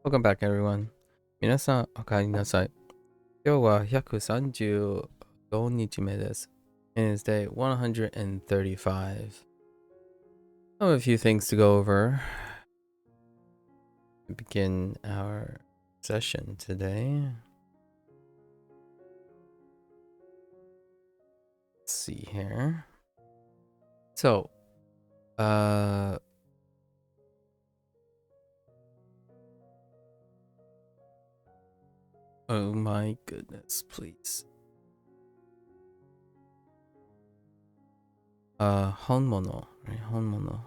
Welcome back, everyone. 皆さん、お帰りなさい。今日は135日目です。And it's day 135. I have a few things to go over to begin our session today. Let's see here. So, oh my goodness, please. 本物, right? 本物.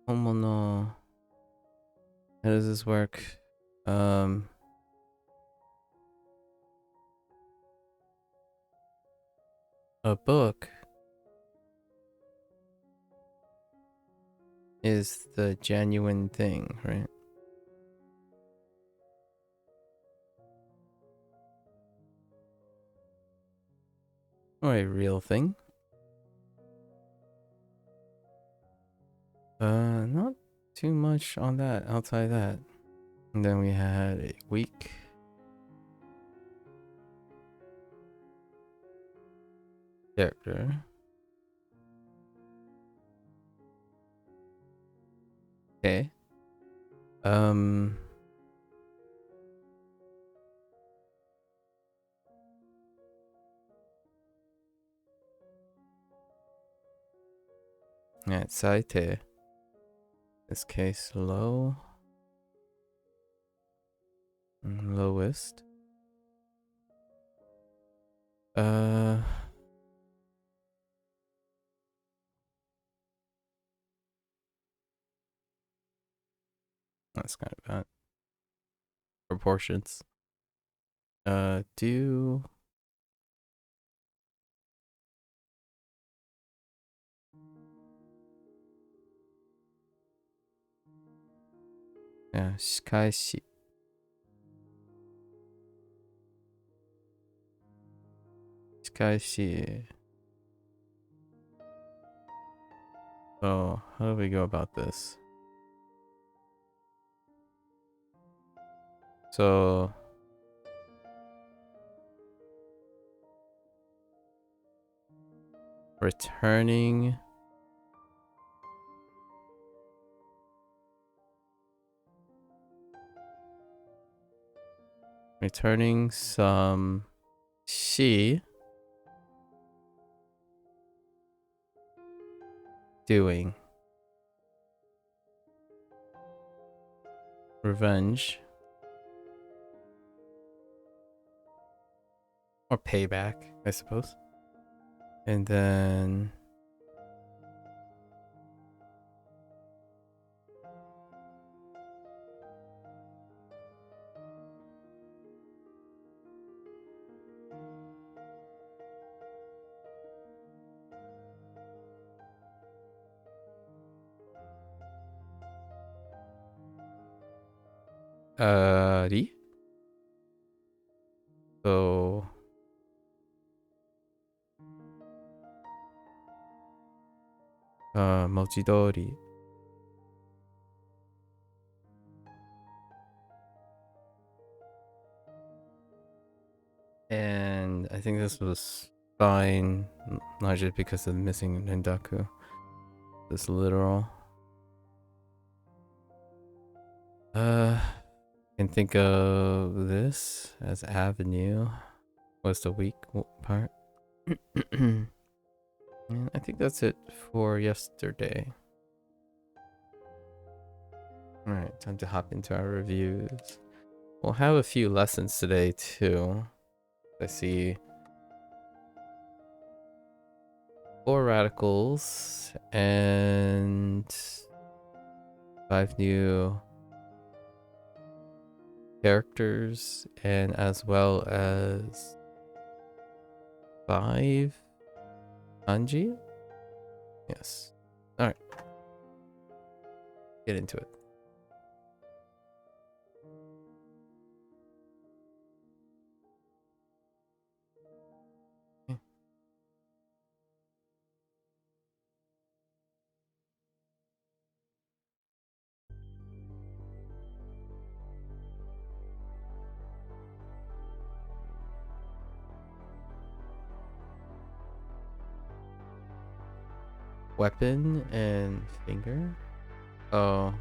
Honmono. How does this work? A book is the genuine thing, right? Or a real thing. Not too much on that, outside that. And then we had a weak character. Okay. Yeah, Saite. This case low. Lowest. That's kind of bad. Proportions. Do yeah, Shikaishi. Shikaishi. So, how do we go about this? So, returning some she doing revenge or payback, I suppose. And then 리. So Mochidori. And I think this was fine, largely because of the missing Rendaku. This literal. Can think of this as avenue. Was the weak part. And I think that's it for yesterday. Alright, time to hop into our reviews. We'll have a few lessons today too. I see 4 radicals and 5 new characters, and as well as 5 kanji. Yes. Alright. Get into it. weapon and finger. Oh,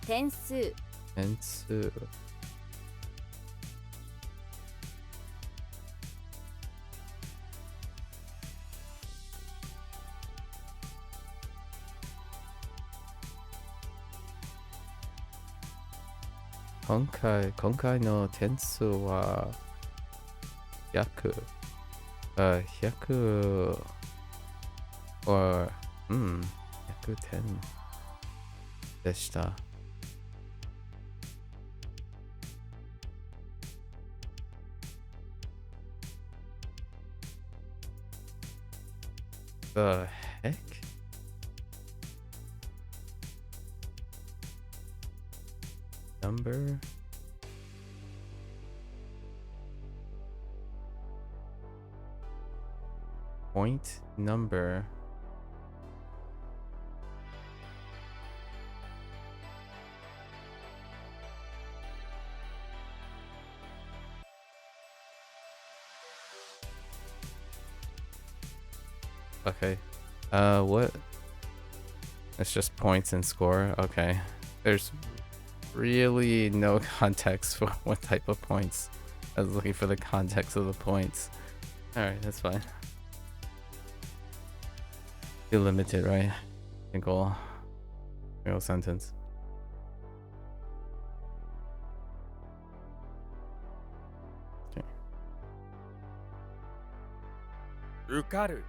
Tensu. Tensu. Konkai no tensu wa 100. 100 or 110でした。The heck? Number? Point number. Okay. What? It's just points and score. Okay. There's really no context for what type of points. I was looking for the context of the points. Alright, that's fine. Too limited, right? Single sentence. Okay. 受かる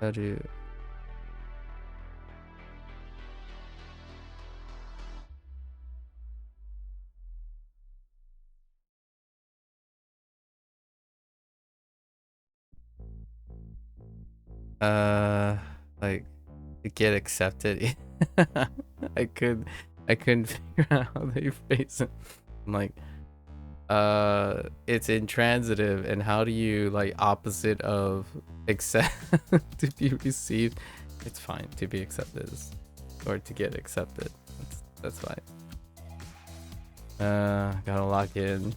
How do you... like to get accepted. I couldn't figure out how they phrase it. I'm like, it's intransitive, and how do you like opposite of accept to be received? It's fine to be accepted or to get accepted. That's fine. Gotta lock in.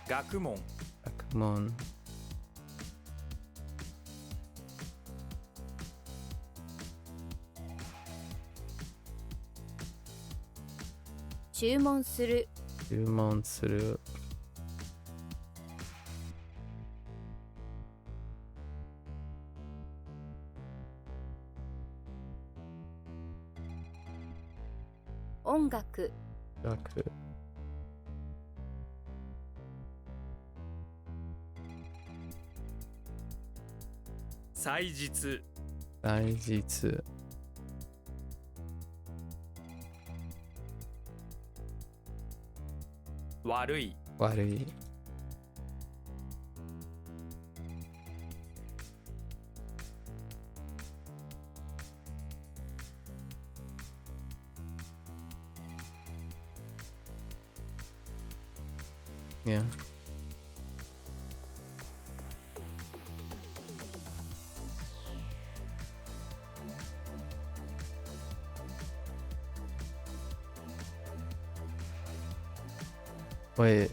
学問 Come on. 注文する。注文する。音楽。楽。祭日祭日。悪い悪い。Yeah. Wait.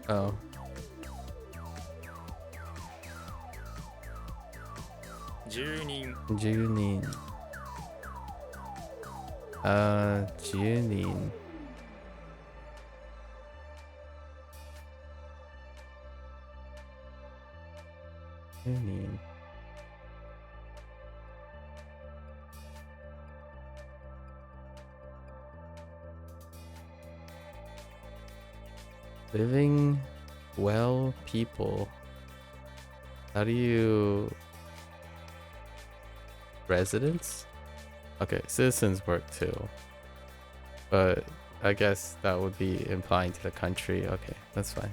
Oh. 10人10人。10人。10人。Living well people. How do you... Residents? Okay, citizens work too. But I guess that would be implying to the country. Okay, that's fine.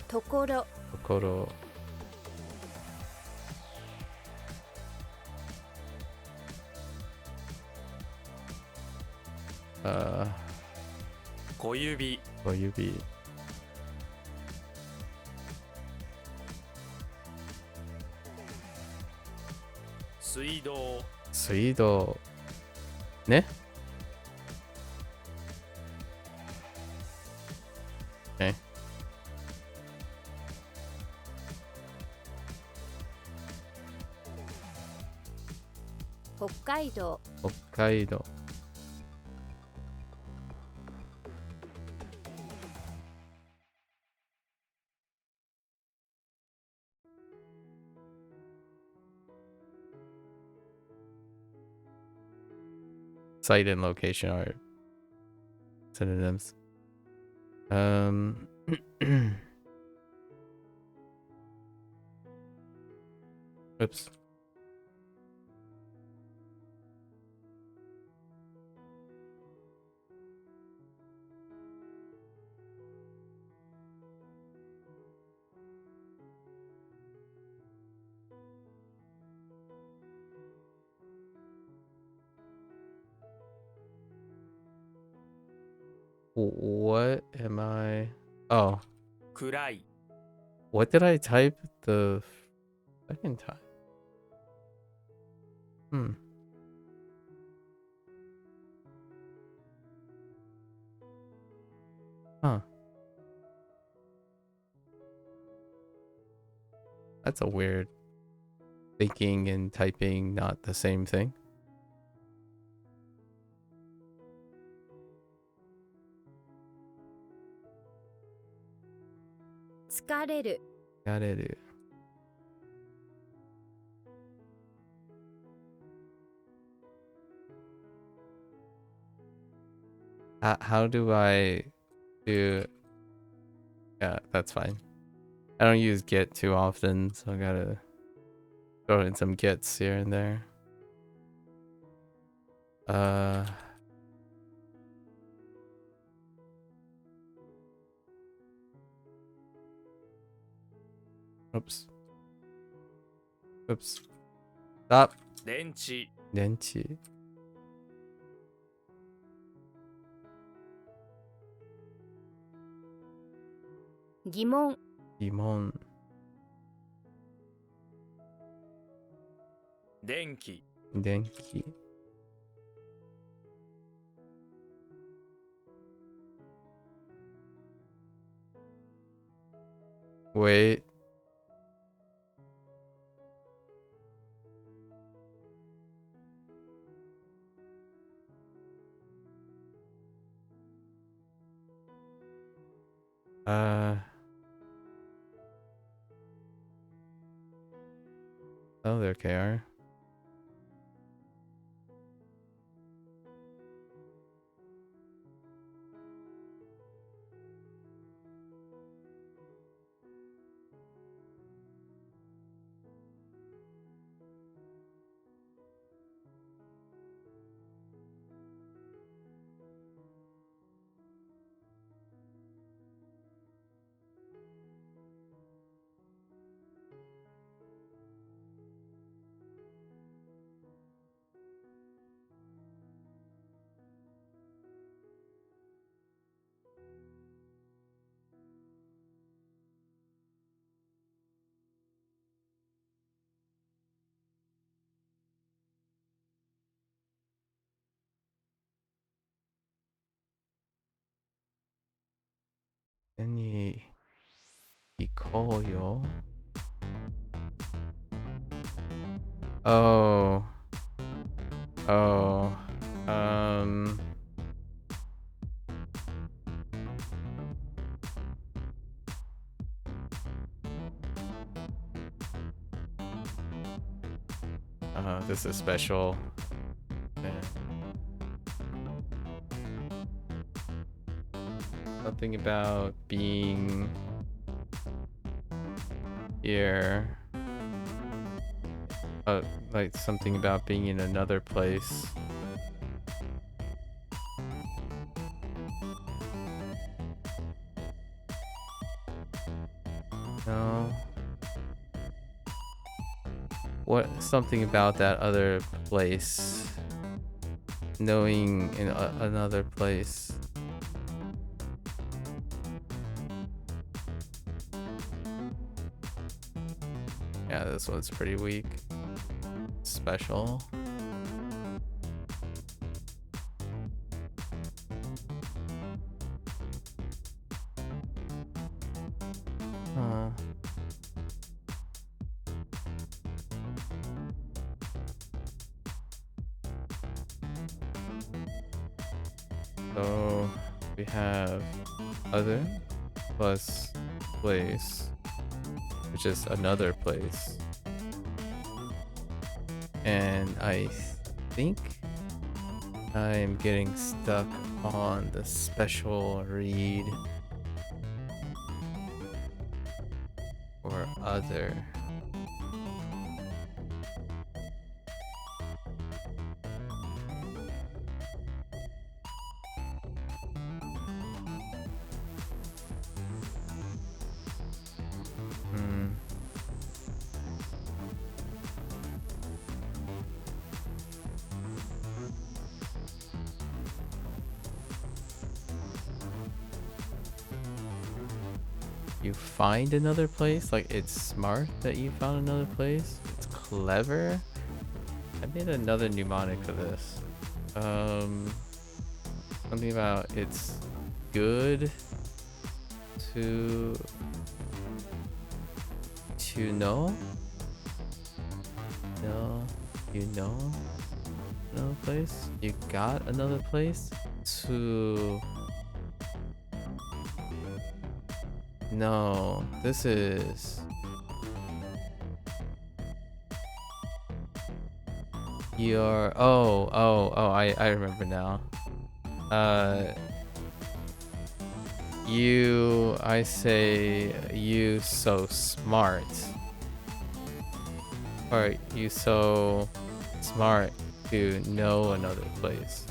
ところ。ところ。小指 Koyubi. 水道 Suido. Ne? Okay. 北海道 Hokkaido. Site and location are synonyms. Oops. What am I? Oh, 暗い what did I type the second time? Hmm. Huh. That's a weird thinking and typing not the same thing. 疲れる Gareru. How do I do? Yeah, that's fine. I don't use get too often, so I gotta throw in some gets here and there. Oops. Oops. Stop. 電池 Denchi. 疑問 Dimon. 電気 Denki. Wait. Oh, there, KR. Any Ikoyo. Oh. Oh. This is special. Yeah. Something about being here. Like something about being in another place. No. What? Something about that other place. knowing in another place. Yeah, this one's pretty weak. Special. Huh. So we have other plus place, which is another place. And I think I'm getting stuck on the special read or other. You find another place? Like, it's smart that you found another place? It's clever? I made another mnemonic for this. Something about it's good to know? No, you know another place? You got another place? To... No, this is... You're... Oh, I remember now. I say you so smart. Or you so smart to know another place.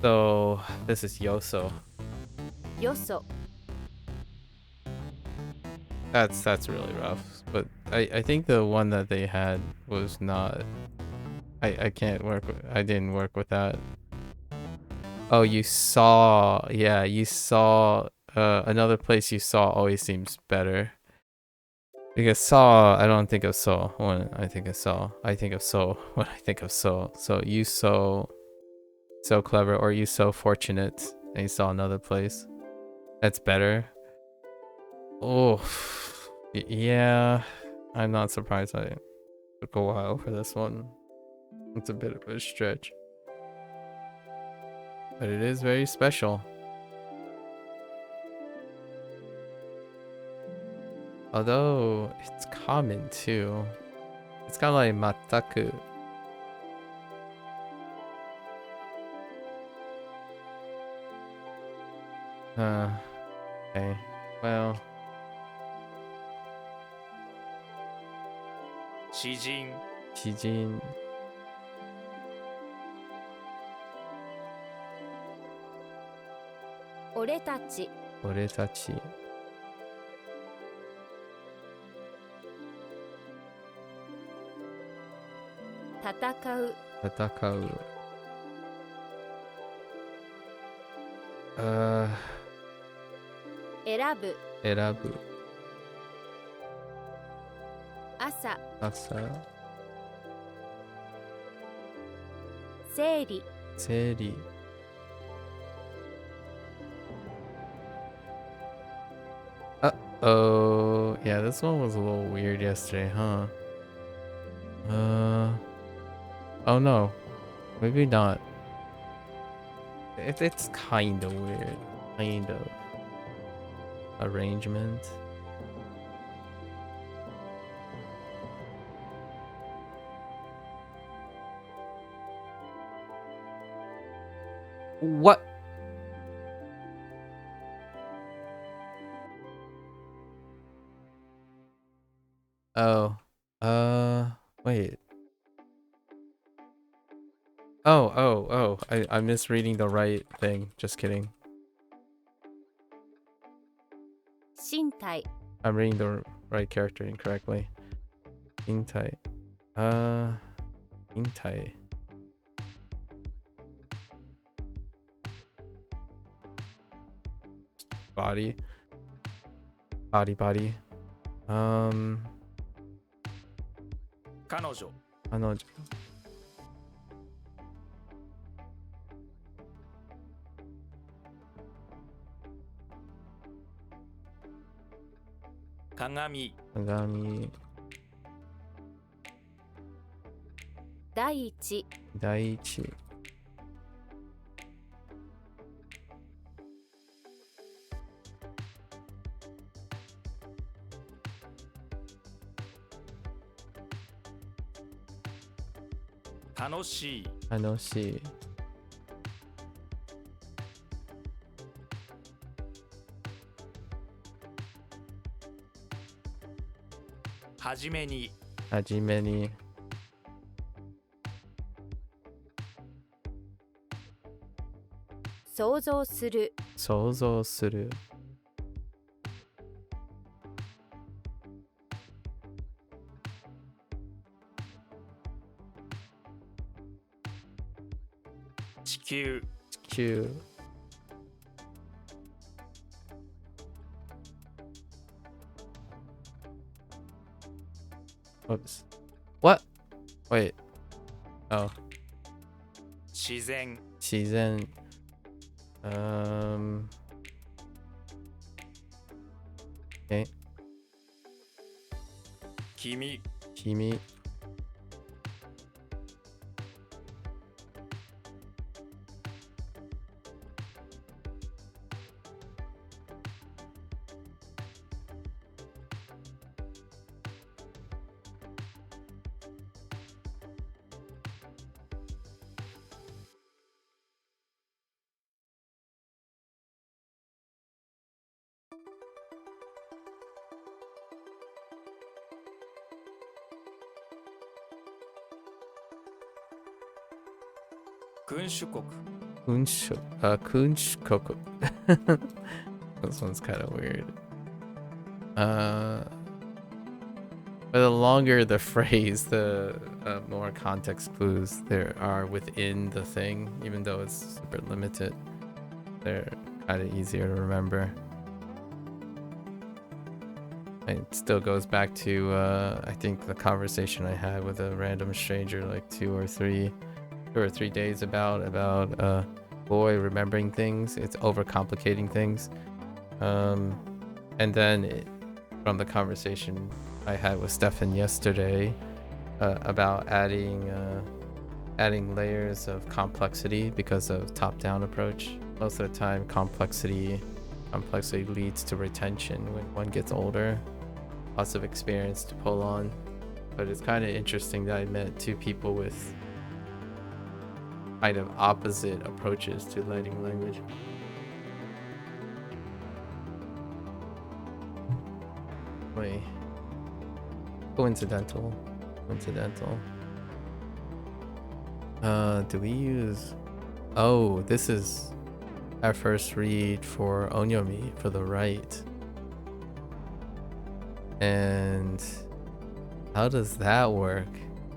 So this is Yoso. よそ That's really rough. But I think the one that they had was not... I can't work with... I didn't work with that. Oh, you saw... Yeah, you saw... another place you saw always seems better. Because saw, I don't think of so when I think of saw. I think of so when I think of so. So you so clever, or you so fortunate and you saw another place. That's better. Oh, yeah. I'm not surprised I took a while for this one. It's a bit of a stretch. But it is very special. Although, it's common too. It's kind of like mataku. Okay. Well. 詩人 Kijin. 俺たち Oretachi. 戦う Tatakau. 選ぶ Erabu. 朝 Asa. 整理 Seri. Uh-oh. Yeah, this one was a little weird yesterday, huh? Oh no. Maybe not. It's kind of weird. Kind of. Arrangement. What? Oh. Wait. Oh. I'm misreading the right thing. Just kidding. 身体 I'm reading the right character incorrectly. Intai. Intai. Body. Body. 彼女、鏡、鏡、第一、第一、楽しい、楽しい、はじめに、はじめに、想像する、想像する、地球、地球、Oops. What? Wait. Oh. 自然、自然。Okay. 君、君。君主国、Kunshkoku. This one's kind of weird. But the longer the phrase, the more context clues there are within the thing, even though it's super limited. They're kind of easier to remember. It still goes back to, I think, the conversation I had with a random stranger like 2 or 3 days about a boy remembering things. It's overcomplicating things. And then from the conversation I had with Stefan yesterday about adding layers of complexity because of top-down approach. Most of the time, complexity leads to retention when one gets older. Lots of experience to pull on. But it's kind of interesting that I met 2 people with kind of opposite approaches to learning language. Wait. Coincidental. Do we use... Oh, this is our first read for Onyomi for the right. And how does that work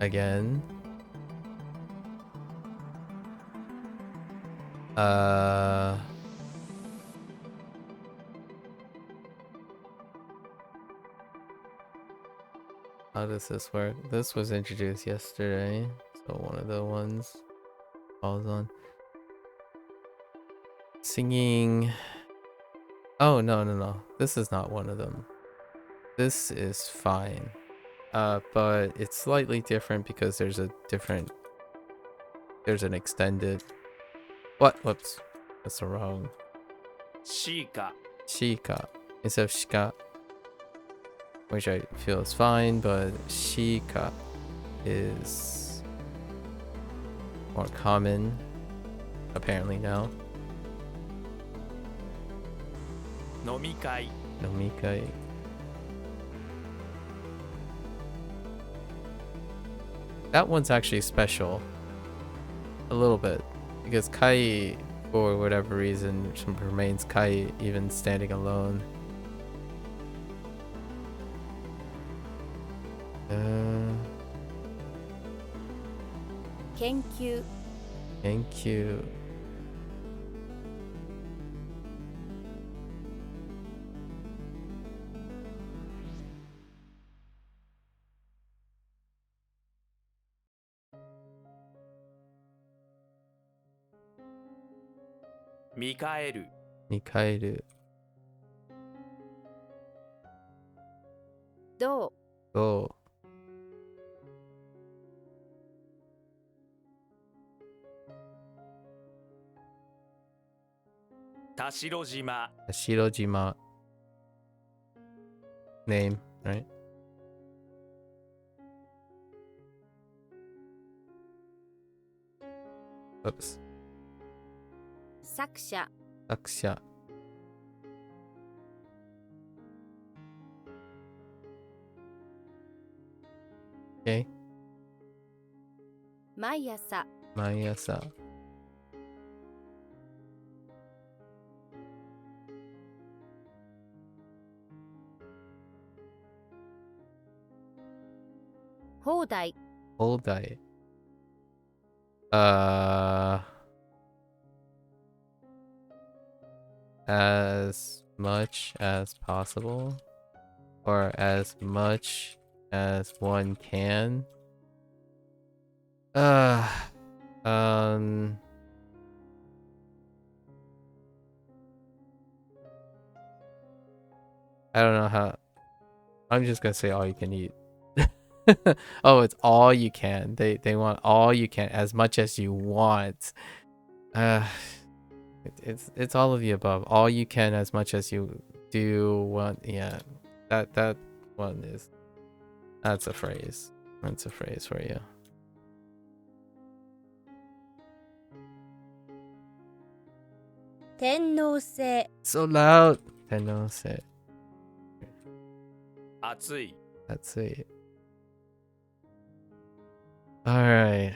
again? How does this work? This was introduced yesterday, so one of the ones falls on. Singing. Oh, no. This is not one of them. This is fine. But it's slightly different because there's an extended... What? Whoops. That's the wrong. シーカ、 Shika instead of shika, which I feel is fine, but shika is more common apparently now. 飲み会、 Nomikai. That one's actually special a little bit because kai, for whatever reason, remains kai even standing alone. 研究 Thank you. 見返る見返る。どうど田代島う。白島。Name, right? Oops. 作者作者。Okay. 毎朝毎朝。放題放題。As much as possible, or as much as one can. Um. I don't know how. I'm just gonna say all you can eat. Oh, it's all you can. They want all you can, as much as you want. Uh, it's all of the above. All you can, as much as you do want. Yeah, that one is. That's a phrase. That's a phrase for you. 天皇制 So loud. I know. Say 暑い that's it. All right.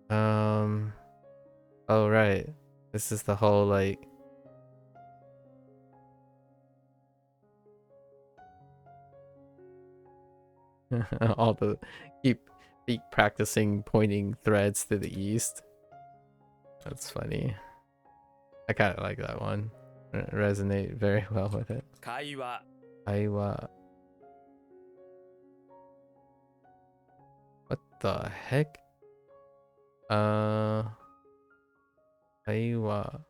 Oh right. This is the whole like. All the keep practicing pointing threads to the east. That's funny. I kind of like that one. Resonate very well with it. 会話 Aiwa. What the heck? Aiwa.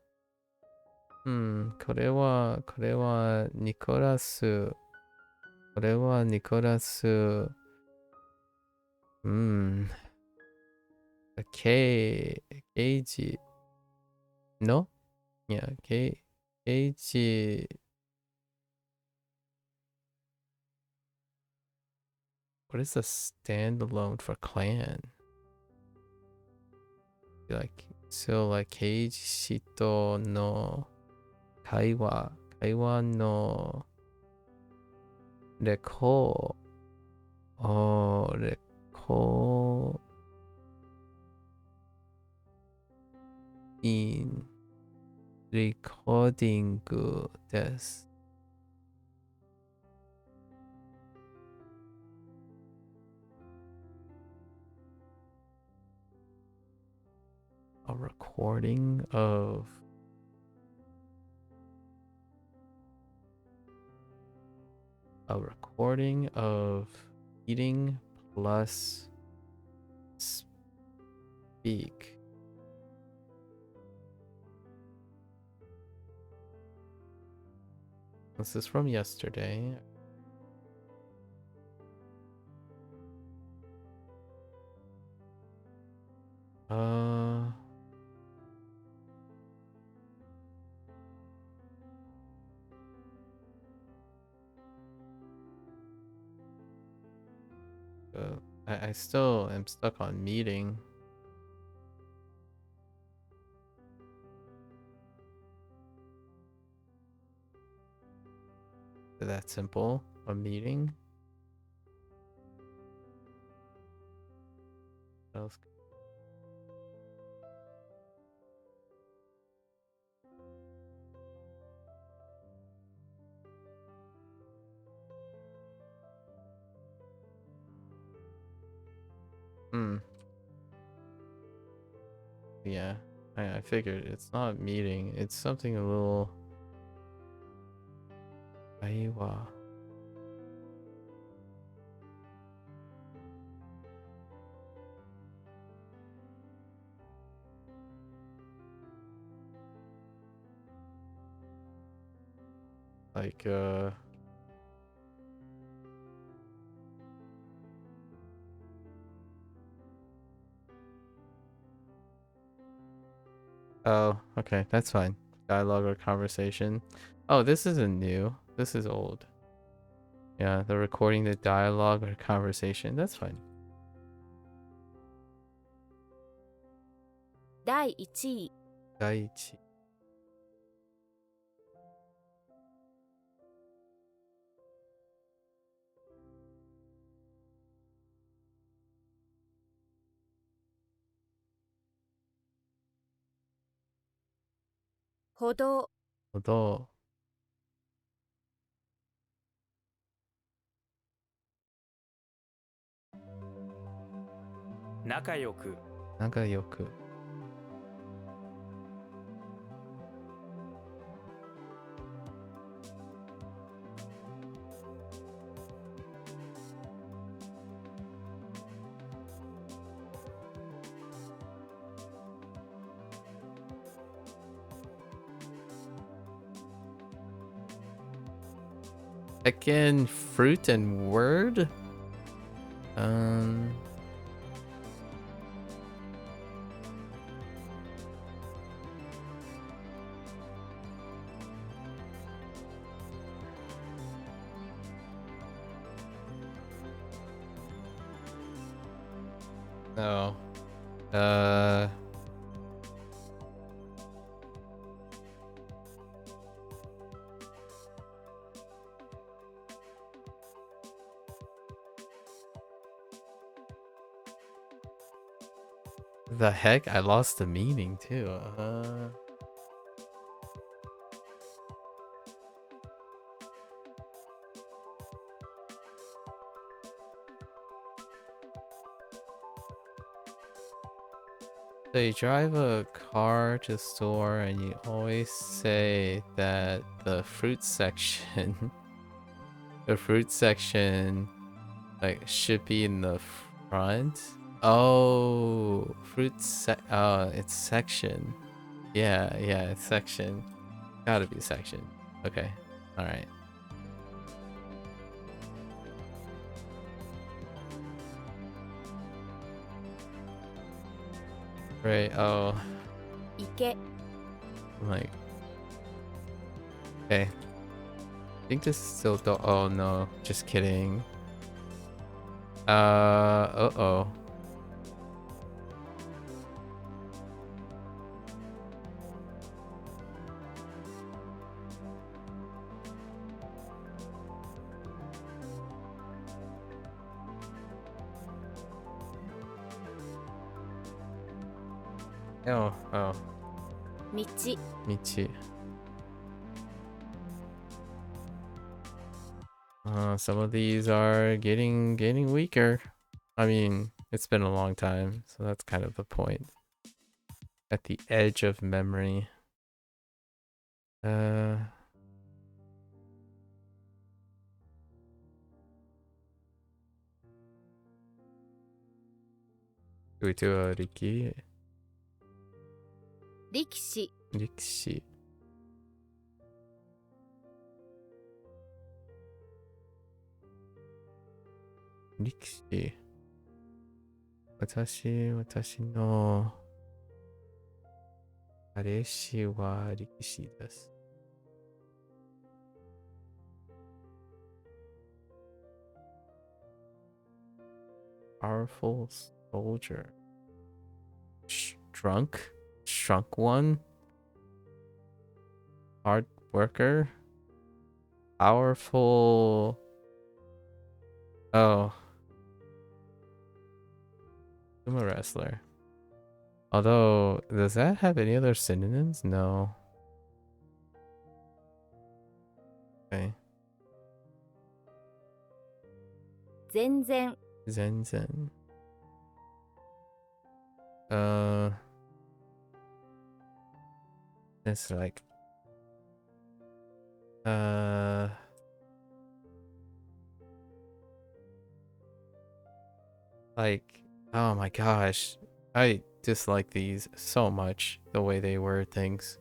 これはニコラス。これはニコラス。ケイジ。No? Yeah, Koichi. What is a standalone for clan? Like so like Keiichi to no Kaiwa no Reko. Oh, Reko in recording this. A recording of eating plus speak. This is from yesterday. I still am stuck on meeting. Is that simple? A meeting? What else? Yeah, I figured it's not meeting. It's something a little. Aiwa. Like oh, okay, that's fine. Dialogue or conversation. Oh, this isn't new. This is old. Yeah, the recording the dialogue or conversation. That's fine. 第1位、第一。歩道、歩道。仲良く仲良く。Again, fruit and word? No. The heck? I lost the meaning too. So you drive a car to store and you always say that the fruit section like should be in the front. Oh, it's section. Yeah, it's section. Gotta be section. Okay. Alright. Right, oh. 池、 I'm like, okay. I think this is still oh no, just kidding. Uh-oh. Oh, 道、 Michi. Some of these are getting weaker. I mean, it's been a long time, so that's kind of the point. At the edge of memory. Do we do a Riki? 力士、 Rikshi. Rikshi. Watashi no kareshi wa rikishi desu. Powerful soldier. Shrunk one. Hard worker. Powerful. Oh. Sumo wrestler. Although, does that have any other synonyms? No. Okay. 全然、 Zenzen. It's like like, oh my gosh, I dislike these so much, the way they word things.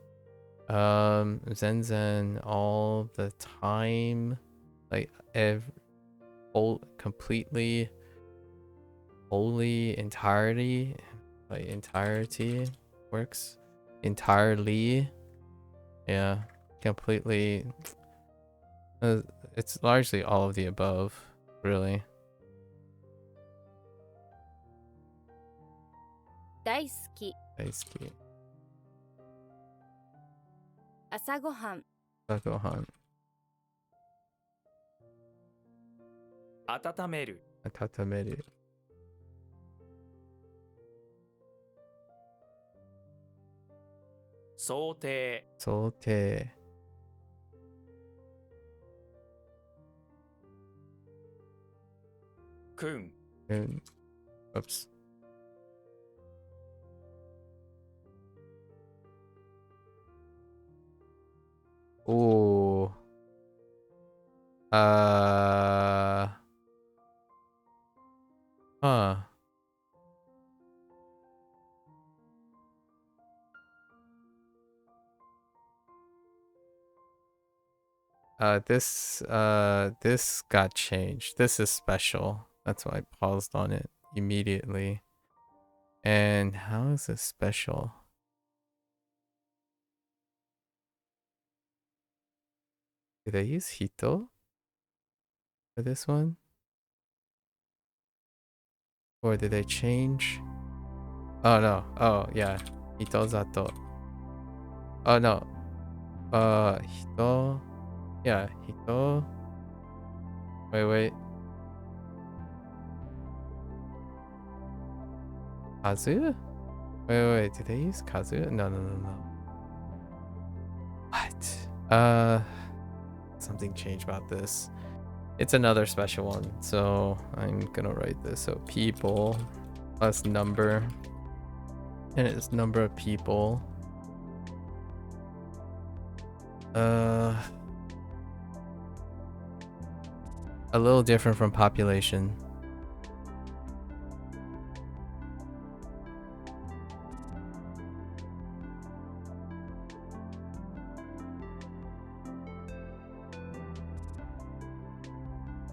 Zen Zen all the time, like whole, completely, wholly, entirety, like entirety works, entirely, yeah, completely. It's largely all of the above, really. 大好き。大好き。朝ごはん。朝ごはん。温める。温める。想定。想定。くん。Oops. Ooh. Huh. This got changed. This is special. That's why I paused on it immediately. And how is this special? Did I use Hito for this one? Or did I change? Oh no. Oh yeah. Hito zato. Oh no. Hito. Yeah, Hito. Wait. Kazu? Wait. Did I use Kazu? No. What? Something changed about this. It's another special one, so I'm gonna write this. So people plus number, and it's number of people. A little different from population.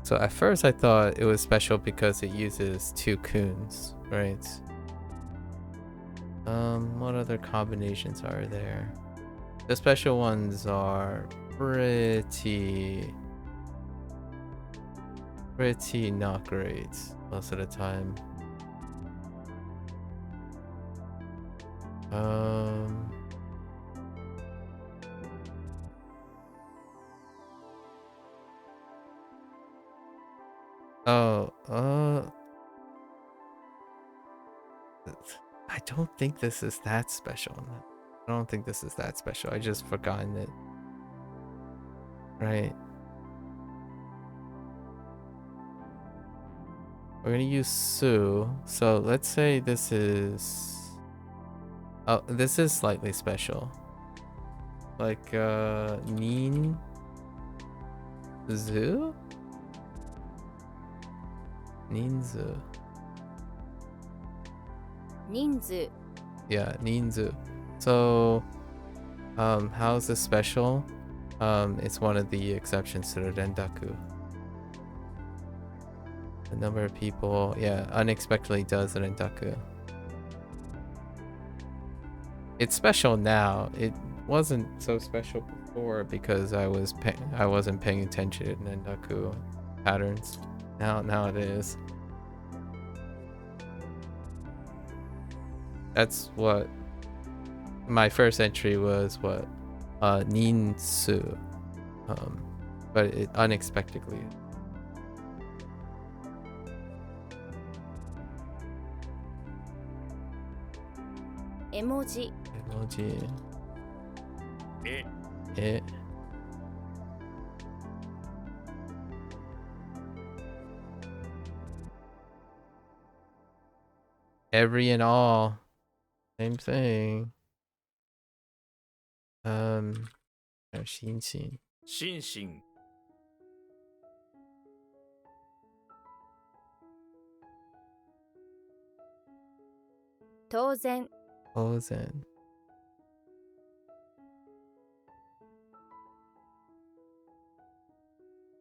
So at first I thought it was special because it uses 2 kuns, right? What other combinations are there? The special ones are pretty not great most of the time. I don't think this is that special. I don't think this is that special. I just forgotten it. Right. We're gonna use Su. So let's say this is... Oh, this is slightly special. Like, Nin... Zu? Ninzu. 人数。 Yeah, Ninzu. So, how is this special? It's one of the exceptions to the Rendaku. The number of people, yeah, unexpectedly does the Rendaku. It's special now. It wasn't so special before because I wasn't paying attention to Rendaku patterns. Now it is. That's what my first entry was. What ninsu, but it unexpectedly. Emoji. It. Every and all. Same thing. 心身。心身。当然、当然。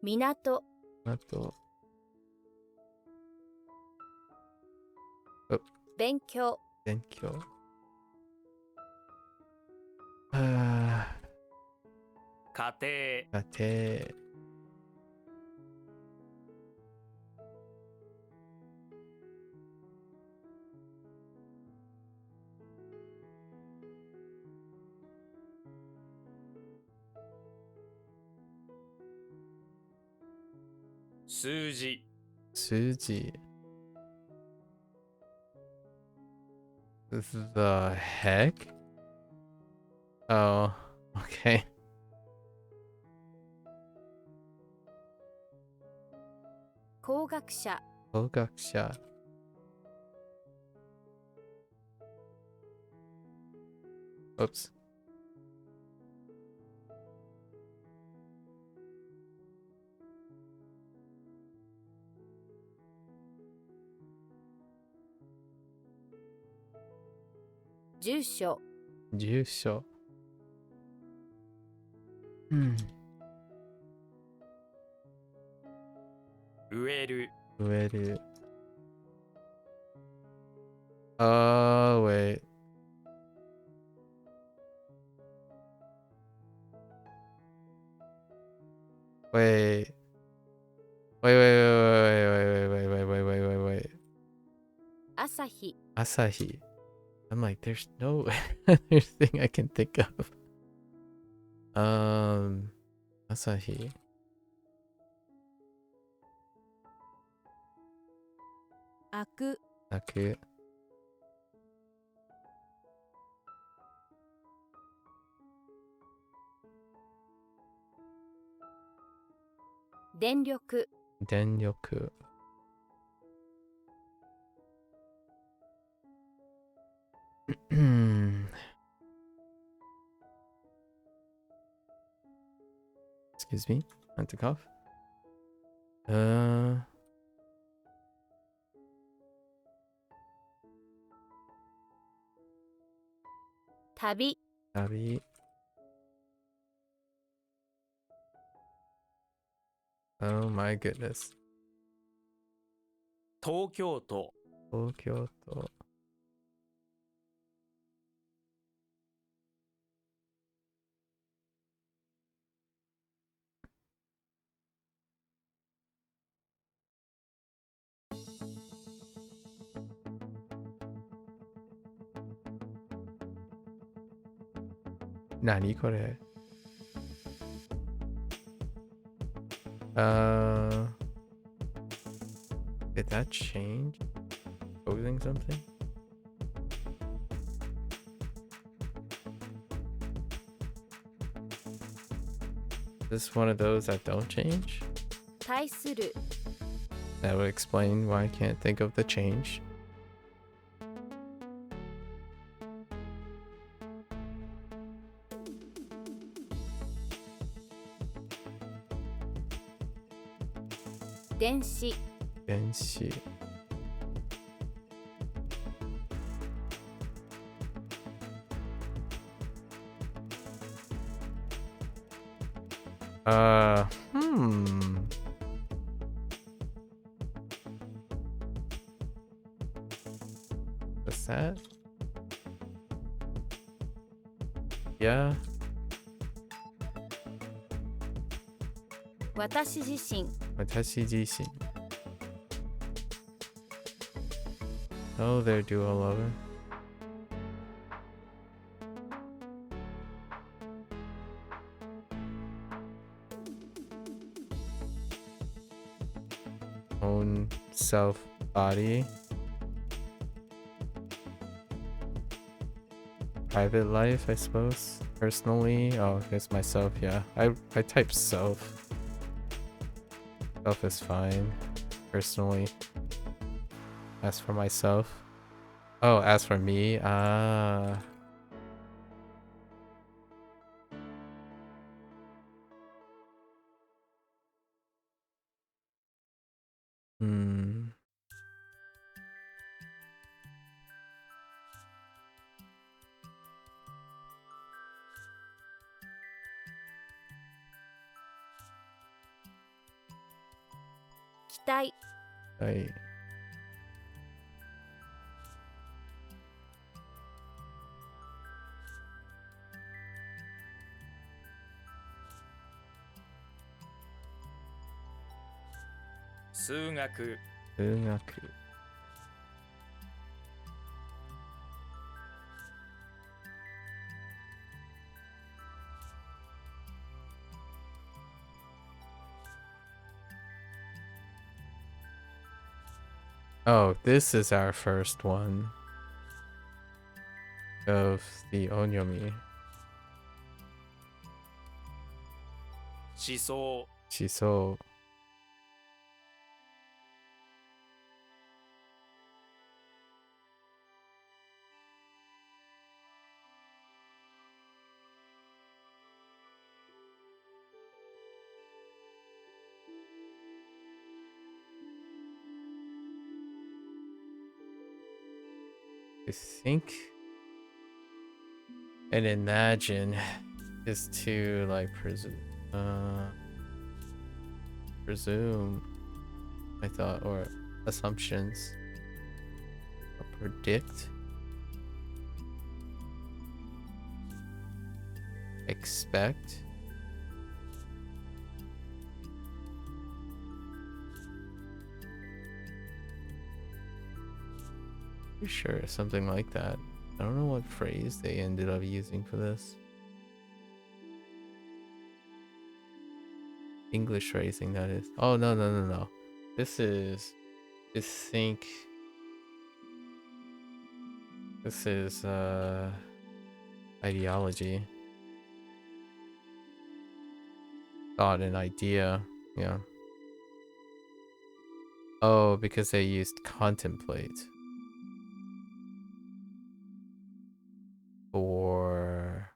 港、あと、勉強、勉強。あ家庭。ー、家庭。数字。数字。The heck? Oh, okay. 工学者、工学者。Oops. 住所、住所。うん。植える。植える。Oh, wait. Wait. Wait. 朝日、 Asahi. I'm like, there's no other thing I can think of. Asahi. 開く、開く。電力、電力。Excuse me. I had to cough. 旅、旅。Oh my goodness. 東京都。東京都。何これDid that change? Posing something? Is this one of those that don't change? 対する、 That would explain why I can't think of the change. 電子、電子。What's that? Yeah. 私自身、私自身。Oh, they're do all over. Own self body. Private life, I suppose. Personally. Oh, it's myself, yeah. I type self. Self is fine. Personally. As for myself. Oh, as for me, Hmm. Kitai. I. Sugaku. 数学 Oh, this is our first one of the onyomi. 思想。 Shiso. I think and imagine is to like presume I thought, or assumptions, or predict, expect. Pretty sure something like that. I don't know what phrase they ended up using for this. English phrasing, that is. Oh, no. This is just think. This is ideology. Thought and idea. Yeah. Oh, because they used contemplate for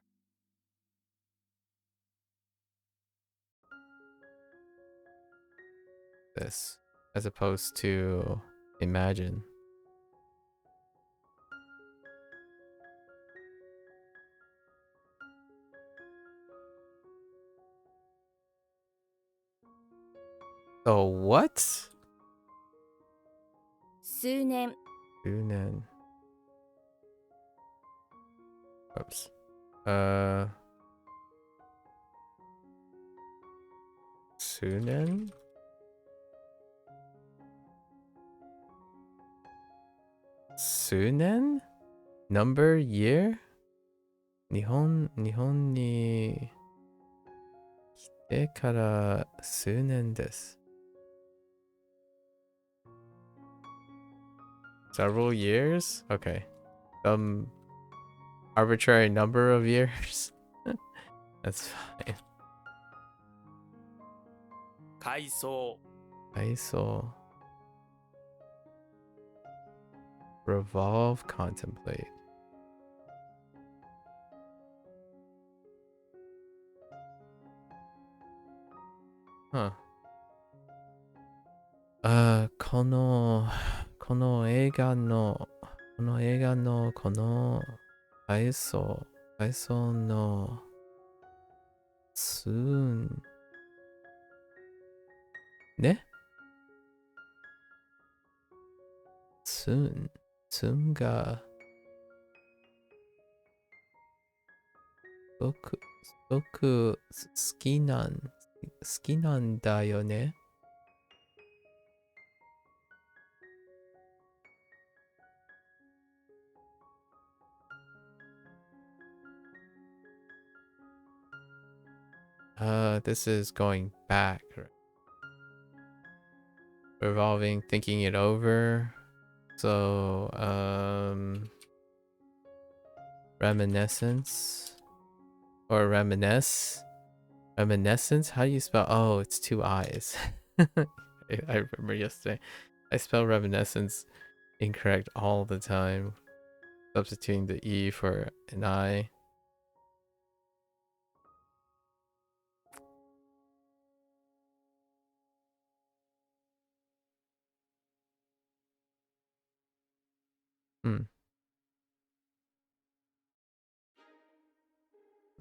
this, as opposed to imagine. So what? 数年。 Sunen. Oops. Sunen? Sunen? Number, year? Nihon ni kite kara sunen desu. Several years? Okay. Some arbitrary number of years? That's fine. 階層。 I saw. Revolve, contemplate. Huh. この映画の階層のスーンねスンがすごく好きなんだよね。This is going back. Revolving, thinking it over. So, reminiscence or reminiscence. How do you spell? Oh, it's two I's. I remember yesterday. I spell reminiscence incorrect all the time, substituting the E for an I.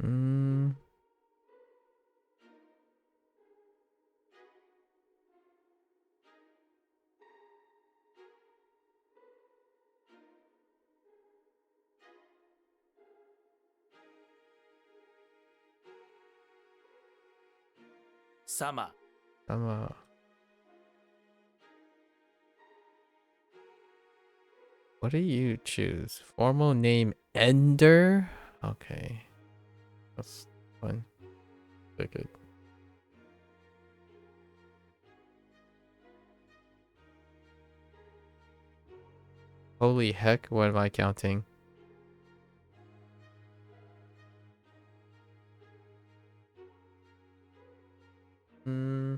Mm. Sama. Sama. What do you choose? Formal name Ender? Okay. That's fun. Pick it. Holy heck, what am I counting? Hmm.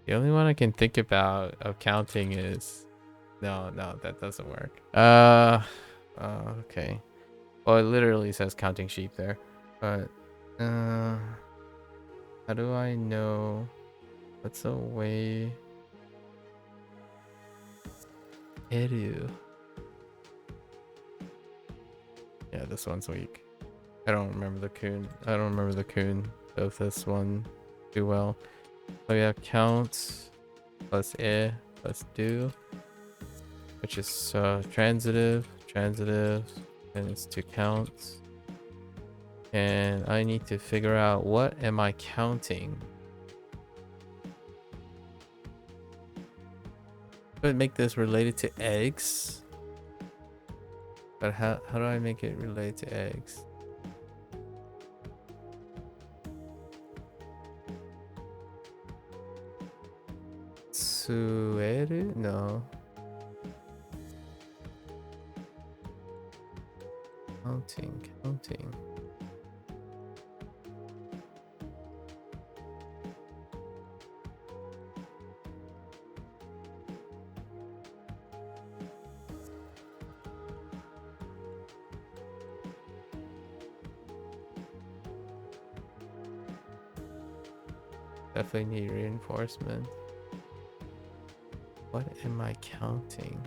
The only one I can think about of counting is no, that doesn't work. Okay. Well, it literally says counting sheep there, but how do I know what's a way? Edu. Yeah, this one's weak. I don't remember the coon. I don't remember the coon of this one too well. So yeah, count plus plus do, which is transitive, and it's to count. And I need to figure out what am I counting. Could make this related to eggs, but how do I make it related to eggs? Sueru? No. Counting. Definitely need reinforcement. What am I counting?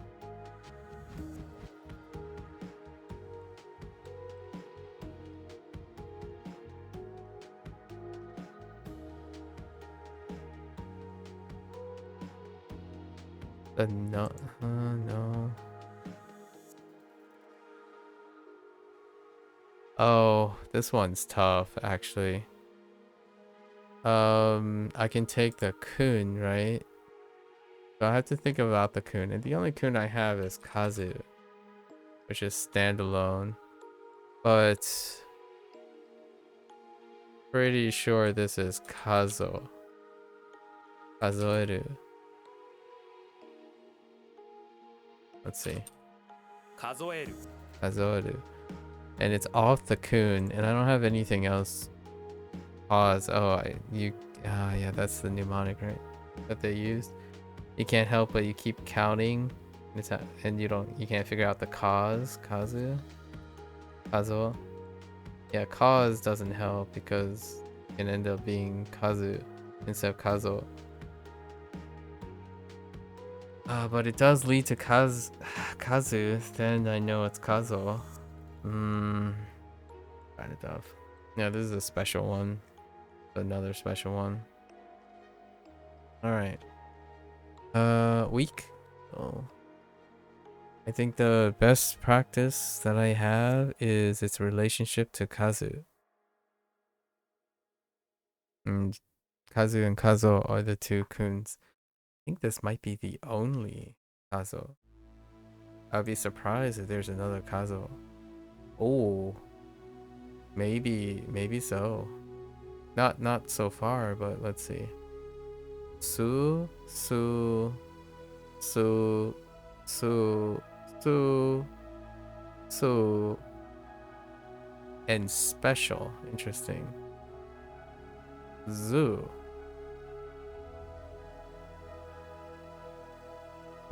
No. Oh, this one's tough, actually. I can take the kun, right? So I have to think about the kun, and the only kun I have is Kazu, which is standalone. But pretty sure this is Kazo. Kazoeru. Let's see. Kazoeru. Kazoeru. And it's off the kun, and I don't have anything else. Pause. Oh, yeah, that's the mnemonic, right? That they used. You can't help but you keep counting, and you can't figure out the cause. Kazu. Yeah, cause doesn't help because it can end up being Kazu instead of Kazo. But it does lead to Kazu, then I know it's Kazo. Kind of tough. Yeah, this is a special one. Another special one. Alright. Weak. Oh. I think the best practice that I have is its relationship to Kazu. And Kazu and Kazo are the two kuns. I think this might be the only Kazo. I'd be surprised if there's another Kazo. Oh, maybe so. Not so far, but let's see. Su, and special. Interesting. Zoo.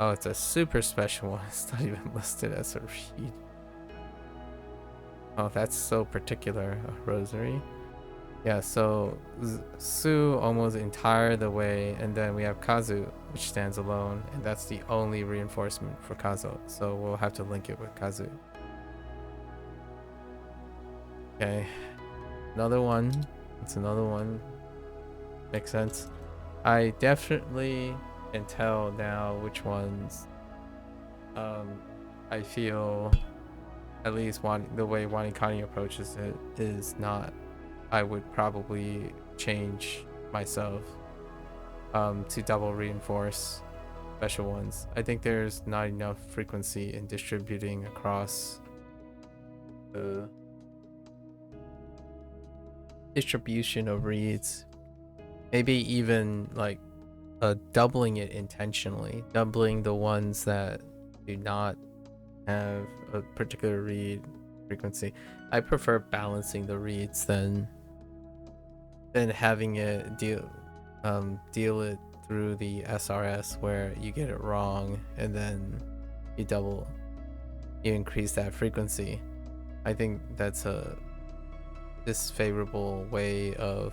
Oh, it's a super special one. It's not even listed as a read. Oh, that's so particular. A rosary. Yeah, so Su almost entire the way, and then we have Kazu, which stands alone, and that's the only reinforcement for Kazo. So we'll have to link it with Kazu. Okay, another one. It's another one. Makes sense. I definitely can tell now which ones I feel, at least the way WaniKani approaches it is not, I would probably change myself to double reinforce special ones. I think there's not enough frequency in distributing across the distribution of reads. Maybe even like doubling it intentionally, doubling the ones that do not have a particular read frequency. I prefer balancing the reads than having it deal it through the SRS where you get it wrong and then you increase that frequency. I think that's a disfavorable way of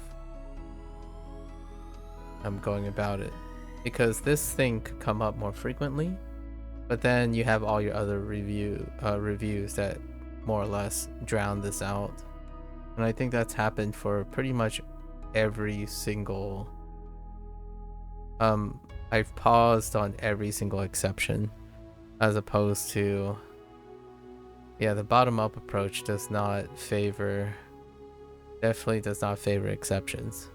going about it, because this thing could come up more frequently, but then you have all your other reviews that more or less drown this out. And I think that's happened for pretty much every single I've paused on every single exception, as opposed to, yeah, the bottom-up approach definitely does not favor exceptions.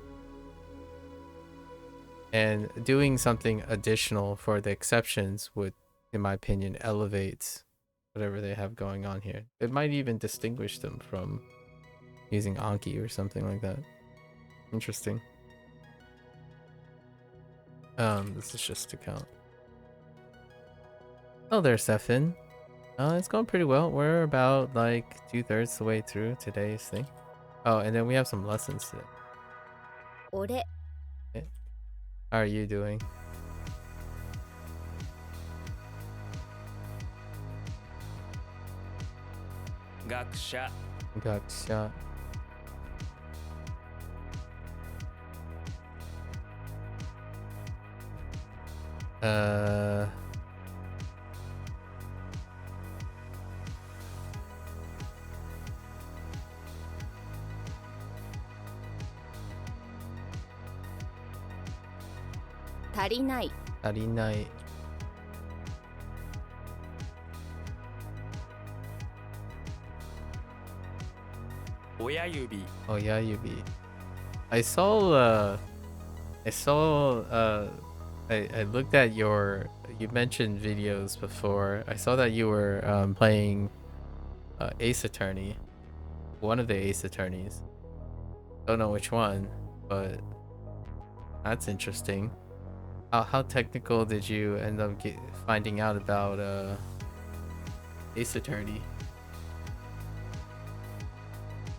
And doing something additional for the exceptions would, in my opinion, elevate whatever they have going on here. It might even distinguish them from using Anki or something like that. Interesting. This is just to count. Oh, there's Stefan. It's going pretty well. We're about like 2/3 the way through today's thing. Oh, and then we have some lessons today. 俺 How are you doing? Gakusha. Gotcha.足りない Arinai. Oya yubi. Oh yeah, Yubi. I looked at you mentioned videos before. I saw that you were playing Ace Attorney, one of the Ace Attorneys. Don't know which one, but that's interesting. How technical did you end up finding out about Ace Attorney?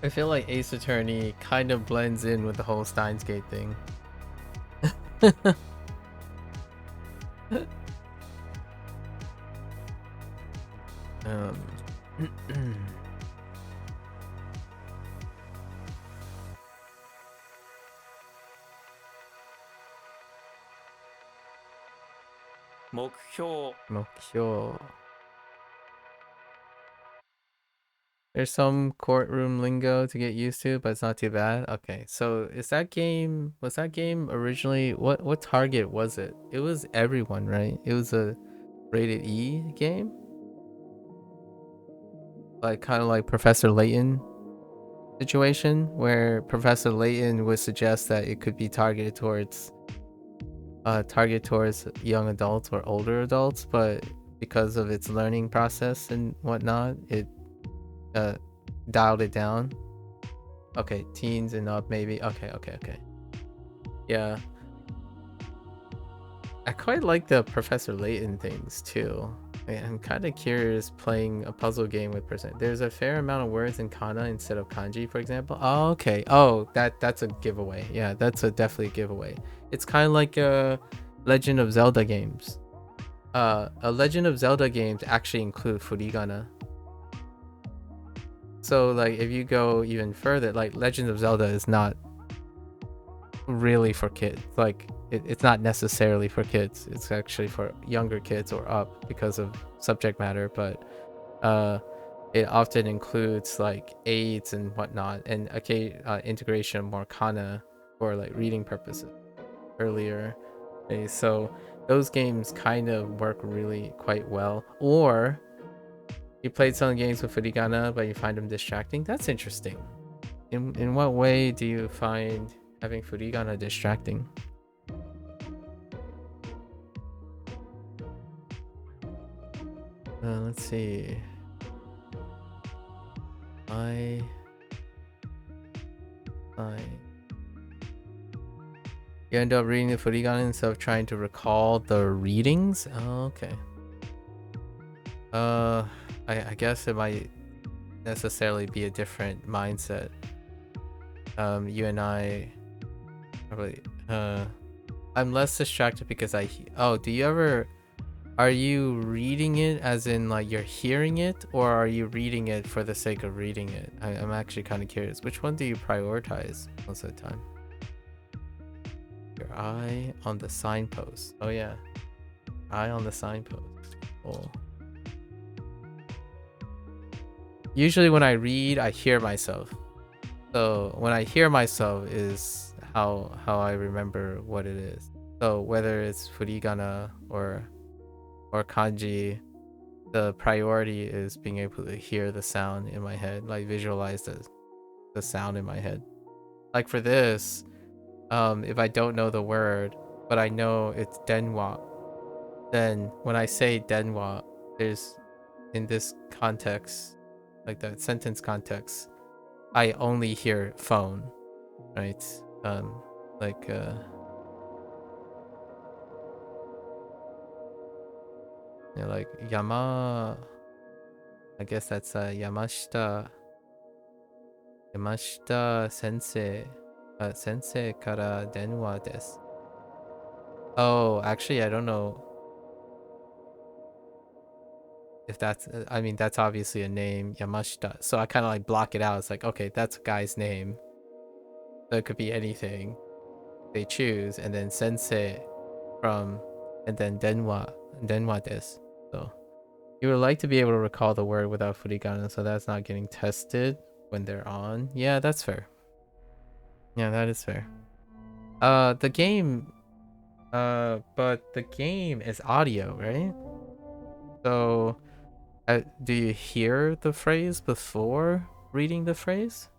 I feel like Ace Attorney kind of blends in with the whole Steins Gate thing. um 目標。目標. There's some courtroom lingo to get used to, but it's not too bad. Okay, so was that game originally, what target was it? It was everyone, right? It was a rated E game? Like kind of like Professor Layton situation, where Professor Layton would suggest that it could be targeted towards young adults or older adults, but because of its learning process and whatnot, it dialed it down. Okay, teens and up maybe. Okay. Yeah. I quite like the Professor Layton things too. I'm kind of curious playing a puzzle game with There's a fair amount of words in kana instead of kanji, for example. Oh, okay. Oh, that's a giveaway. Yeah, that's definitely a giveaway. It's kind of like Legend of Zelda games. a Legend of Zelda games actually include furigana. So like if you go even further, like Legend of Zelda is not really for kids. Like it's not necessarily for kids. It's actually for younger kids or up because of subject matter, but it often includes like aids and whatnot, and integration of more kana for like reading purposes earlier. Okay, so those games kind of work really quite well. Or you played some games with furigana, but you find them distracting. That's interesting. In what way do you find having furigana distracting? Let's see. I You end up reading the furigana instead of trying to recall the readings? Oh, okay. I guess it might necessarily be a different mindset. You and I probably I'm less distracted because are you reading it as in like you're hearing it, or are you reading it for the sake of reading it? I'm actually kind of curious. Which one do you prioritize most of the time? Your eye on the signpost. Oh yeah. Eye on the signpost. Cool. Usually when I read, I hear myself. So when I hear myself is how I remember what it is. So whether it's furigana or kanji, the priority is being able to hear the sound in my head, like visualize the sound in my head. Like for this, if I don't know the word, but I know it's denwa, then when I say denwa, there's in this context, like the sentence context, I only hear phone, right? Like like Yama, I guess that's Yamashita sensei, sensei kara denwa desu. Oh, actually, I don't know if that's, I mean, that's obviously a name, Yamashita. So I kind of like block it out. It's like, okay, that's a guy's name. So it could be anything they choose, and then sensei from, and then denwa desu. So you would like to be able to recall the word without furigana, so that's not getting tested when they're on. Yeah, that's fair. Yeah, that is fair. The game, but the game is audio, right? So, do you hear the phrase before reading the phrase?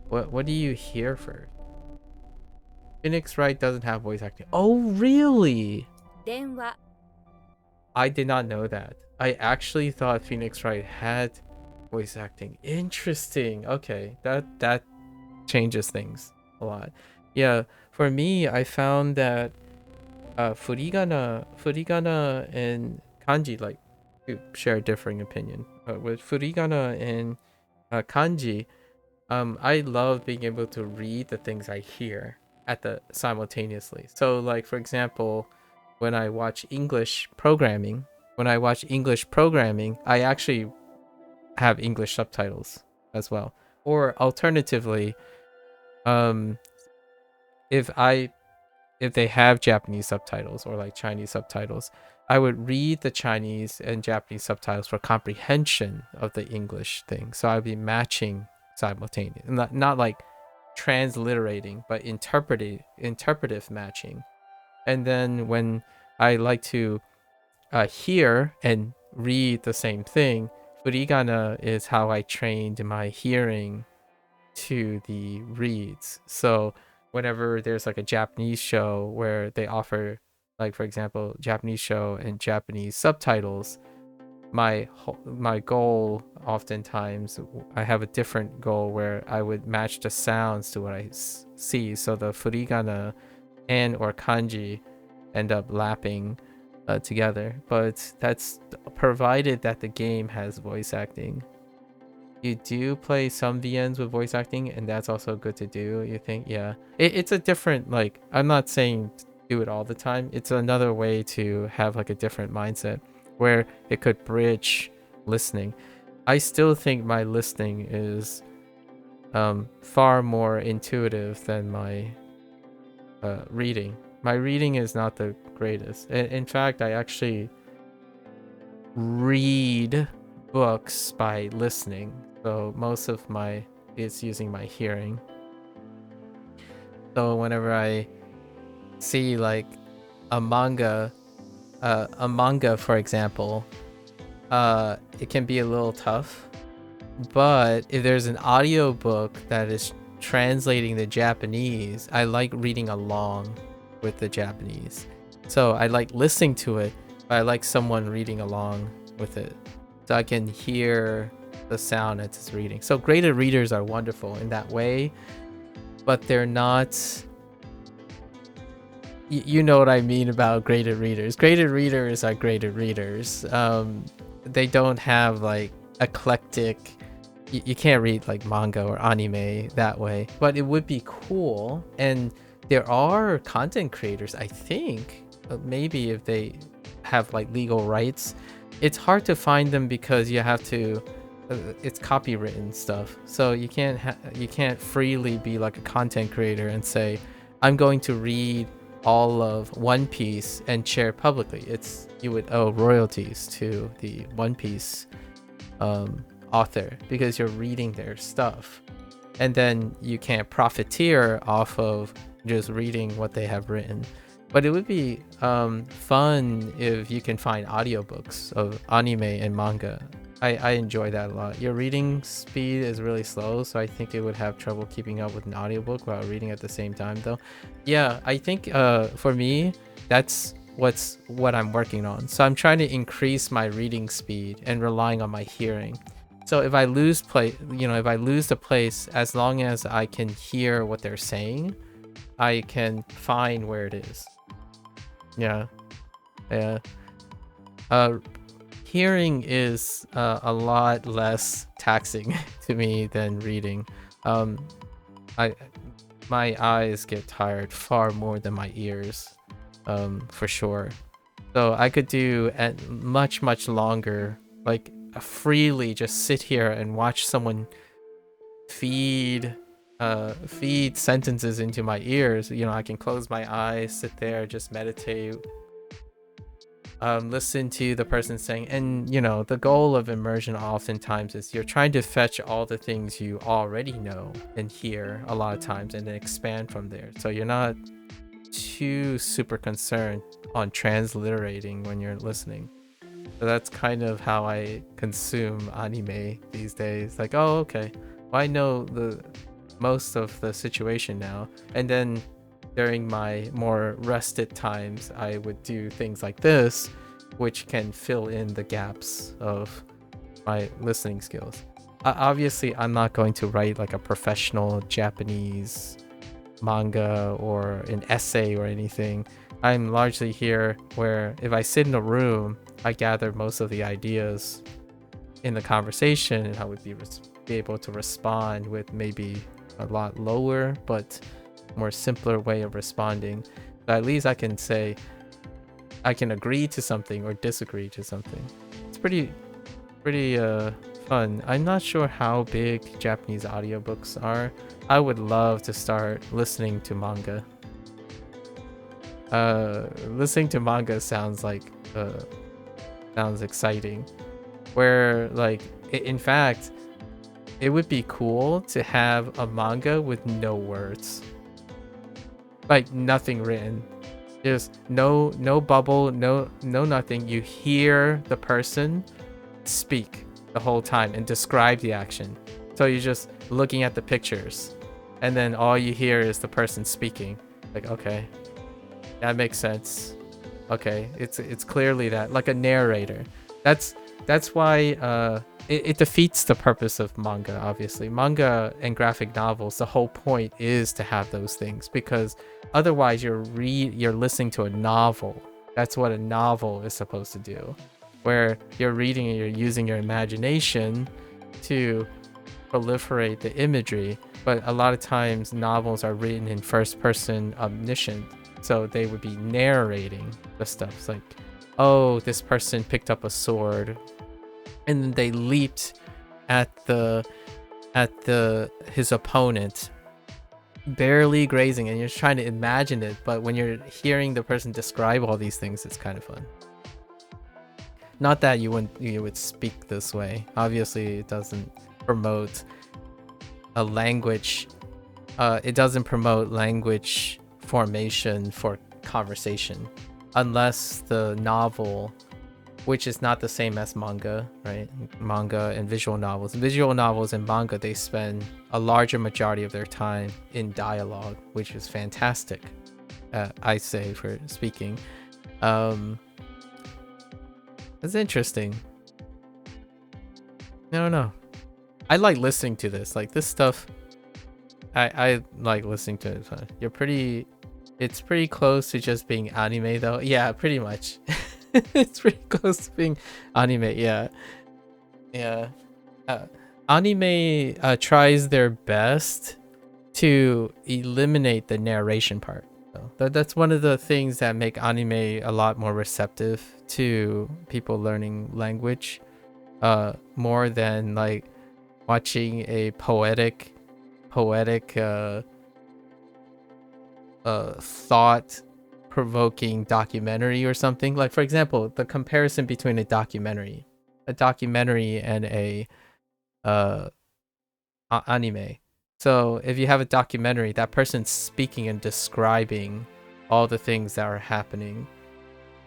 What do you hear first? Phoenix Wright doesn't have voice acting. Oh, really? 電話 I did not know that. I actually thought Phoenix Wright had voice acting. Interesting. Okay, that changes things a lot. Yeah, for me, I found that furigana and kanji like share a differing opinion. With furigana and kanji, I love being able to read the things I hear at the simultaneously. So like for example, when I watch English programming, I actually have English subtitles as well. Or alternatively, if they have Japanese subtitles or like Chinese subtitles, I would read the Chinese and Japanese subtitles for comprehension of the English thing. So I'd be matching simultaneously, not like transliterating, but interpretive matching. And then when I like to hear and read the same thing, furigana is how I trained my hearing to the reads. So whenever there's like a Japanese show where they offer, like for example, Japanese show and Japanese subtitles, my goal, oftentimes I have a different goal where I would match the sounds to what I see. So the furigana and or kanji end up lapping together, but that's provided that the game has voice acting. You do play some VNs with voice acting, and that's also good to do, you think? Yeah, it's a different, like, I'm not saying do it all the time. It's another way to have like a different mindset where it could bridge listening. I still think my listening is far more intuitive than my reading. My reading is not the greatest. In fact, I actually read books by listening. So most of my is using my hearing. So whenever I see like a manga, for example, it can be a little tough. But if there's an audiobook that is translating the Japanese, I like reading along with the Japanese. So I like listening to it, but I like someone reading along with it. So I can hear the sound as it's reading. So graded readers are wonderful in that way, but they're not... You know what I mean about graded readers. Graded readers are graded readers. They don't have like eclectic... You can't read like manga or anime that way, but it would be cool. And there are content creators, I think, maybe if they have like legal rights. It's hard to find them because you have to... it's copywritten stuff, so you can't freely be like a content creator and say, I'm going to read all of One Piece and share publicly. You would owe royalties to the One Piece author because you're reading their stuff, and then you can't profiteer off of just reading what they have written. But it would be fun if you can find audiobooks of anime and manga. I enjoy that a lot. Your reading speed is really slow, so I think it would have trouble keeping up with an audiobook while reading at the same time though. Yeah, I think for me, that's what I'm working on. So I'm trying to increase my reading speed and relying on my hearing. So if I lose the place, as long as I can hear what they're saying, I can find where it is. Yeah. Hearing is a lot less taxing to me than reading. My eyes get tired far more than my ears, for sure. So I could do at much longer, like freely just sit here and watch someone feed sentences into my ears. I can close my eyes, sit there, just meditate, listen to the person saying. And the goal of immersion oftentimes is you're trying to fetch all the things you already know and hear a lot of times and then expand from there. So you're not too super concerned on transliterating when you're listening. So that's kind of how I consume anime these days. Like, oh, okay, well, I know the most of the situation now. And then during my more rested times, I would do things like this, which can fill in the gaps of my listening skills. Obviously, I'm not going to write like a professional Japanese manga or an essay or anything. I'm largely here where if I sit in a room, I gather most of the ideas in the conversation, and I would be able to respond with maybe a lot lower but more simpler way of responding. But at least I can say I can agree to something or disagree to something. It's pretty fun. I'm not sure how big Japanese audiobooks are. I would love to start listening to manga. Listening to manga sounds exciting. Where like in fact, it would be cool to have a manga with no words, like nothing written, just no bubble, no nothing. You hear the person speak the whole time and describe the action. So you're just looking at the pictures, and then all you hear is the person speaking. Like, okay, that makes sense. Okay, it's clearly that, like a narrator. That's why it defeats the purpose of manga. Obviously, manga and graphic novels, the whole point is to have those things, because otherwise you're listening to a novel. That's what a novel is supposed to do, where you're reading and you're using your imagination to proliferate the imagery. But a lot of times novels are written in first person omniscient, So they would be narrating the stuff. It's like, oh, this person picked up a sword and then they leaped at his opponent, barely grazing, and you're trying to imagine it, but when you're hearing the person describe all these things, it's kind of fun. Not that you would speak this way. Obviously, it doesn't promote a language. It doesn't promote language formation for conversation, unless the novel, which is not the same as manga, right? Manga and visual novels. Visual novels and manga, they spend a larger majority of their time in dialogue, which is fantastic, I say, for speaking. It's interesting. I don't know. I like listening to this. Like, this stuff, I like listening to it. It's pretty close to just being anime, though. Yeah, pretty much. It's pretty close to being anime. Yeah. Anime tries their best to eliminate the narration part. So that's one of the things that make anime a lot more receptive to people learning language, more than like watching a poetic thought-provoking documentary or something. Like, for example, the comparison between a documentary and a anime. So if you have a documentary, that person's speaking and describing all the things that are happening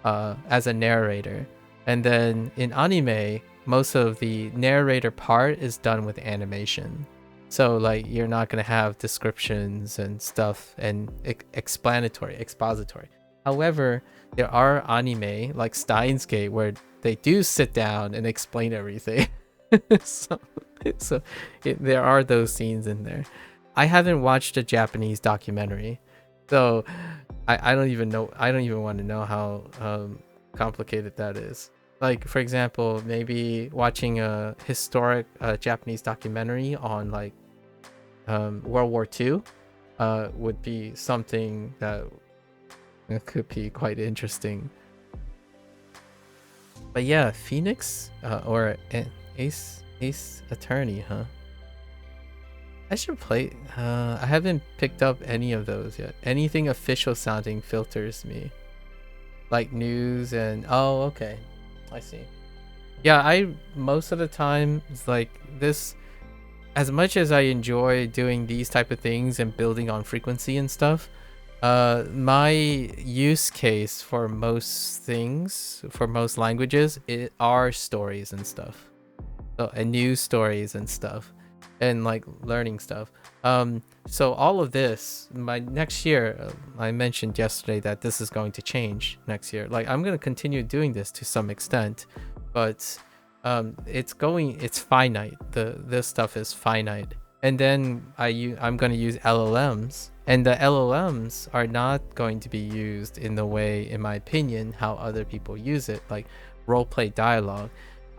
as a narrator, and then in anime, most of the narrator part is done with animation. So like, you're not gonna have descriptions and stuff and expository. However, there are anime like Steins Gate where they do sit down and explain everything. so there are those scenes in there. I haven't watched a Japanese documentary, so I don't even want to know how complicated that is. Like, for example, maybe watching a historic Japanese documentary on like World War II would be something that could be quite interesting. But yeah, Phoenix or Ace Attorney, huh? I should play. I haven't picked up any of those yet. Anything official sounding filters me, like news and oh, okay, I see. Yeah, I most of the time it's like this. As much as I enjoy doing these type of things and building on frequency and stuff, my use case for most things, for most languages, are stories and stuff. So, and news stories and stuff, and like learning stuff. So all of this, my next year, I mentioned yesterday that this is going to change next year. Like, I'm going to continue doing this to some extent, but it's finite. This stuff is finite, and then I'm going to use LLMs, and the LLMs are not going to be used in the way, in my opinion, how other people use it, like roleplay dialogue.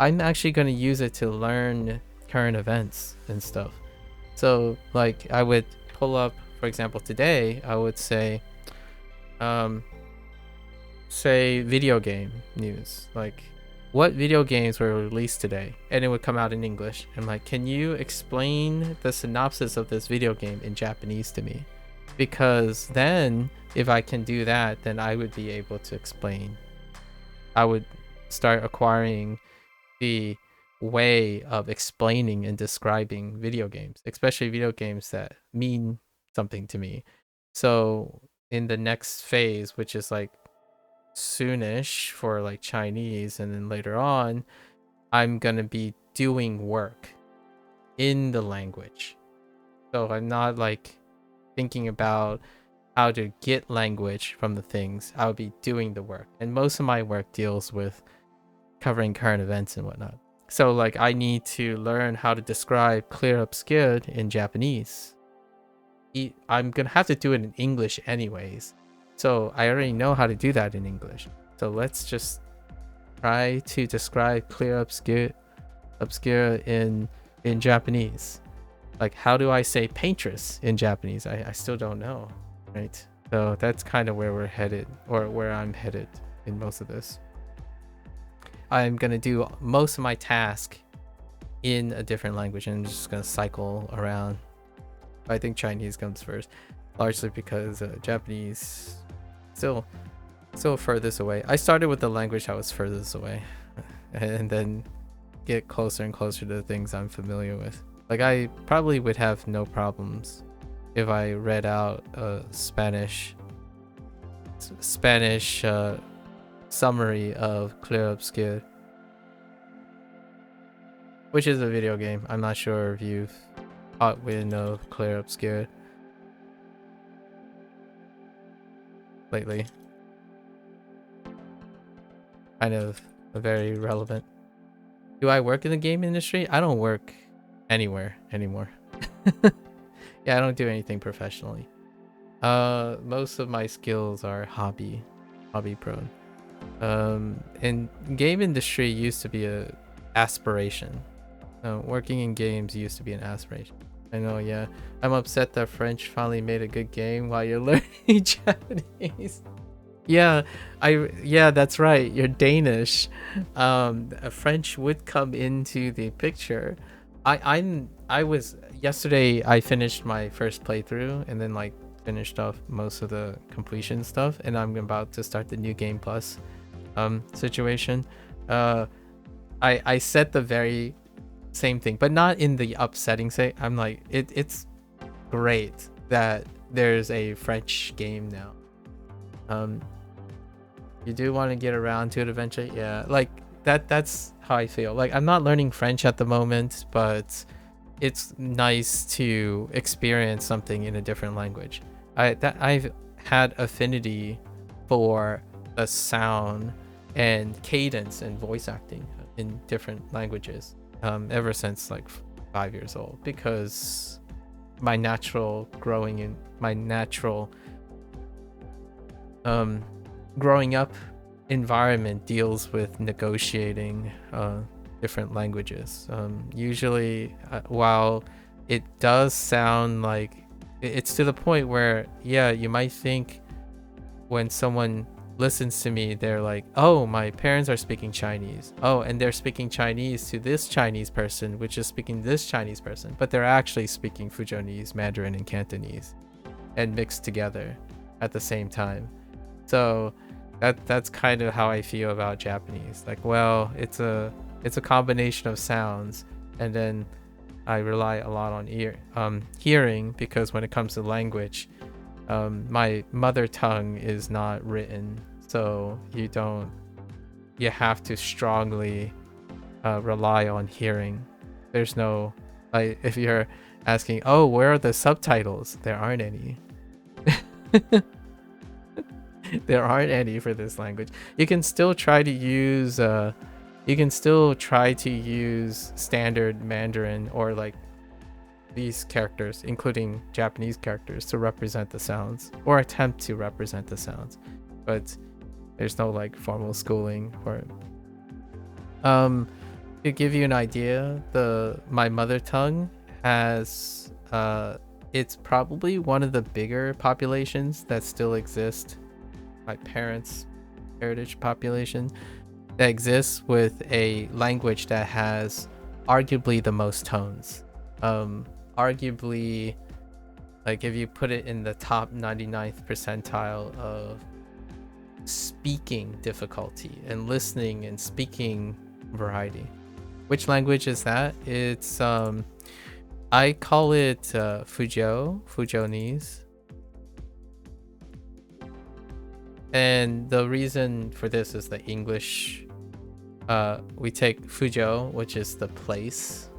I'm actually going to use it to learn current events and stuff. So like, I would pull up, for example, today I would say video game news, like what video games were released today, and it would come out in English. I'm like, can you explain the synopsis of this video game in Japanese to me? Because then if I can do that, then I would be able to explain. I would start acquiring the way of explaining and describing video games, especially video games that mean something to me. So in the next phase, which is like soonish for like Chinese, and then later on, I'm gonna be doing work in the language. So I'm not like thinking about how to get language from the things. I'll be doing the work, and most of my work deals with covering current events and whatnot. So like, I need to learn how to describe clear obscured in Japanese. I'm gonna have to do it in English anyways, so I already know how to do that in English. So let's just try to describe clear obscure in Japanese. Like, how do I say paintress in Japanese? I still don't know, right? So that's kind of where we're headed, or where I'm headed in most of this. I'm gonna do most of my task in a different language, and I'm just gonna cycle around. I think Chinese comes first, largely because Japanese still furthest away. I started with the language that was furthest away, and then get closer and closer to the things I'm familiar with. Like, I probably would have no problems if I read out a Spanish summary of Clair Obscur, which is a video game. I'm not sure if you've caught wind of Clair Obscur lately. Kind of very relevant. Do I work in the game industry? I don't work anywhere anymore. Yeah, I don't do anything professionally. Most of my skills are hobby prone. And game industry used to be a aspiration. Working in games used to be an aspiration. I know, yeah. I'm upset that French finally made a good game while you're learning Japanese. Yeah, that's right. You're Danish. French would come into the picture. Yesterday I finished my first playthrough and then like finished off most of the completion stuff, and I'm about to start the new game plus situation. I said the very same thing, but not in the upsetting say. I'm like, it's great that there's a French game now. You do want to get around to it eventually. Yeah, like that's how I feel. Like, I'm not learning French at the moment, but it's nice to experience something in a different language. I've had affinity for the sound and cadence and voice acting in different languages ever since like 5 years old, because my natural growing up environment deals with negotiating different languages. Usually, while it does sound like it's to the point where, yeah, you might think when someone listens to me, they're like, oh, my parents are speaking Chinese. Oh, and they're speaking Chinese to this Chinese person, which is speaking this Chinese person, but they're actually speaking Fujonese, Mandarin, and Cantonese, and mixed together at the same time. So that's kind of how I feel about Japanese. Like, well, it's a combination of sounds, and then I rely a lot on hearing, because when it comes to language, my mother tongue is not written, so you have to strongly rely on hearing. There's no, like, if you're asking, oh, where are the subtitles? There aren't any. There aren't any for this language. You can still try to use standard Mandarin or like these characters, including Japanese characters, to represent the sounds, or attempt to represent the sounds, but there's no like formal schooling for it. To give you an idea, my mother tongue has it's probably one of the bigger populations that still exist. My parents' heritage population that exists with a language that has arguably the most tones. Arguably, like, if you put it in the top 99th percentile of speaking difficulty and listening and speaking variety. Which language is that? It's I call it Fujonese. And the reason for this is the English. We take Fujo, which is the place,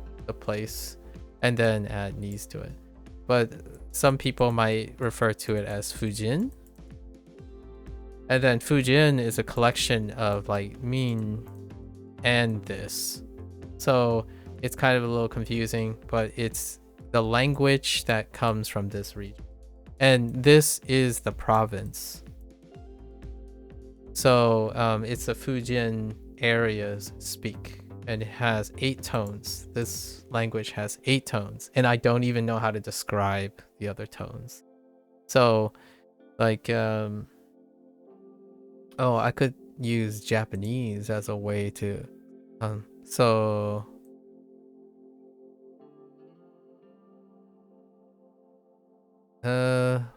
and then add "nese" to it. But some people might refer to it as Fujin. And then Fujin is a collection of like "min" and "this." So it's kind of a little confusing, but it's the language that comes from this region. And this is the province. So it's the Fujian areas speak, and it has 8 tones. This language has 8 tones, and I don't even know how to describe the other tones. So Like, oh, I could use Japanese as a way to, so,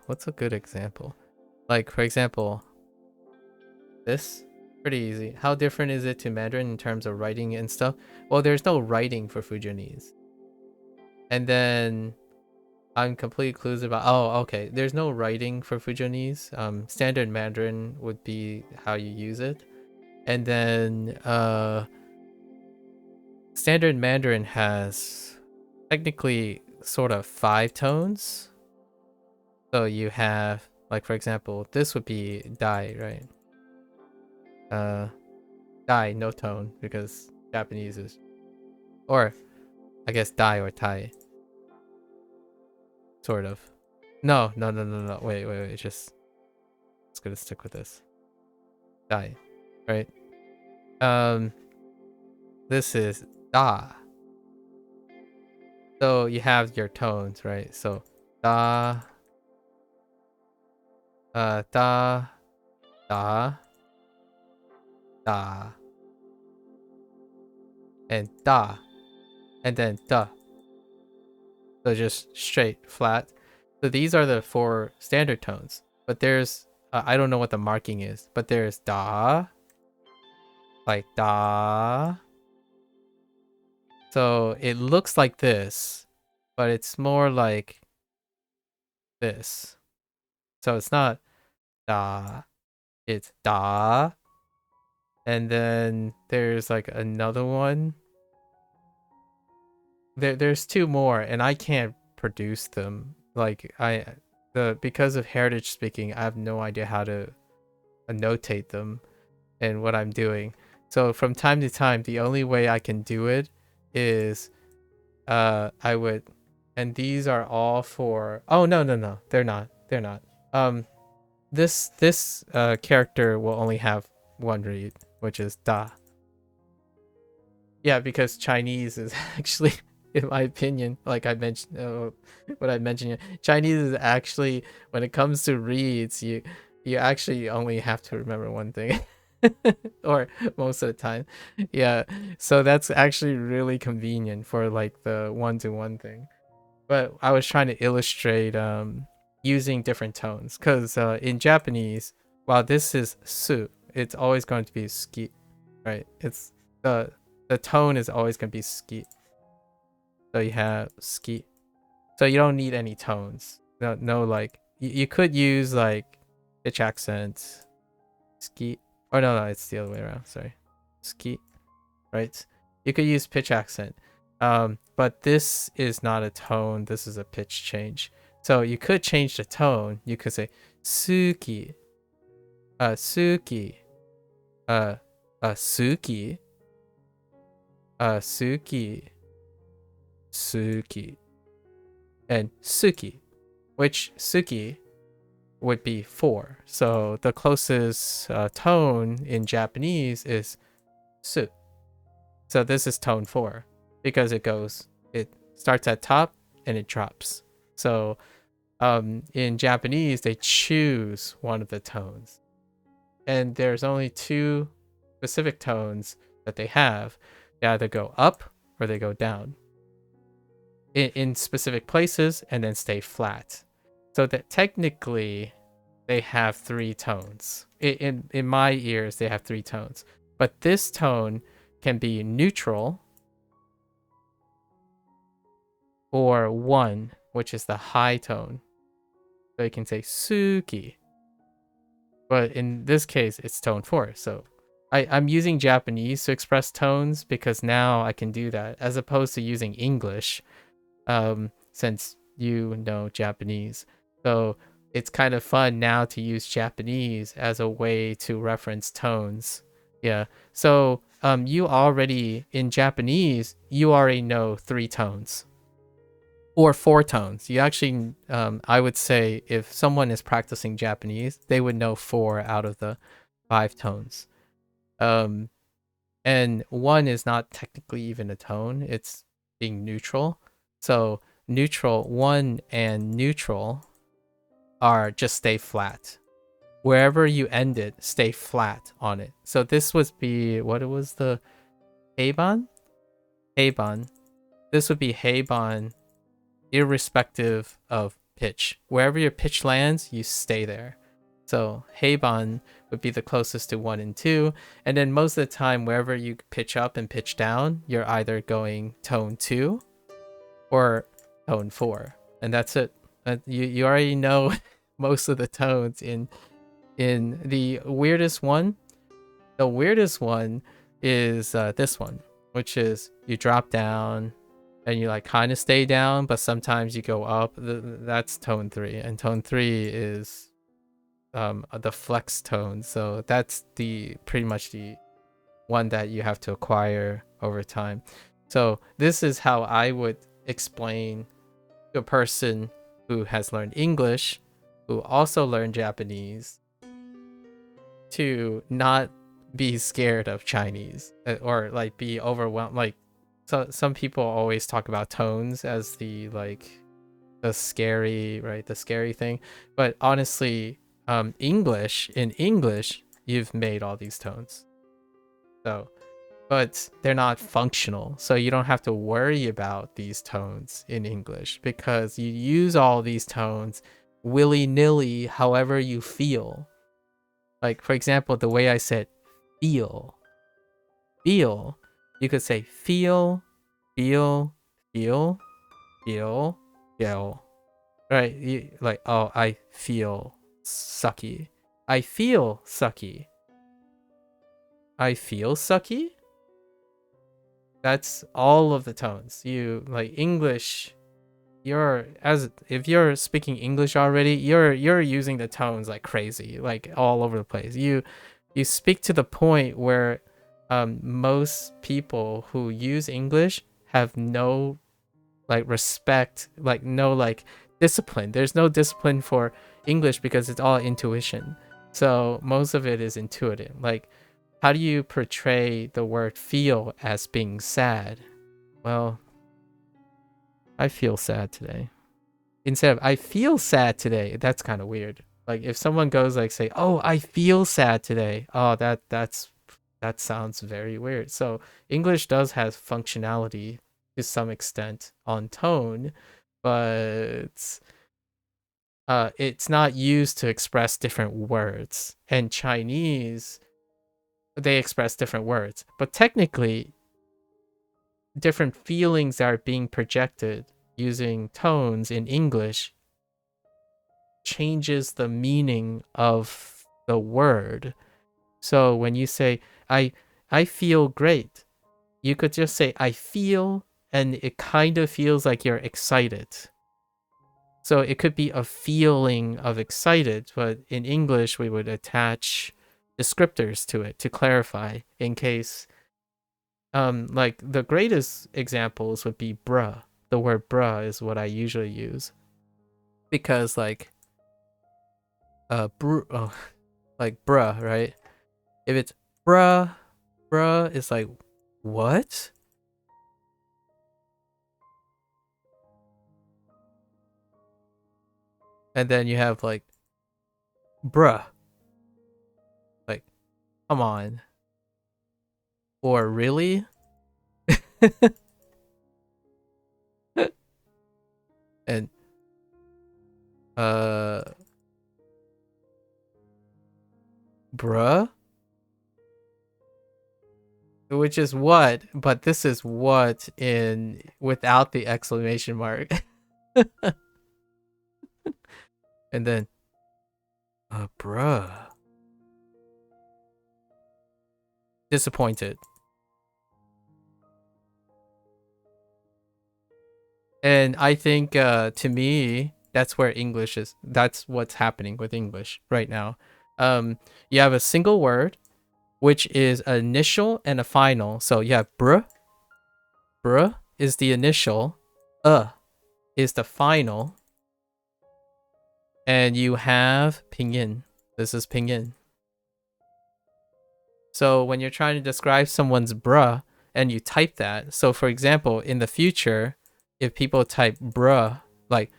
what's a good example? Like, for example, this, pretty easy. How different is it to Mandarin in terms of writing and stuff? Well, there's no writing for Fujianese. And then I'm completely clueless about, oh, okay, there's no writing for Fujianese. Standard Mandarin would be how you use it. And then Standard Mandarin has technically sort of 5 tones. So you have, like, for example, this would be dai, right? Dai, no tone, because Japanese is, or I guess dai or tai, sort of. No, wait, just gonna stick with this. Dai, right? This is da. So you have your tones, right? So da, da, da, da, and da, and then da. So just straight, flat. So these are the 4 standard tones. But there's, I don't know what the marking is, but there's da, like da. So it looks like this, but it's more like this. So it's not da, it's da. And then there's like another one. There's 2 more, and I can't produce them. Like because of heritage speaking, I have no idea how to annotate them and what I'm doing. So from time to time, the only way I can do it is I would, and these are all for, oh no, they're not. This character will only have 1 read, which is da. Yeah, because Chinese is actually, in my opinion, like I mentioned, what I mentioned, Chinese is actually, when it comes to reads, you actually only have to remember 1 thing. Or most of the time. Yeah, so that's actually really convenient for like the 1-to-1 thing. But I was trying to illustrate using different tones, because in Japanese, while this is su, it's always going to be ski, right? It's the tone is always going to be ski. So you have ski. So you don't need any tones. No, like you could use like pitch accent, ski. Or no, it's the other way around. Sorry, ski, right? You could use pitch accent. But this is not a tone. This is a pitch change. So you could change the tone. You could say suki, suki, suki, suki, suki, and suki, which suki would be 4. So the closest tone in Japanese is su. So this is tone 4 because it starts at top and it drops. So in Japanese, they choose one of the tones. And there's only 2 specific tones that they have. They either go up or they go down in specific places and then stay flat. So that technically they have 3 tones. In my ears, they have 3 tones. But this tone can be neutral, or 1, which is the high tone. So you can say suki. But in this case, it's tone 4. So I'm using Japanese to express tones because now I can do that, as opposed to using English, since you know Japanese. So it's kind of fun now to use Japanese as a way to reference tones. Yeah. So you already, in Japanese, you already know 3 tones. Or 4 tones. You actually, I would say if someone is practicing Japanese, they would know 4 out of the 5 tones. And 1 is not technically even a tone. It's being neutral. So neutral, 1 and neutral are just stay flat. Wherever you end it, stay flat on it. So this would be, what it was, the heiban? Heiban. This would be heiban irrespective of pitch. Wherever your pitch lands, you stay there. So heiban would be the closest to 1 and 2. And then most of the time, wherever you pitch up and pitch down, you're either going tone 2 or tone 4. And that's it. You already know most of the tones in the weirdest one. The weirdest one is this one, which is you drop down and you like kind of stay down, but sometimes you go up. That's tone 3, and tone 3 is the flex tone. So that's the pretty much the one that you have to acquire over time. So this is how I would explain to a person who has learned English, who also learned Japanese, to not be scared of Chinese or like be overwhelmed. Like, so some people always talk about tones as the scary, right? The scary thing. But honestly, in English, you've made all these tones. So, but they're not functional. So you don't have to worry about these tones in English because you use all these tones willy-nilly however you feel. Like, for example, the way I said feel, you could say feel, feel, feel, feel, feel. Right? You, like, oh, I feel sucky. I feel sucky. I feel sucky? That's all of the tones. You, like, English, if you're speaking English already, you're using the tones like crazy, like all over the place. You speak to the point where most people who use English have no like respect, like no like discipline. There's no discipline for English because it's all intuition. So most of it is intuitive. Like, how do you portray the word feel as being sad? Well, I feel sad today. Instead of I feel sad today, that's kind of weird. Like if someone goes like say, "Oh, I feel sad today." Oh, that sounds very weird. So English does have functionality to some extent on tone, but it's not used to express different words. And Chinese, they express different words, but technically different feelings are being projected using tones in English changes the meaning of the word. So when you say I feel great, you could just say I feel, and it kind of feels like you're excited. So it could be a feeling of excited, but in English we would attach descriptors to it to clarify in case like the greatest examples would be bruh. The word bruh is what I usually use because like like bruh, right? If it's bruh, it's like what? And then you have like bruh, like come on, or really. And bruh, which is what, but this is what in without the exclamation mark. And then bruh, disappointed. And I think to me that's where English is. That's what's happening with English right now. You have a single word which is an initial and a final. So you have bruh is the initial, is the final, and you have pinyin. This is pinyin. So when you're trying to describe someone's bruh and you type that, so for example, in the future, if people type bruh, like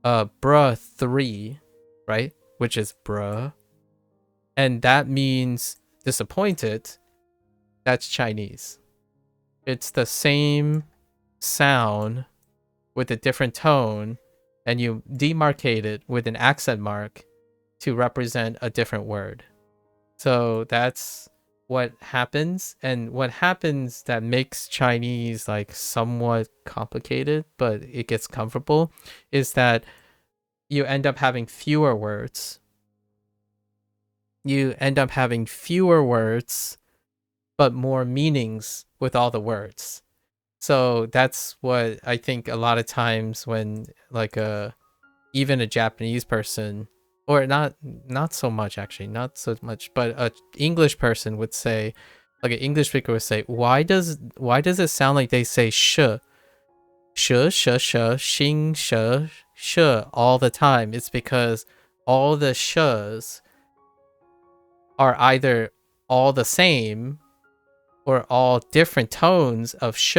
bruh 3, right? Which is bruh. And that means disappointed. That's Chinese. It's the same sound with a different tone, and you demarcate it with an accent mark to represent a different word. So that's what happens. And what happens that makes Chinese like somewhat complicated, but it gets comfortable, is that you end up having fewer words. You end up having fewer words, but more meanings with all the words. So that's what I think a lot of times when like even a Japanese person, or not so much actually, not so much, but a English person would say, like an English speaker would say, why does it sound like they say sh, xing, sh all the time? It's because all the sh's are either all the same or all different tones of sh,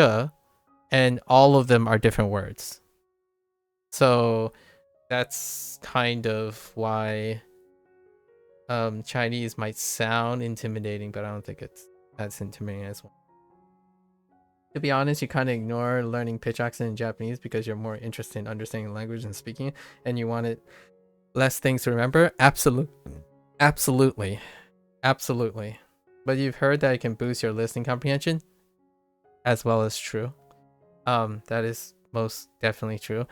and all of them are different words. So that's kind of why Chinese might sound intimidating, but I don't think it's as intimidating as well. To be honest, you kind of ignore learning pitch accent in Japanese because you're more interested in understanding the language and speaking it, and you wanted less things to remember. Absolutely. But you've heard that it can boost your listening comprehension, as well as true. That is most definitely true.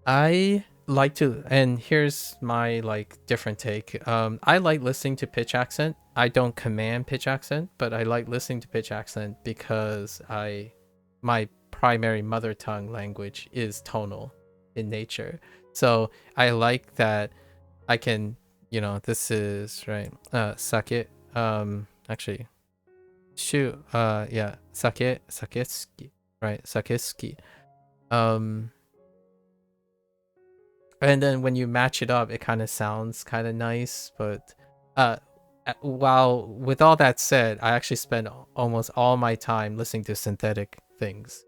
I like to, and here's my like different take. I like listening to pitch accent. I don't command pitch accent, but I like listening to pitch accent because my primary mother tongue language is tonal in nature. So I like that I can, this is right. Sake. Actually, shoot. Yeah, sakeski. Right, sakeski. And then when you match it up, it kind of sounds kind of nice. But while with all that said, I actually spend almost all my time listening to synthetic things,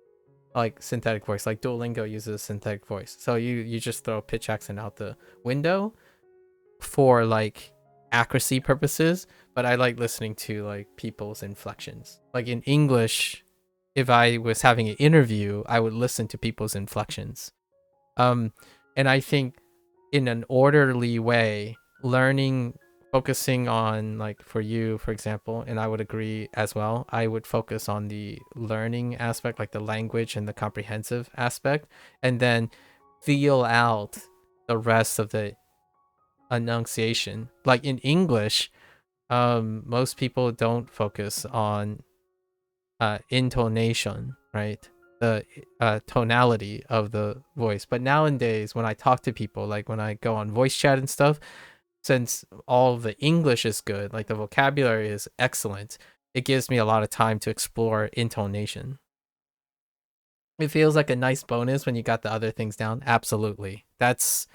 like synthetic voice. Like Duolingo uses synthetic voice, so you just throw pitch accent out the window for like accuracy purposes. But I like listening to like people's inflections. Like in English, if I was having an interview, I would listen to people's inflections. And I think in an orderly way, focusing on, like for you, for example, and I would agree as well, I would focus on the learning aspect, like the language and the comprehensive aspect, and then feel out the rest of the enunciation. Like in English, most people don't focus on intonation, right? The tonality of the voice. But nowadays, when I talk to people, like when I go on voice chat and stuff, since all the English is good, like the vocabulary is excellent, it gives me a lot of time to explore intonation. It feels like a nice bonus when you got the other things down. Absolutely. That's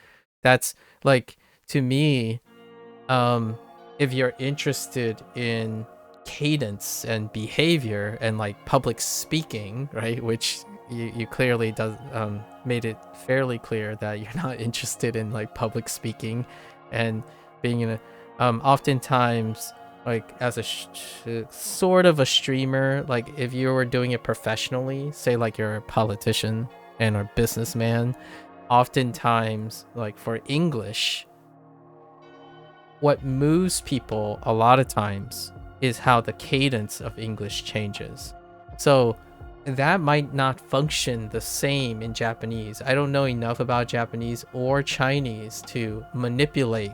like, to me, if you're interested in cadence and behavior and like public speaking, right, which you clearly made it fairly clear that you're not interested in like public speaking and being in a oftentimes, like as a sort of a streamer, like if you were doing it professionally, say like you're a politician and a businessman, oftentimes like for English, what moves people a lot of times is how the cadence of English changes. So that might not function the same in Japanese. I don't know enough about Japanese or Chinese to manipulate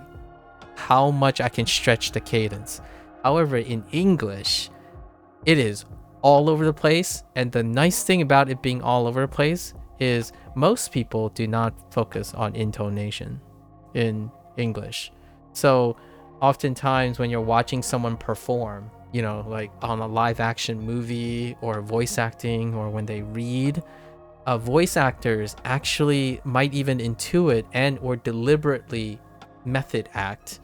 how much I can stretch the cadence. However, in English, it is all over the place. And the nice thing about it being all over the place is most people do not focus on intonation in English. So oftentimes when you're watching someone perform, like on a live action movie or voice acting, or when they read, voice actors actually might even intuit and or deliberately method act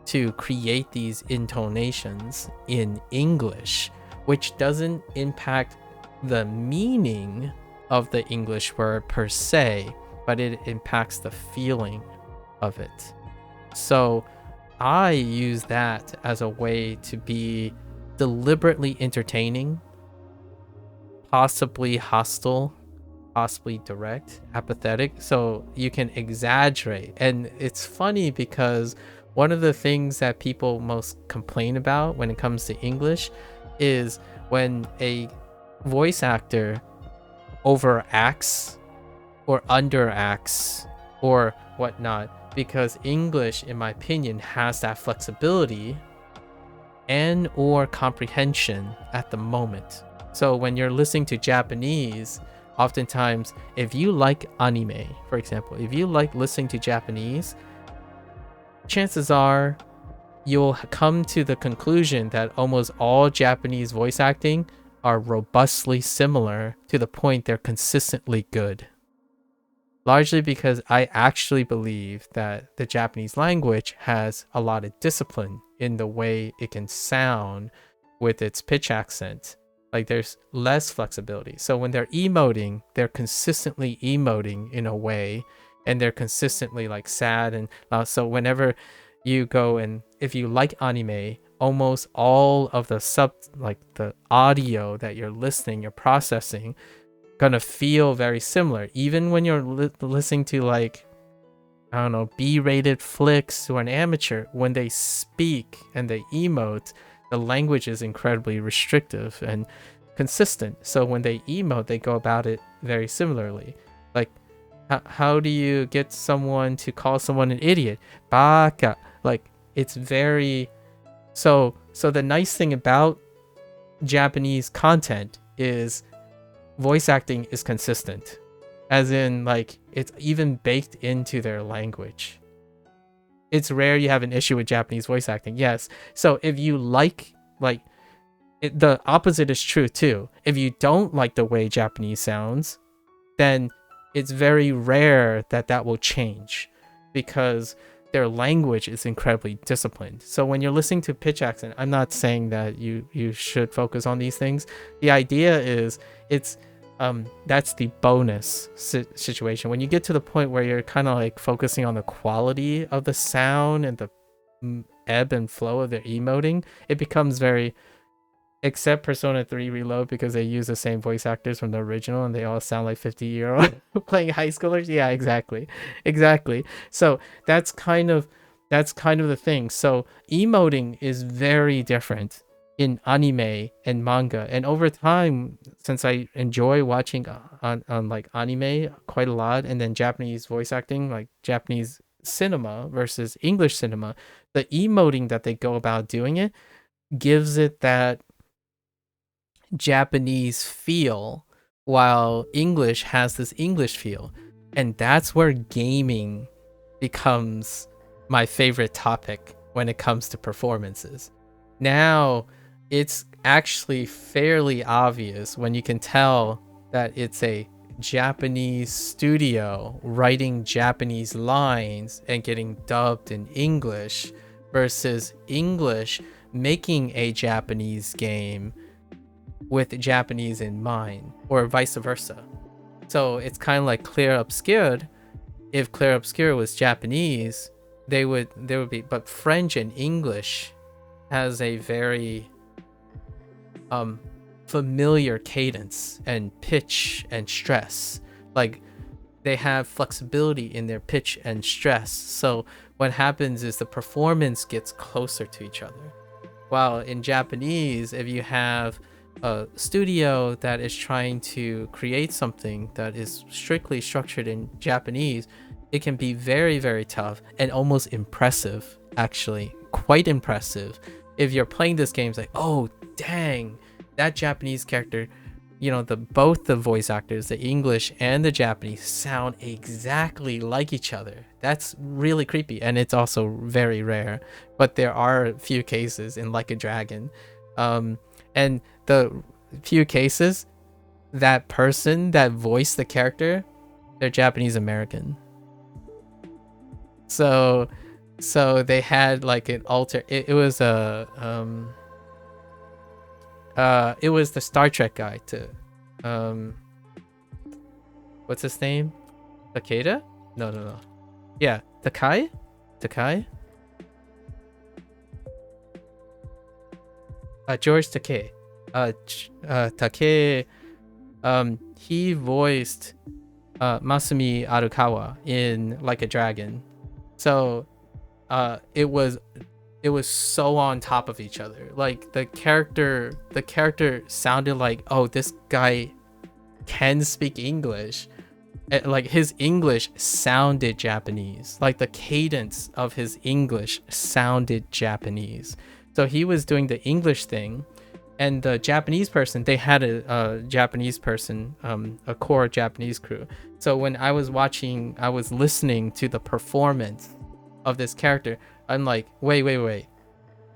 to create these intonations in English, which doesn't impact the meaning of the English word per se, but it impacts the feeling of it. So I use that as a way to be deliberately entertaining, possibly hostile, possibly direct, apathetic, so you can exaggerate. And it's funny because one of the things that people most complain about when it comes to English is when a voice actor overacts or underacts or whatnot, because English, in my opinion, has that flexibility and or comprehension at the moment. So when you're listening to Japanese, oftentimes, if you like anime, for example, if you like listening to Japanese, chances are you'll come to the conclusion that almost all Japanese voice acting are robustly similar to the point they're consistently good. Largely because I actually believe that the Japanese language has a lot of discipline in the way it can sound with its pitch accent. Like there's less flexibility. So when they're emoting, they're consistently emoting in a way, and they're consistently like sad and loud. So whenever you go and if you like anime, almost all of the the audio that you're listening, you're processing, gonna feel very similar. Even when you're listening to like, I don't know, B-rated flicks or an amateur, when they speak and they emote, the language is incredibly restrictive and consistent. So when they emote, they go about it very similarly. Like, how do you get someone to call someone an idiot? Baka. Like, it's very... So the nice thing about Japanese content is voice acting is consistent, as in like it's even baked into their language. It's rare you have an issue with Japanese voice acting, yes. So if you like the opposite is true too. If you don't like the way Japanese sounds, then it's very rare that will change, because their language is incredibly disciplined. So when you're listening to pitch accent, I'm not saying that you should focus on these things. The idea is that's the bonus situation. When you get to the point where you're kind of like focusing on the quality of the sound and the ebb and flow of their emoting, it becomes very... Except Persona 3 Reload, because they use the same voice actors from the original and they all sound like 50-year-old playing high schoolers. Yeah, exactly. So that's kind of the thing. So emoting is very different in anime and manga. And over time, since I enjoy watching on like anime quite a lot, and then Japanese voice acting, like Japanese cinema versus English cinema, the emoting that they go about doing it gives it that Japanese feel, while English has this English feel. And that's where gaming becomes my favorite topic when it comes to performances. Now, it's actually fairly obvious when you can tell that it's a Japanese studio writing Japanese lines and getting dubbed in English versus English making a Japanese game with Japanese in mind, or vice versa. So it's kind of like Clair Obscure. If Clair Obscure was Japanese, there would be, but French and English has a very familiar cadence and pitch and stress. Like they have flexibility in their pitch and stress. So what happens is the performance gets closer to each other. While in Japanese, if you have a studio that is trying to create something that is strictly structured in Japanese, it can be very, very tough and almost impressive, actually, quite impressive. If you're playing this game, it's like, oh, dang, that Japanese character, both the voice actors, the English and the Japanese, sound exactly like each other. That's really creepy, and it's also very rare, but there are a few cases in Like a Dragon. And the few cases, that person that voiced the character, they're Japanese American. So they had like an alter. It was it was the Star Trek guy too. What's his name? Takeda? No. Yeah, Takai? George Takei. Takei, he voiced Masumi Arukawa in Like a Dragon. So it was so on top of each other. Like the character sounded like, oh, this guy can speak English. Like his English sounded Japanese. Like the cadence of his English sounded Japanese. So he was doing the English thing, and the Japanese person, they had a Japanese person, a core Japanese crew. So when I was listening to the performance of this character, I'm like, wait,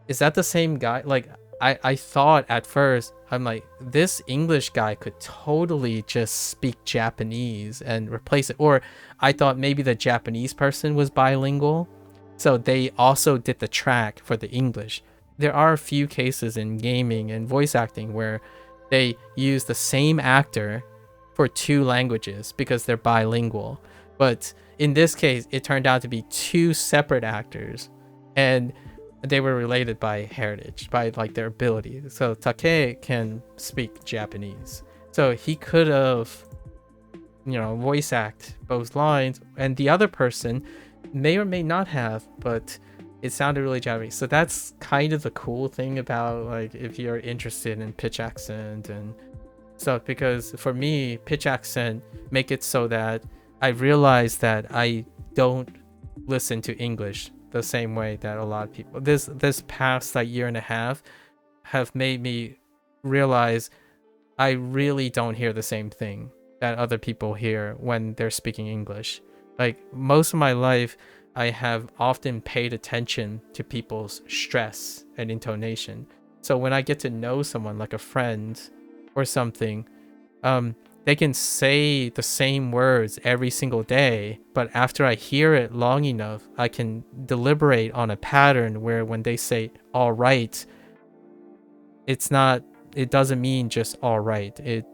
is that the same guy? Like I thought at first, I'm like, this English guy could totally just speak Japanese and replace it. Or I thought maybe the Japanese person was bilingual, so they also did the track for the English. There are a few cases in gaming and voice acting where they use the same actor for 2 languages because they're bilingual. But in this case, it turned out to be 2 separate actors, and they were related by heritage, by like their ability. So Takei can speak Japanese, so he could have, voice act both lines, and the other person may or may not have, but it sounded really Japanese. So that's kind of the cool thing about, like, if you're interested in pitch accent and stuff, because for me, pitch accent make it so that I realize that I don't listen to English the same way that a lot of people, this past like year and a half have made me realize I really don't hear the same thing that other people hear when they're speaking English. Like most of my life, I have often paid attention to people's stress and intonation. So when I get to know someone, like a friend or something, they can say the same words every single day, but after I hear it long enough, I can deliberate on a pattern where when they say all right, it doesn't mean just all right. It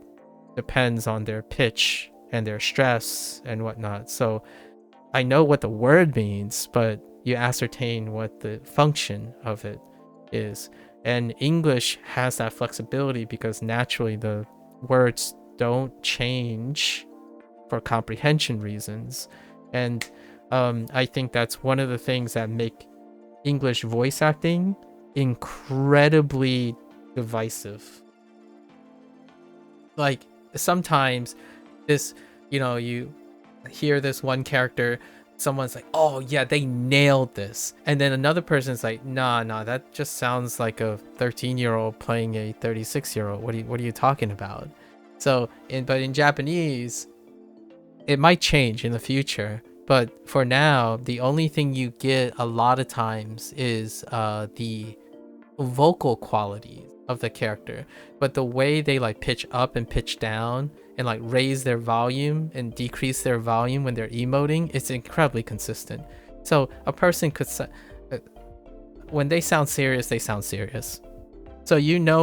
depends on their pitch and their stress and whatnot. So I know what the word means, but you ascertain what the function of it is. And English has that flexibility because naturally the words don't change for comprehension reasons. And I think that's one of the things that make English voice acting incredibly divisive. Like sometimes this, you hear this one character, someone's like, oh yeah, they nailed this, and then another person's like, nah, that just sounds like a 13-year-old playing a 36-year-old. What are you talking about? So but in Japanese, it might change in the future, but for now, the only thing you get a lot of times is the vocal qualities of the character, but the way they like pitch up and pitch down and like raise their volume and decrease their volume when they're emoting, it's incredibly consistent. So a person could when they sound serious, they sound serious. So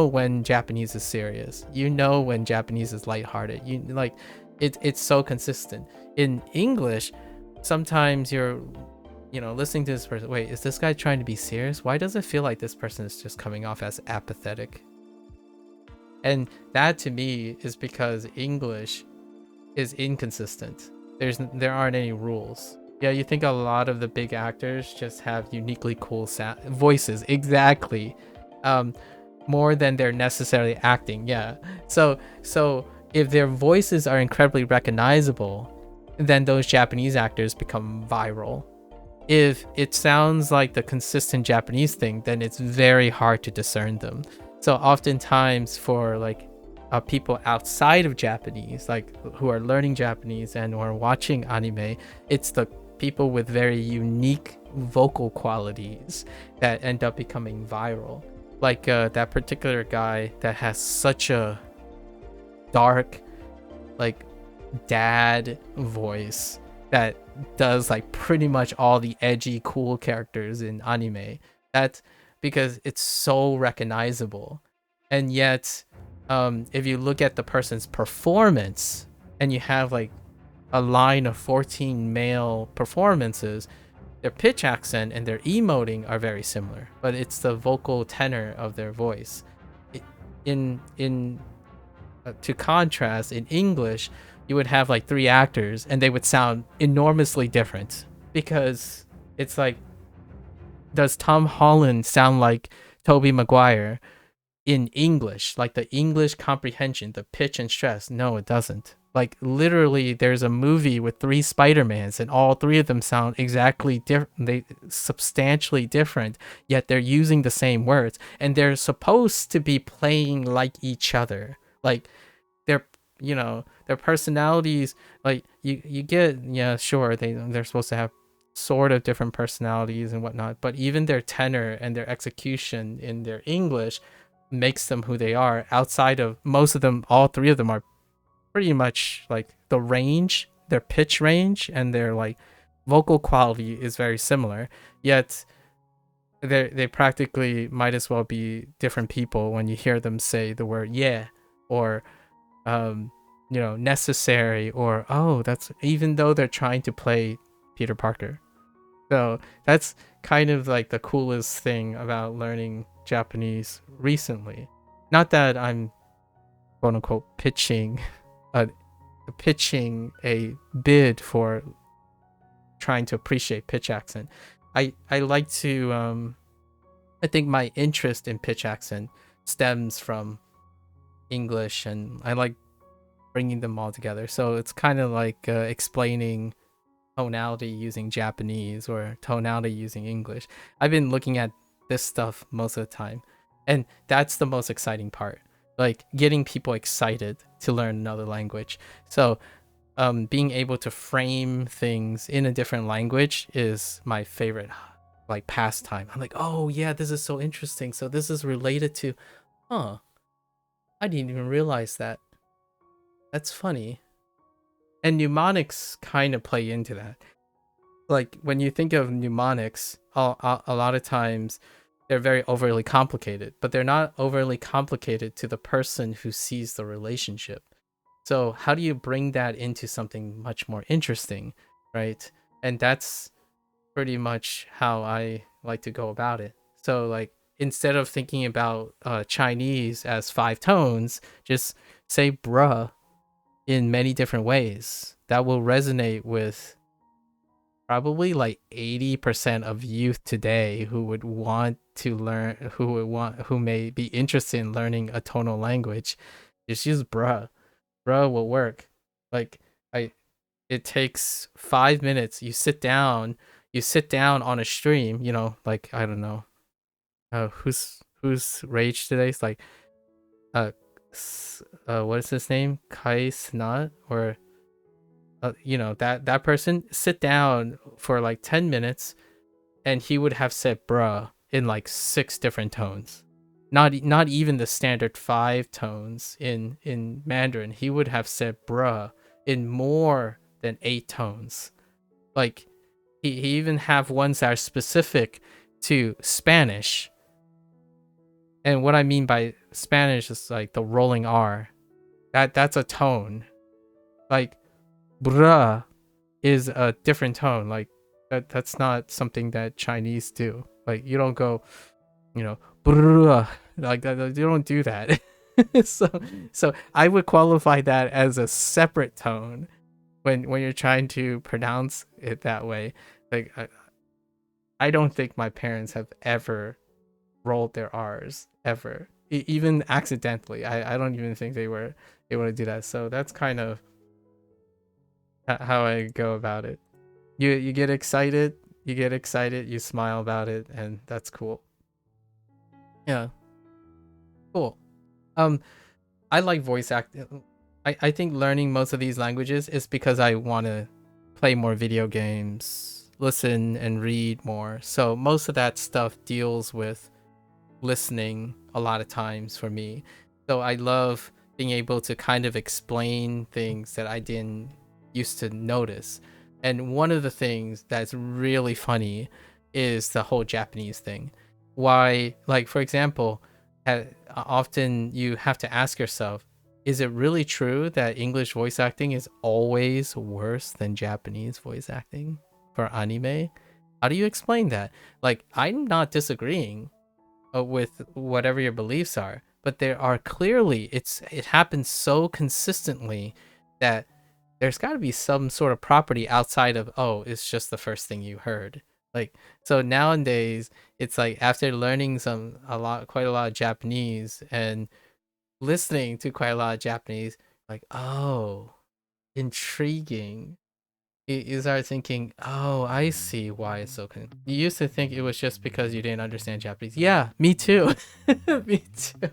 when Japanese is serious, when Japanese is lighthearted. It's so consistent. In English, sometimes you're listening to this person, wait, is this guy trying to be serious? Why does it feel like this person is just coming off as apathetic? And that to me is because English is inconsistent. There aren't any rules. Yeah, you think a lot of the big actors just have uniquely cool voices, exactly, more than they're necessarily acting. Yeah, so if their voices are incredibly recognizable, then those Japanese actors become viral. If it sounds like the consistent Japanese thing, then it's very hard to discern them. So oftentimes for like people outside of Japanese, like who are learning Japanese and or watching anime, it's the people with very unique vocal qualities that end up becoming viral. Like that particular guy that has such a dark, like dad voice that does like pretty much all the edgy cool characters in anime. That's because it's so recognizable. And yet if you look at the person's performance and you have like a line of 14 male performances, their pitch accent and their emoting are very similar, but it's the vocal tenor of their voice. In to contrast, in English, you would have like 3 actors and they would sound enormously different, because it's like, does Tom Holland sound like Tobey Maguire in English, like the English comprehension, the pitch and stress? No, it doesn't. Like literally, there's a movie with 3 Spider-Mans, and all 3 of them sound exactly different. They substantially different, yet they're using the same words, and they're supposed to be playing like each other. Like their, their personalities. Like you get, yeah, sure, they're supposed to have sort of different personalities and whatnot, but even their tenor and their execution in their English makes them who they are. Outside of most of them, all 3 of them are pretty much like the range, their pitch range and their like vocal quality is very similar, yet they practically might as well be different people when you hear them say the word yeah, or necessary, or oh, that's, even though they're trying to play Peter Parker. So that's kind of like the coolest thing about learning Japanese recently. Not that I'm quote unquote pitching a bid for trying to appreciate pitch accent. I like to I think my interest in pitch accent stems from English, and I like bringing them all together. So it's kind of like explaining tonality using Japanese or tonality using English. I've been looking at this stuff most of the time, and that's the most exciting part, like getting people excited to learn another language. So being able to frame things in a different language is my favorite like pastime. I'm like, oh yeah, this is so interesting, so this is related to, I didn't even realize that. That's funny. And mnemonics kind of play into that. Like when you think of mnemonics, a lot of times they're very overly complicated, but they're not overly complicated to the person who sees the relationship. So how do you bring that into something much more interesting, right? And that's pretty much how I like to go about it. So like, instead of thinking about Chinese as 5 tones, just say bruh in many different ways. That will resonate with probably like 80% of youth today who would want to learn, who may be interested in learning a tonal language. Just use bruh. Bruh will work. Like it takes 5 minutes. You sit down on a stream, like, I don't know, who's rage today? It's like what is his name? Kai Snot, or that person, sit down for like 10 minutes and he would have said bruh in like 6 different tones. Not even the standard 5 tones in Mandarin. He would have said bruh in more than 8 tones. Like he even have ones that are specific to Spanish. And what I mean by Spanish is like the rolling R. That's a tone. Like bruh is a different tone. Like that's not something that Chinese do. Like you don't go, bruh, like that. You don't do that. so I would qualify that as a separate tone when you're trying to pronounce it that way. Like I don't think my parents have ever rolled their R's ever, even accidentally. I don't even think they were able to do that. So that's kind of how I go about it. You get excited, you smile about it, and that's cool. Yeah, cool. I like voice acting. I think learning most of these languages is because I want to play more video games, listen and read more. So most of that stuff deals with listening a lot of times for me. So I love being able to kind of explain things that I didn't used to notice. And one of the things that's really funny is the whole Japanese thing. Why, like, for example, often you have to ask yourself, is it really true that English voice acting is always worse than Japanese voice acting for anime? How do you explain that? Like, I'm not disagreeing with whatever your beliefs are, but there are clearly it happens so consistently that there's got to be some sort of property outside of, oh, it's just the first thing you heard. Like, so nowadays it's like after learning quite a lot of Japanese and listening to quite a lot of Japanese, like, oh, intriguing. You start thinking, oh, I see why it's so you used to think it was just because you didn't understand Japanese. Yeah, me too. Me too.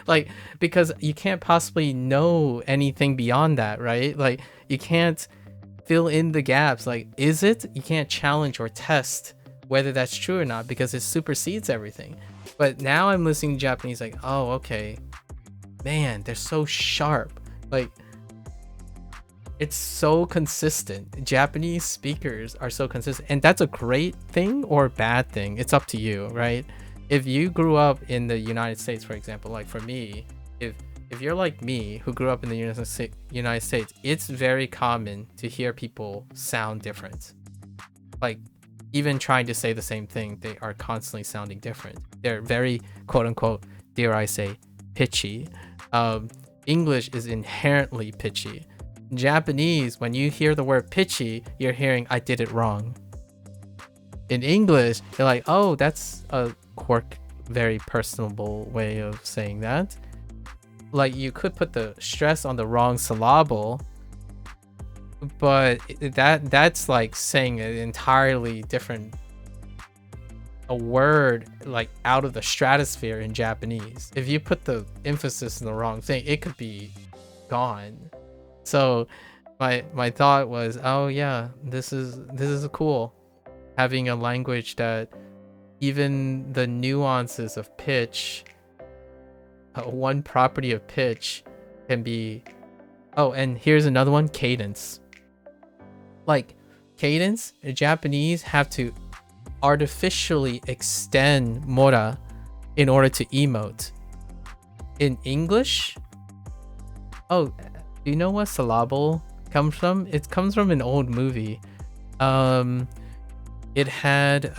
Like, because you can't possibly know anything beyond that, right? Like, you can't fill in the gaps. Like, is it? You can't challenge or test whether that's true or not because it supersedes everything. But now I'm listening to Japanese, like, oh, okay, man, they're so sharp. Like, it's so consistent. Japanese speakers are so consistent, and that's a great thing or a bad thing. It's up to you, right? If you grew up in the United States, for example, like for me, if you're like me who grew up in the United States, it's very common to hear people sound different. Like, even trying to say the same thing, they are constantly sounding different. They're very, quote unquote, dare I say, pitchy. English is inherently pitchy. Japanese, when you hear the word pitchy, you're hearing I did it wrong. In English, you're like, oh, that's a quirk, very personable way of saying that. Like, you could put the stress on the wrong syllable, but that's like saying an entirely different a word, like out of the stratosphere in Japanese. If you put the emphasis in the wrong thing, it could be gone. So my thought was, oh yeah, this is cool, having a language that even the nuances of pitch, one property of pitch can be, oh, and here's another one, cadence. Like, cadence, the Japanese have to artificially extend mora in order to emote. In English, oh, do you know what syllable comes from? It comes from an old movie. It had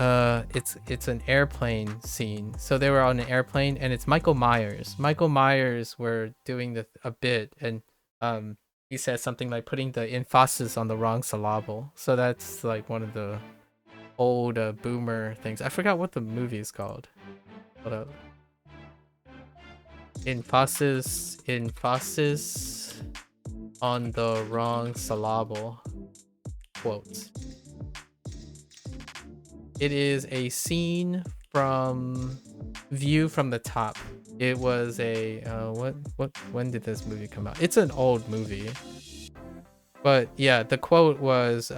it's an airplane scene. So they were on an airplane, and it's Michael Myers. Michael Myers were doing a bit, and he said something like putting the emphasis on the wrong syllable. So that's like one of the old boomer things. I forgot what the movie is called. Hold up. Emphasis on the wrong syllable. Quote. It is a scene from View from the Top. It was a when did this movie come out? It's an old movie. But yeah, the quote was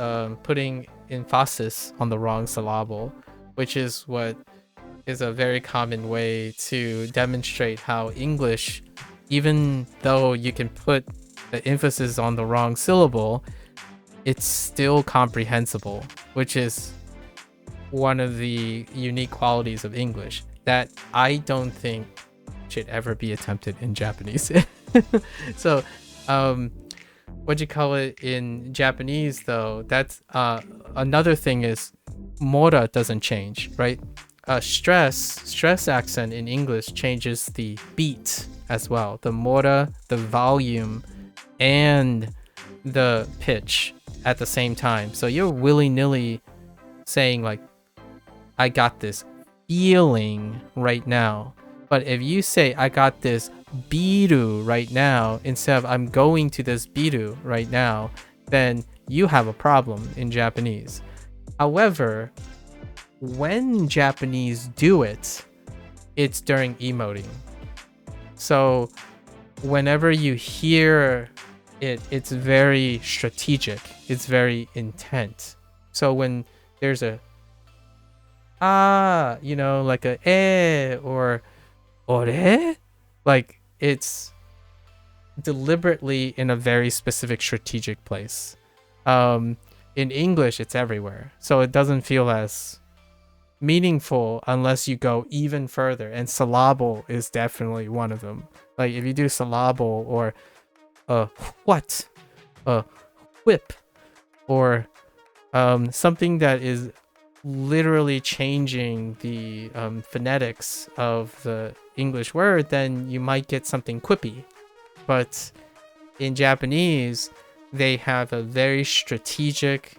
putting emphasis on the wrong syllable, which is what is a very common way to demonstrate how English, even though you can put the emphasis on the wrong syllable, it's still comprehensible, which is one of the unique qualities of English that I don't think should ever be attempted in Japanese. So, what you call it in Japanese though, that's another thing is mora doesn't change, right? Stress accent in English changes the beat as well, the mora, the volume, and the pitch at the same time. So you're willy-nilly saying like, I got this feeling right now. But if you say I got this biru right now instead of I'm going to this biru right now, then you have a problem in Japanese. However, when Japanese do it, it's during emoting. So whenever you hear it, it's very strategic. It's very intent. So when there's a like a or ore, like it's deliberately in a very specific strategic place. In English, it's everywhere. So it doesn't feel as meaningful unless you go even further. And syllable is definitely one of them. Like if you do syllable or what, whip, or something that is literally changing the phonetics of the English word, then you might get something quippy. But in Japanese, they have a very strategic,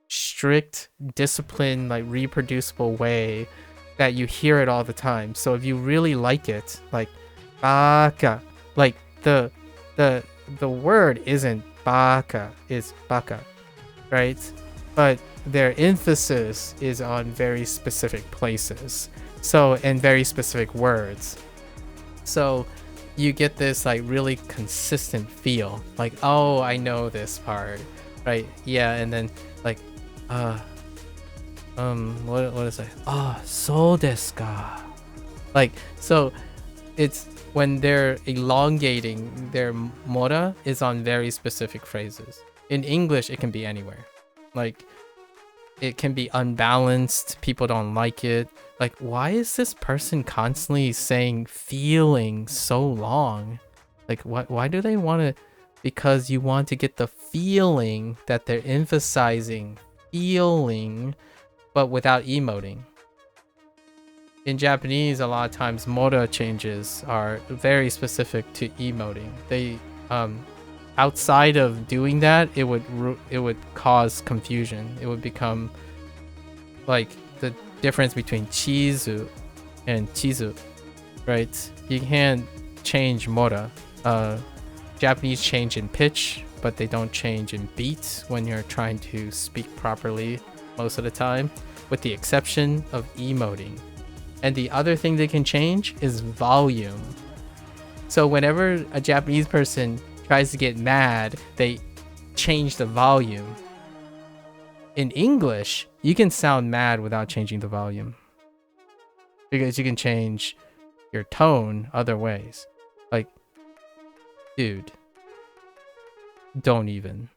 strict, disciplined, like reproducible way that you hear it all the time. So if you really like it, like baka, like the word isn't baka, it's baka, right? But their emphasis is on very specific places, so, and very specific words. So you get this like really consistent feel, like, oh, I know this part, right? Yeah. And then like what is it? Ah, so desu ka. Like, so it's when they're elongating, their mora is on very specific phrases. In English, it can be anywhere. Like, it can be unbalanced. People don't like it. Like, why is this person constantly saying feeling so long? Like, why do they want to? Because you want to get the feeling that they're emphasizing feeling, but without emoting. In Japanese, a lot of times mora changes are very specific to emoting. They outside of doing that, it would cause confusion. It would become like the difference between chizu and chizu, right? You can't change mora. Japanese change in pitch, but they don't change in beat when you're trying to speak properly most of the time, with the exception of emoting. And the other thing they can change is volume. So whenever a Japanese person tries to get mad, they change the volume. In English, you can sound mad without changing the volume, because you can change your tone other ways. Like, dude, don't even.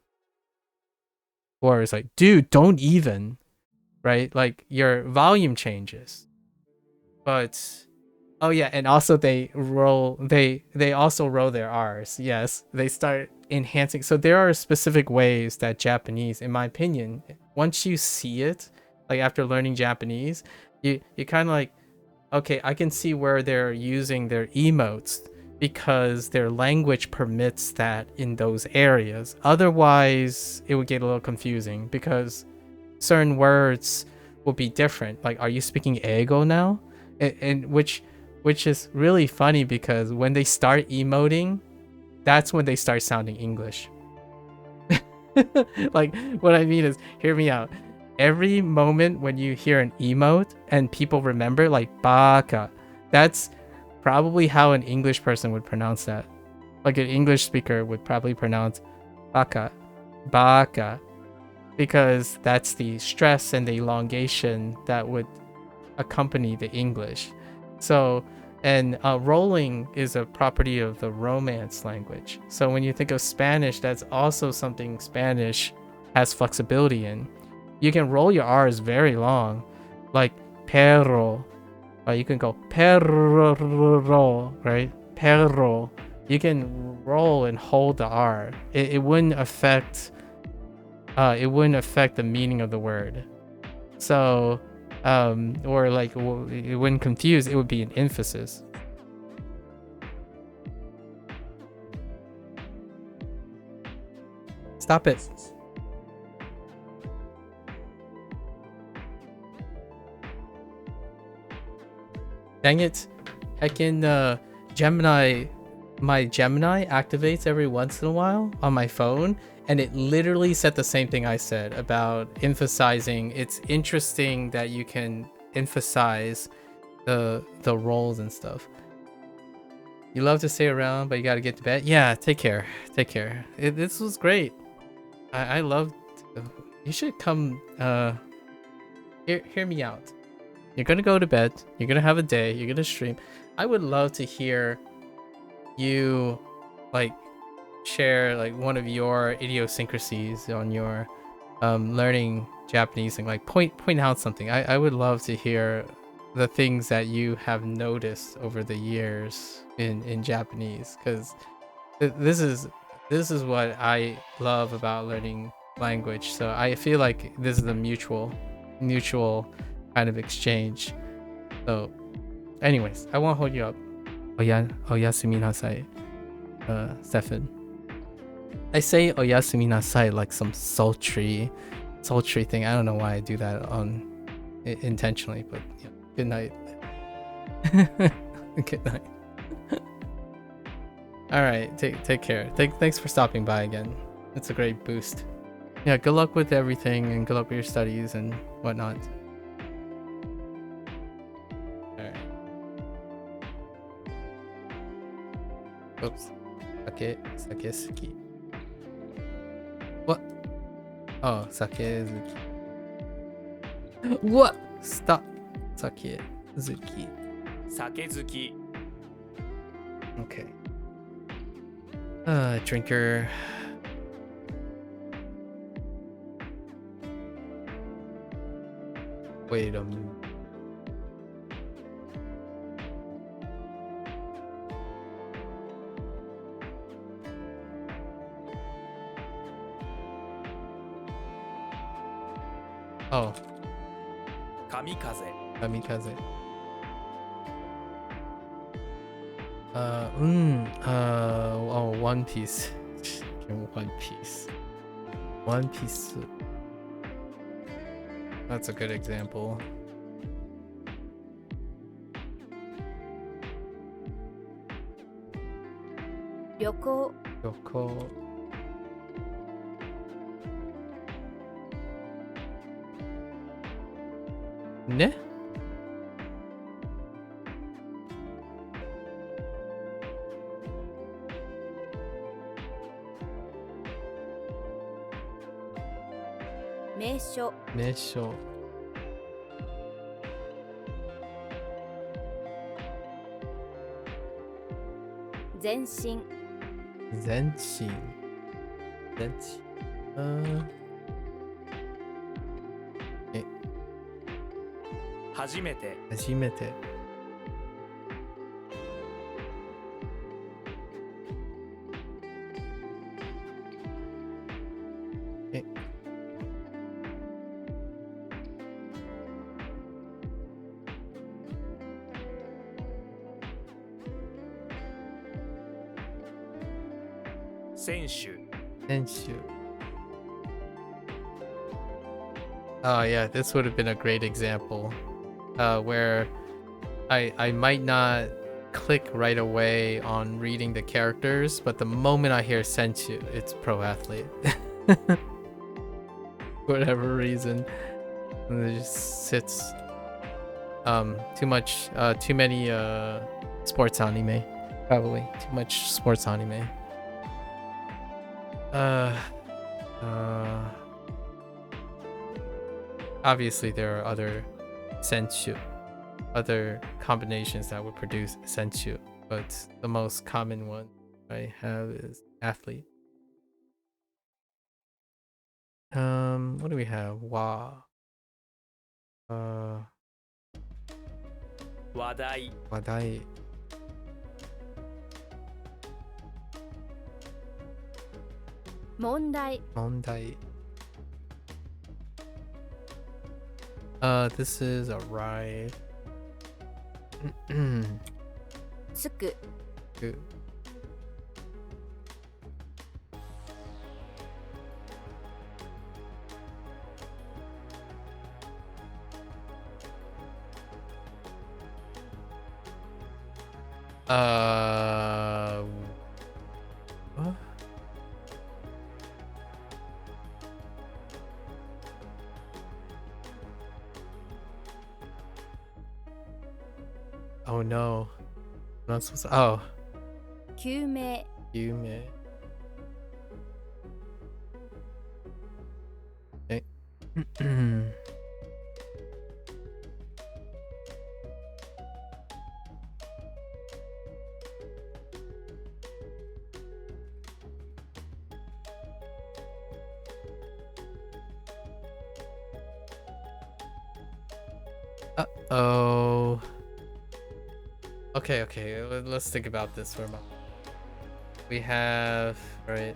Or it's like, dude, don't even. Right? Like, your volume changes. But oh yeah, and also they also roll their R's. Yes, they start enhancing. So there are specific ways that Japanese, in my opinion, once you see it, like after learning Japanese, you kind of like, okay, I can see where they're using their emotes, because their language permits that in those areas. Otherwise, it would get a little confusing, because certain words will be different. Like, are you speaking Eigo now? And which is really funny, because when they start emoting, that's when they start sounding English. Like, what I mean is, hear me out. Every moment when you hear an emote and people remember, like baka, that's probably how an English person would pronounce that. Like, an English speaker would probably pronounce baka, because that's the stress and the elongation that would accompany the English. So, and rolling is a property of the Romance language. So when you think of Spanish, that's also something Spanish has flexibility in. You can roll your R's very long, like perro. You can go perro, right? Perro. You can roll and hold the R. It wouldn't affect. It wouldn't affect the meaning of the word. So, or like, it wouldn't confuse. It would be an emphasis. Stop it. Dang it. Heckin' Gemini, my Gemini activates every once in a while on my phone, and it literally said the same thing I said about emphasizing. It's interesting that you can emphasize the roles and stuff. You love to stay around, but you gotta get to bed. Yeah, take care. Take care. This was great. I loved. You should come. Hear me out. You're gonna go to bed. You're gonna have a day. You're gonna stream. I would love to hear you, like, share like one of your idiosyncrasies on your learning Japanese, and like point out something. I would love to hear the things that you have noticed over the years in Japanese, because this is what I love about learning language. So I feel like this is a mutual kind of exchange. So anyways, I won't hold you up. Oyasumi nasai, Stefan. I say oyasumi nasai like some sultry thing. I don't know why I do that intentionally, but yeah. Good night. Good night. All right, take care. Thanks for stopping by again. It's a great boost. Yeah, good luck with everything and good luck with your studies and whatnot. All right. Oops. Sake suki. What? Oh, sake zuki. What? Stop. Sake zuki. 酒好き Okay. Drinker. Wait a minute. Oh, 神風 kamikaze. One Piece. One Piece. One Piece. That's a good example. Ryoko. Yoko. Ne? Meisho. Meisho. Zenshin. Zenshin. Zenshin. 初めて初めて。選手 Tenshu. Oh yeah, this would have been a great example, where I might not click right away on reading the characters, but the moment I hear Senchu, it's pro athlete. Whatever reason, and it just sits. Too many sports anime, probably too much sports anime. Obviously there are other senchu, other combinations that would produce senchu, but the most common one I have is athlete. What do we have? Wa. 話題話題 問題 問題 this is a ride. つく Good. What? Oh no. I'm not supposed to. Oh, 救命 Yume. Okay. Uh-oh. Okay, let's think about this for a moment. We have, right?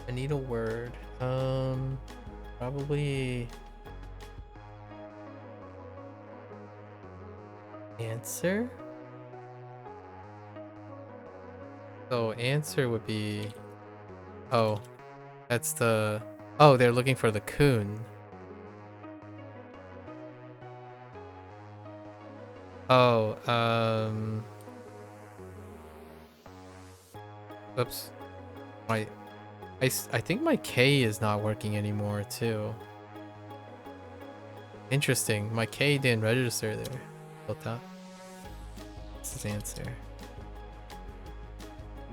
I need a word. Probably answer. So answer would be, oh, that's the, oh, they're looking for the coon. Oh, oops. I think my K is not working anymore too. Interesting. My K didn't register there. Tota. This is answer.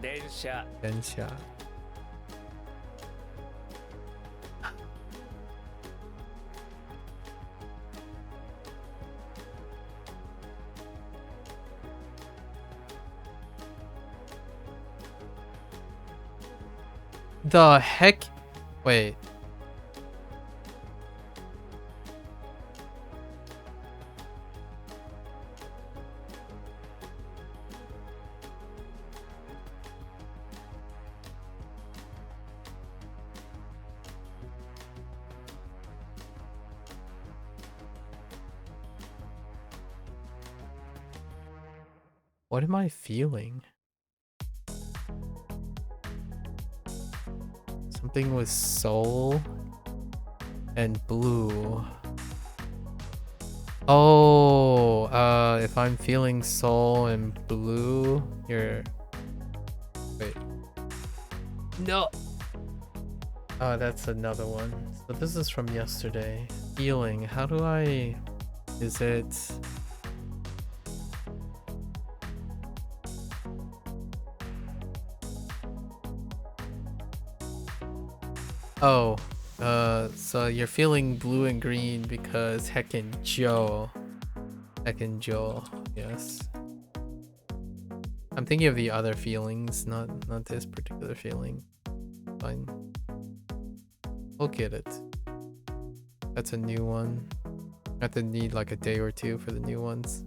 電車 Densha. The heck? Wait. What am I feeling? Something with soul and blue. Oh, if I'm feeling soul and blue, you're... Wait. No! Oh, that's another one. So this is from yesterday. Feeling. How do I... Is it... Oh, so you're feeling blue and green because Heckin' Joe. Heckin' Joe, yes. I'm thinking of the other feelings, not this particular feeling. Fine. We'll get it. That's a new one. I have to need like a day or two for the new ones.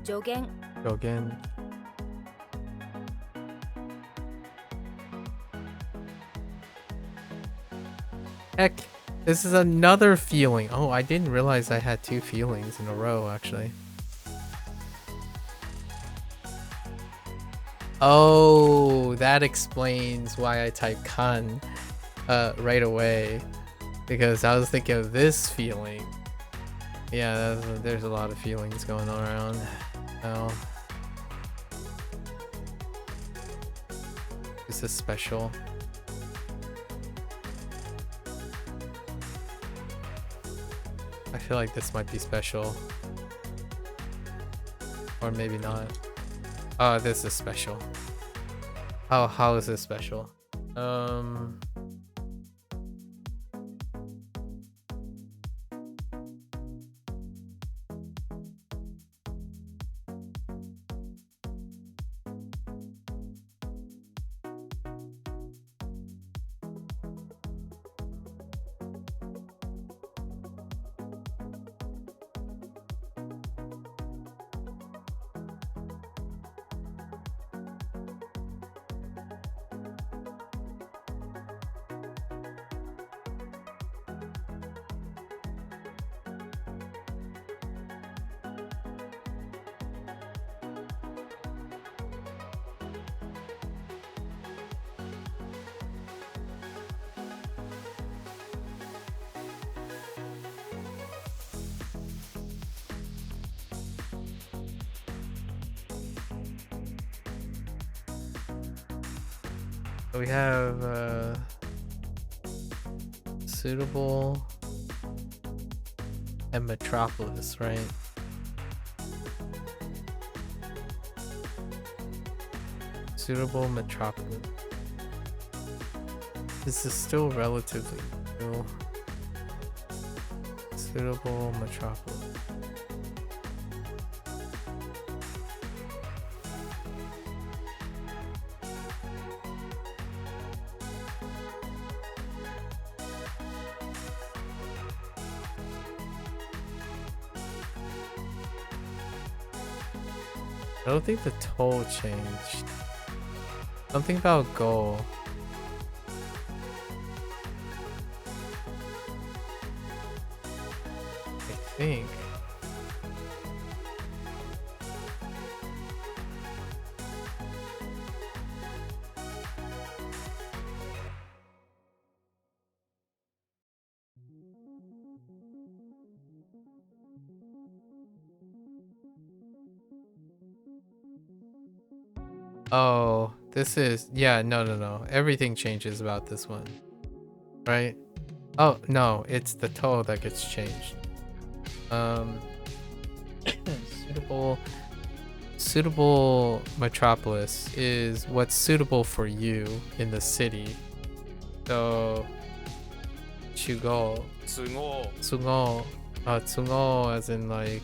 Jogen. Go again. Heck, this is another feeling. Oh, I didn't realize I had two feelings in a row, actually. Oh, that explains why I typed kan right away. Because I was thinking of this feeling. Yeah, there's a lot of feelings going on around. Oh. This is special. I feel like this might be special. Or maybe not. Oh, this is special. How is this special? So we have suitable and metropolis, right? Suitable metropolis. This is still relatively new. Suitable metropolis. I don't think the toll changed. Something about goal. I think. Oh, this is, yeah, no. Everything changes about this one, right? Oh, no, it's the toll that gets changed. Suitable metropolis is what's suitable for you in the city. So, Chugo, 都合 Tsungo, Tsungo as in like,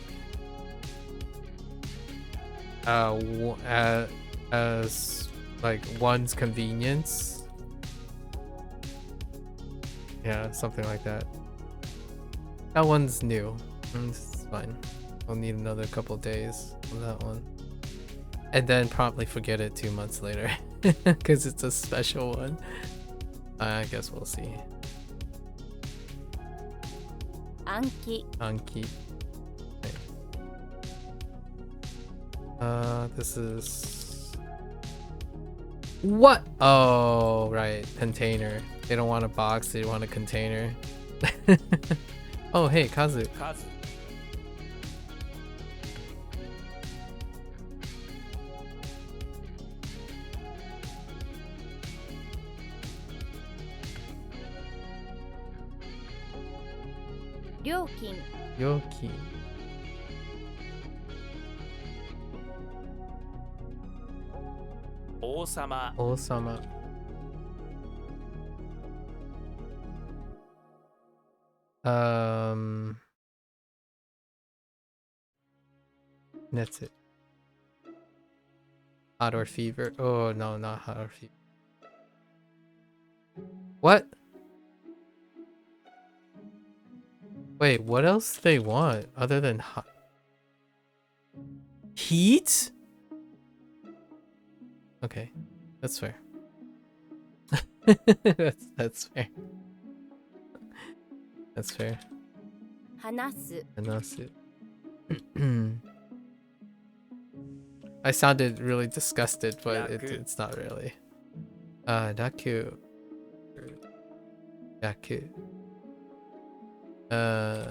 as like one's convenience. Yeah, something like that. That one's new. It's fine. I'll need another couple days on that one. And then promptly forget it 2 months later. Because it's a special one. I guess we'll see. 暗記 Anki. This is... What? Oh, right. Container. They don't want a box, they want a container. Oh, hey, Kazu. 数 料金 Yoki. 王様 Osama. That's it. Hot or fever? Oh no, not hot or fever. What? Wait, what else do they want other than hot? Heat? Okay, that's fair. That's fair. That's fair. 話す Anasu. I sounded really disgusted, but Yaku. it's not really. Daku. Yaku. Uh,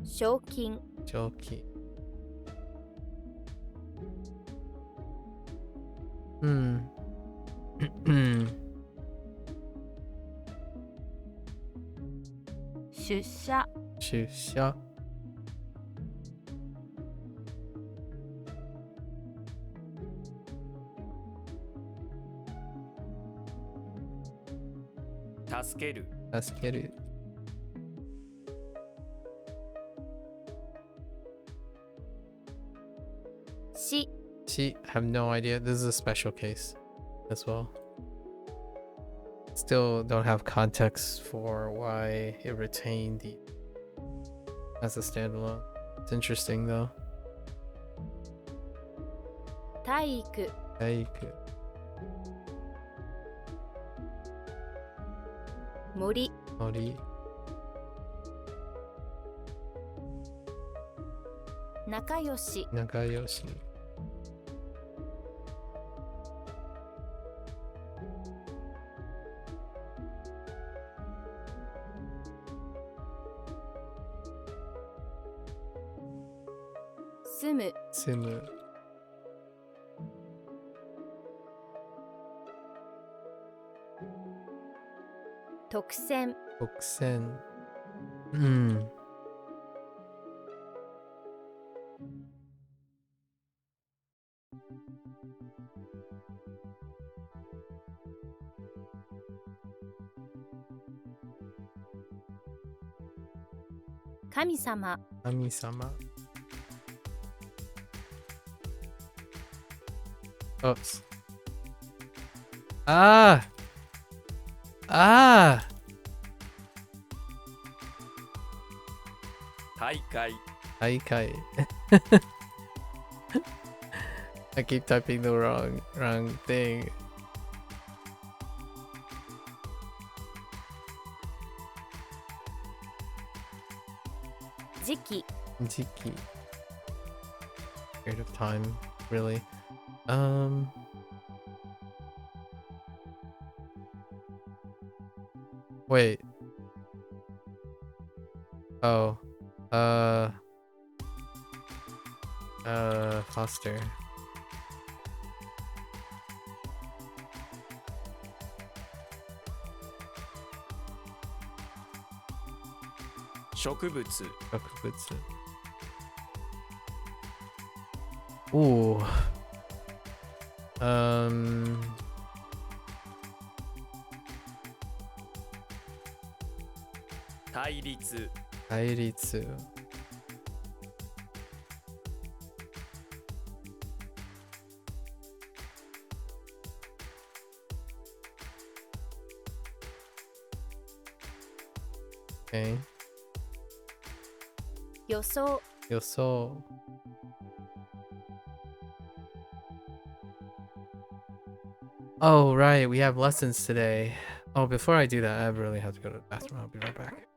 賞金 Joki. Hmm. 出社 Shusha. 助ける Taskeru. Shi. She have no idea. This is a special case as well. Still don't have context for why it retained the as a standalone. It's interesting though. 体育 Aiku. 森 Mori. 仲良し Nakayoshi. 住む Sumu. 特選 Oksen. Hmm. 神様 Kami-sama. Oops. Ah! Ah! 大会 Aikai. I keep typing the wrong thing. 時期 Jiki. Period of time, really. Wait. Oh. Foster. 植物 Shokubutsu. Ooh. 対立 Airitsu. Okay. 予想 Yoso. Oh, right. We have lessons today. Oh, before I do that, I really have to go to the bathroom. I'll be right back.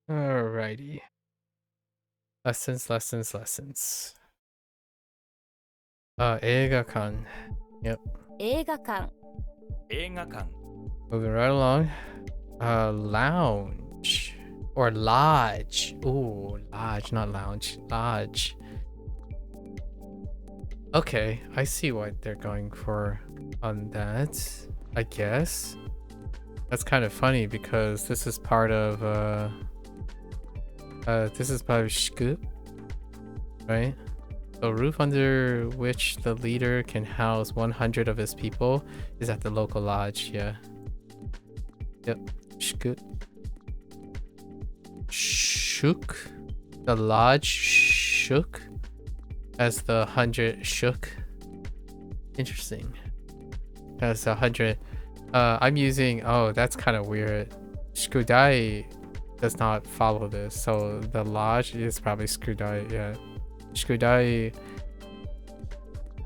Alrighty. Lessons. 映画館. Yep. 映画館映画館 Moving right along. Lounge. Or lodge. Ooh, lodge, not lounge. Lodge. Okay, I see what they're going for on that, I guess. That's kind of funny because this is part of Shku, right? The roof under which the leader can house 100 of his people is at the local lodge. Yeah. Yep. Shku. Shook. The lodge shook as the 100 shook. Interesting. As 100. I'm using. Oh, that's kind of weird. Shkudai does not follow this, so the lodge is probably Shkudai. Yeah. Shkudai.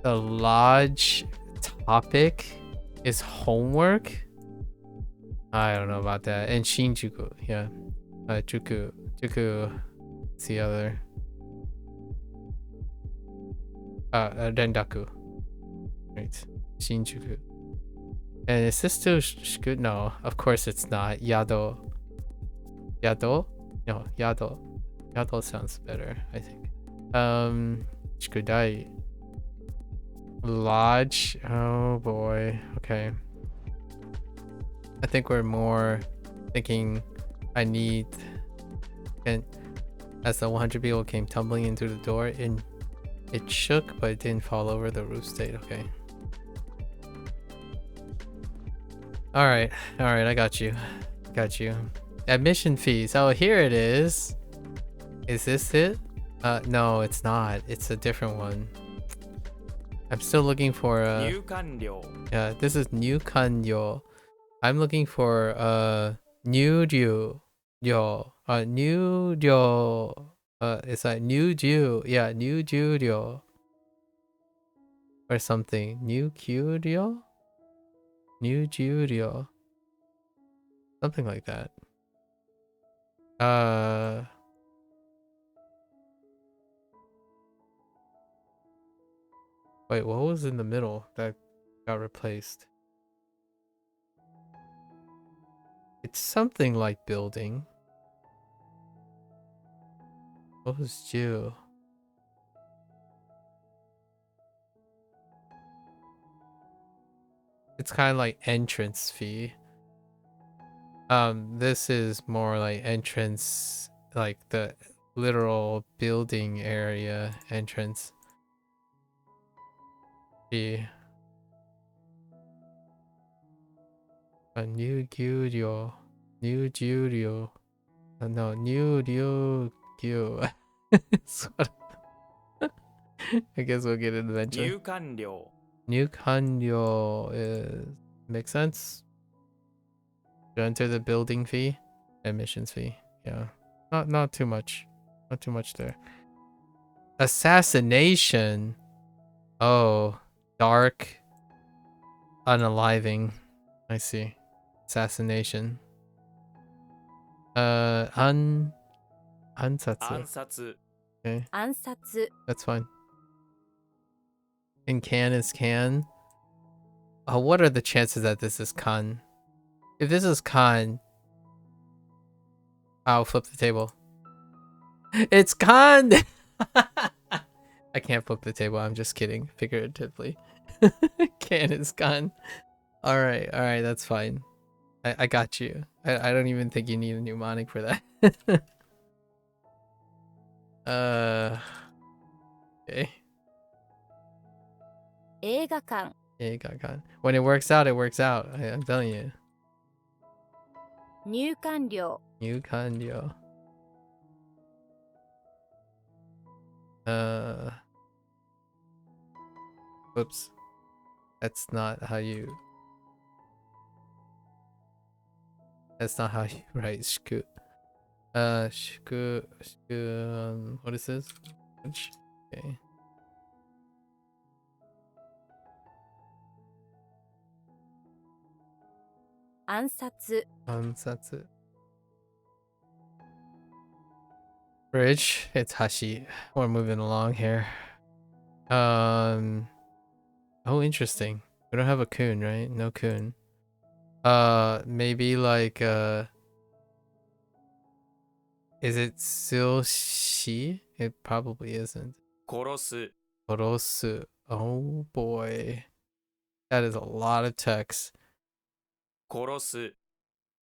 The lodge topic is homework. I don't know about that. And Shinjuku, yeah. Juku. Juku. It's the other. Rendaku. Right. Shinjuku. And is this still Shuku? No, of course it's not. Yado. Yado? No, Yado. Yado sounds better, I think. Shikudai. Lodge. Oh boy. Okay. I think we're more thinking I need. And as the 100 people came tumbling in through the door, and it shook, but it didn't fall over. The roof stayed okay. All right, I got you. Admission fees. Oh, here it is. Is this it? No, it's not. It's a different one. I'm still looking for 入館料 yeah, this is Nyukanyo. I'm looking for Nyuryu. Nyuryo. It's like Nyuryu. Yeah, Nyuryo. Or something. Nyuryo? Nyuryo. Something like that. Wait, what was in the middle that got replaced? It's something like building. What was Jew? It's kind of like entrance fee. This is more like entrance, like the literal building area entrance fee. A new Gyuryo. New Gyuryo. No, new Ryugyu. I guess we'll get it eventually. 入館料 New Kanyo is makes sense. You enter the building fee, admissions fee. Yeah, not too much, not too much there. Assassination. Oh, dark, unaliving. I see. Assassination. Ansatsu. 暗殺 Okay, 暗殺 that's fine. And can is can. What are the chances that this is kan? If this is kan, I'll flip the table. It's kan! I can't flip the table, I'm just kidding, figuratively. Can is kan. Alright, that's fine. I got you. I don't even think you need a mnemonic for that. Okay. 映画館 When it works out, it works out. I'm telling you. 入館料 New kanyo. Whoops. That's not how you write shiku. Shiku, what is this? Okay. 暗殺 Ansatsu. Bridge. It's Hashi. We're moving along here. Oh, interesting. We don't have a kun, right? No kun. Maybe like is it still she? It probably isn't. 殺す Korosu. Oh boy. That is a lot of text. 殺す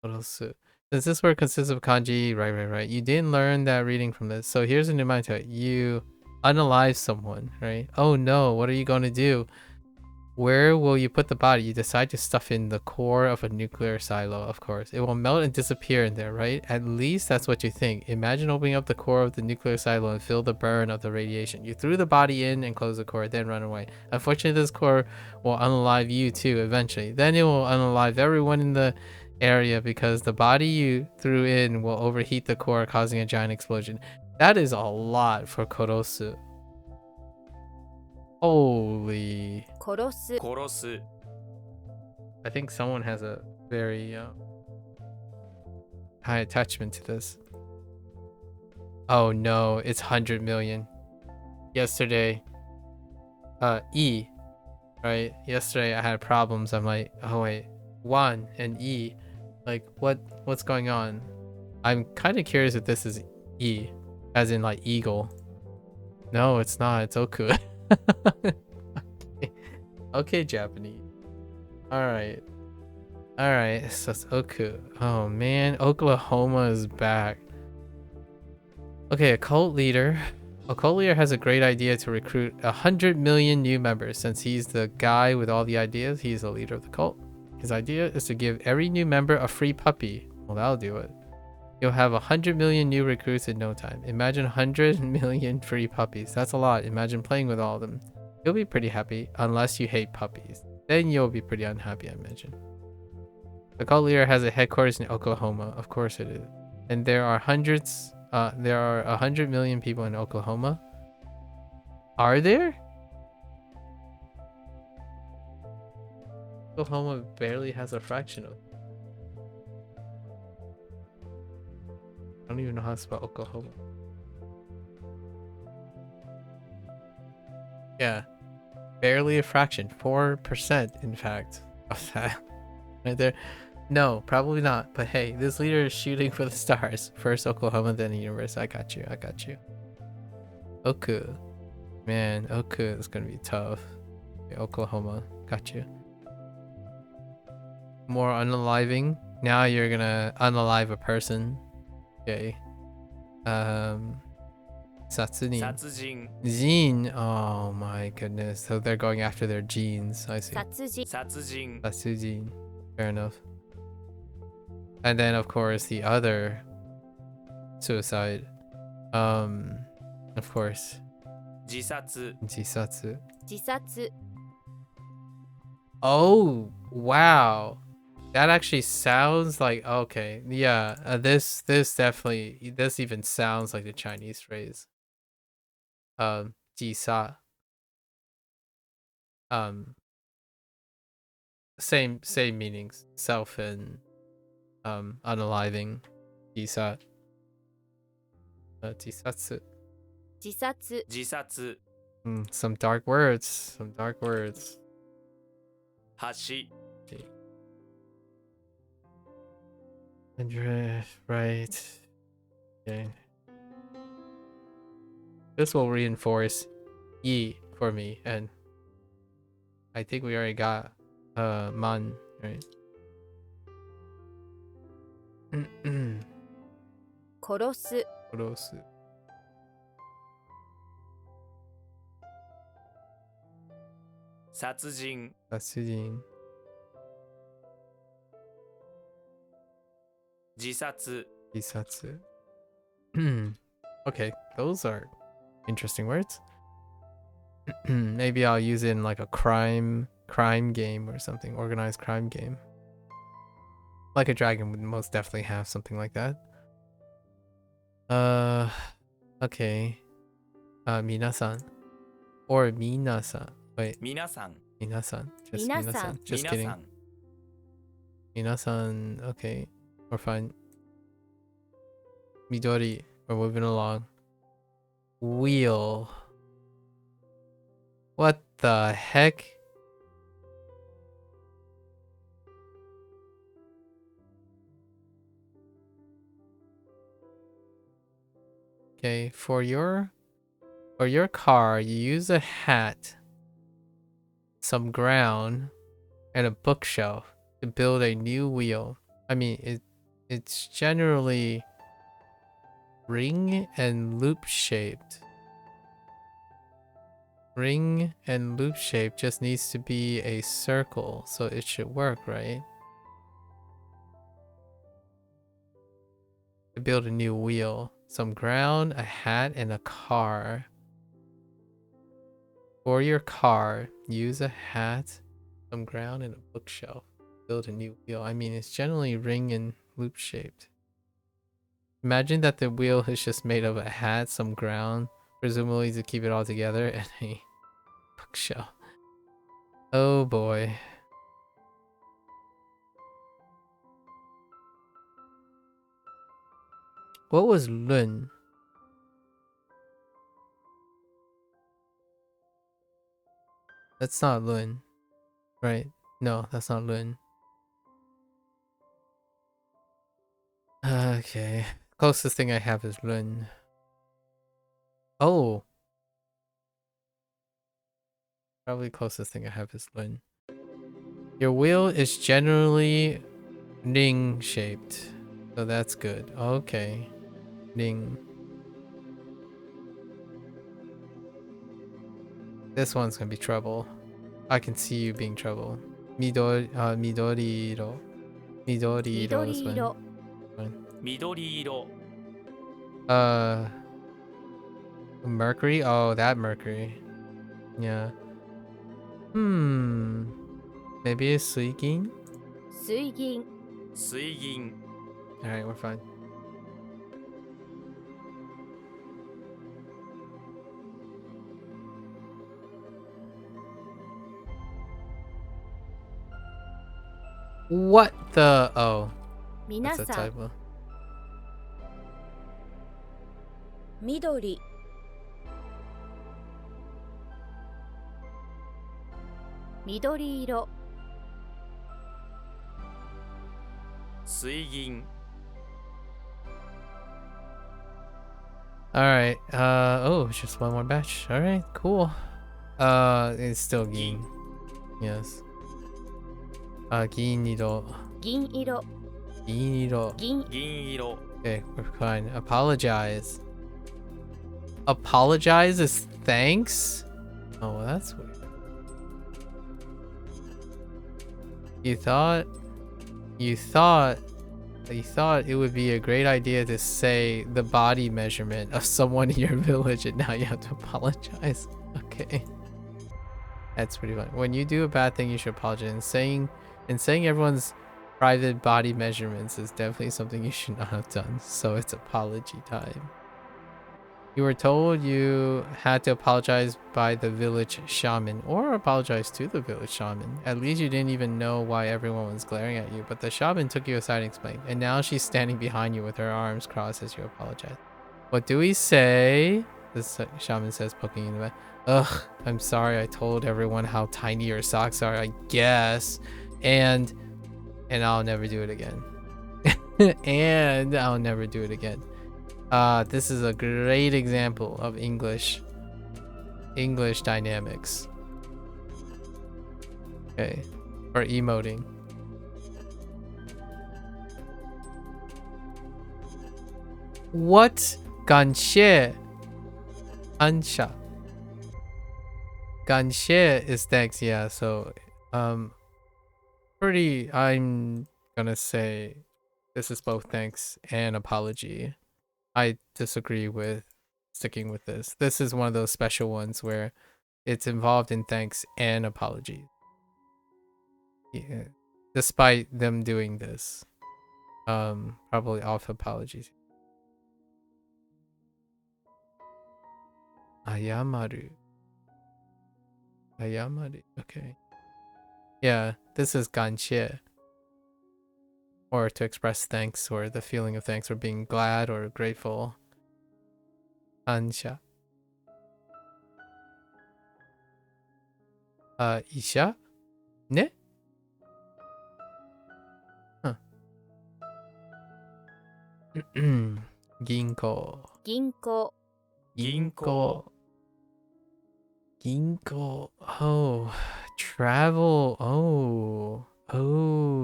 Korosu. Since this word consists of kanji, right. You didn't learn that reading from this. So here's a mnemonic. You unalive someone, right? Oh no, what are you going to do? Where will you put the body? You decide to stuff in the core of a nuclear silo, of course. It will melt and disappear in there, right? At least that's what you think. Imagine opening up the core of the nuclear silo and feel the burn of the radiation. You threw the body in and closed the core, then run away. Unfortunately, this core will unalive you too eventually. Then it will unalive everyone in the area because the body you threw in will overheat the core, causing a giant explosion. That is a lot for Korosu. Holy. 殺す殺す I think someone has a very high attachment to this. Oh no, it's 100 million. Yesterday, E, right? Yesterday I had problems. I'm like, oh wait, Wan and E, like what's going on? I'm kind of curious if this is E, as in like eagle. No, it's not. It's Oku. Okay, Japanese. All right. So it's Oku. Oh man, Oklahoma is back. Okay, a cult leader. A cult leader has a great idea to recruit 100 million new members. Since he's the guy with all the ideas, he's the leader of the cult. His idea is to give every new member a free puppy. Well, that'll do it. You'll have 100 million new recruits in no time. Imagine 100 million free puppies. That's a lot. Imagine playing with all of them. You'll be pretty happy, unless you hate puppies. Then you'll be pretty unhappy, I imagine. The cult leader has a headquarters in Oklahoma. Of course it is. And there are 100 million people in Oklahoma. Are there? Oklahoma barely has a fraction of. I don't even know how to spell Oklahoma. Yeah. Barely a fraction. 4%, in fact, of that. Right there. No, probably not. But hey, this leader is shooting for the stars. First Oklahoma, then the universe. I got you. Oku. Man, Oku is gonna be tough. Okay, Oklahoma. Got you. More unaliving. Now you're gonna unalive a person. Okay. Satsujin. Jin. Oh my goodness. So they're going after their genes. I see. Satsujin. Fair enough. And then of course the other suicide. Of course. Jisatsu. Oh wow. That actually sounds like okay. Yeah, this even sounds like the Chinese phrase. Jisa. Same meanings. Self and unaliving. Jisa. Jisatsu. Some dark words. Hashi. Right. Okay. This will reinforce E for me, and I think we already got Man, right? Korosu. Satsujin. Jisatsu. Okay, those are interesting words. Maybe I'll use it in like a crime game or something, organized crime game. Like a Dragon would most definitely have something like that. Okay. Minasan or Minasan. Wait. Minasan. Just Minasan. Just kidding. Minasan. Okay, we're fine. Midori. We're moving along. Wheel. What the heck? Okay, for your car, you use a hat, some ground, and a bookshelf to build a new wheel. I mean, it's generally ring and loop shaped. Ring and loop shape just needs to be a circle, so it should work, right? To build a new wheel, some ground, a hat, and a car. For your car, use a hat, some ground, and a bookshelf. Build a new wheel. I mean, it's generally ring and loop shaped. Imagine that the wheel is just made of a hat, some ground, presumably to keep it all together, and a bookshelf. Oh boy. What was Lun? That's not Lun, right? No, that's not Lun. Okay. Closest thing I have is Lun. Oh. Probably closest thing I have is Lun. Your wheel is generally ring shaped. So that's good. Okay. Ring. This one's gonna be trouble. I can see you being trouble. Midori-iro. Midori-iro is 緑 one. 色 緑色 Uh, Mercury? Oh, that Mercury. Yeah. Maybe a Suikin? 水銀 水銀 Alright, we're fine. What the? Oh, 皆 that's a さん typo. 緑緑色水銀 Alright, oh, it's just one more batch. Alright, cool. It's still Gin. Yes. Giniro. 銀色 Giniro. 銀銀色 Okay, we're fine. Apologize. Apologize is thanks? Oh, well, that's weird. You thought it would be a great idea to say the body measurement of someone in your village, and now you have to apologize. Okay. That's pretty fun. When you do a bad thing, you should apologize. And saying everyone's private body measurements is definitely something you should not have done. So it's apology time. You were told you had to apologize by the village shaman, or apologize to the village shaman. At least you didn't even know why everyone was glaring at you, but the shaman took you aside and explained. And now she's standing behind you with her arms crossed as you apologize. What do we say? This shaman says, poking you in the back. Ugh, I'm sorry I told everyone how tiny your socks are, I guess. And I'll never do it again. And I'll never do it again. This is a great example of English dynamics. Okay, or emoting. What? 感谢 Ansha. 感谢 is thanks, yeah. So, I'm gonna say this is both thanks and apology. I disagree with sticking with this. This is one of those special ones where it's involved in thanks and apology. Yeah. Despite them doing this. Probably off apologies. Ayamaru. Ayamaru. Okay. Yeah, this is ganshie. Or to express thanks or the feeling of thanks or being glad or grateful. Ansha. Isha? Ne? Huh. Ginko. 銀行 Ginko. Ginko. Oh, travel. Oh,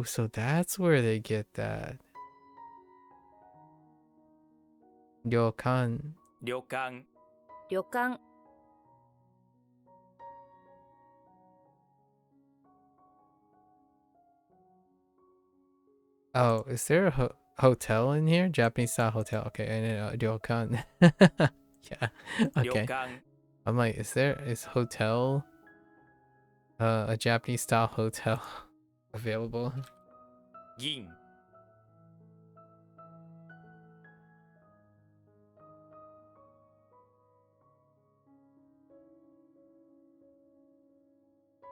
so that's where they get that. Ryokan. 旅館旅館 Oh, is there a hotel in here? Japanese style hotel. Okay, and ryokan. Yeah. 旅 Okay. 館 I'm like, is hotel a Japanese style hotel available? 銀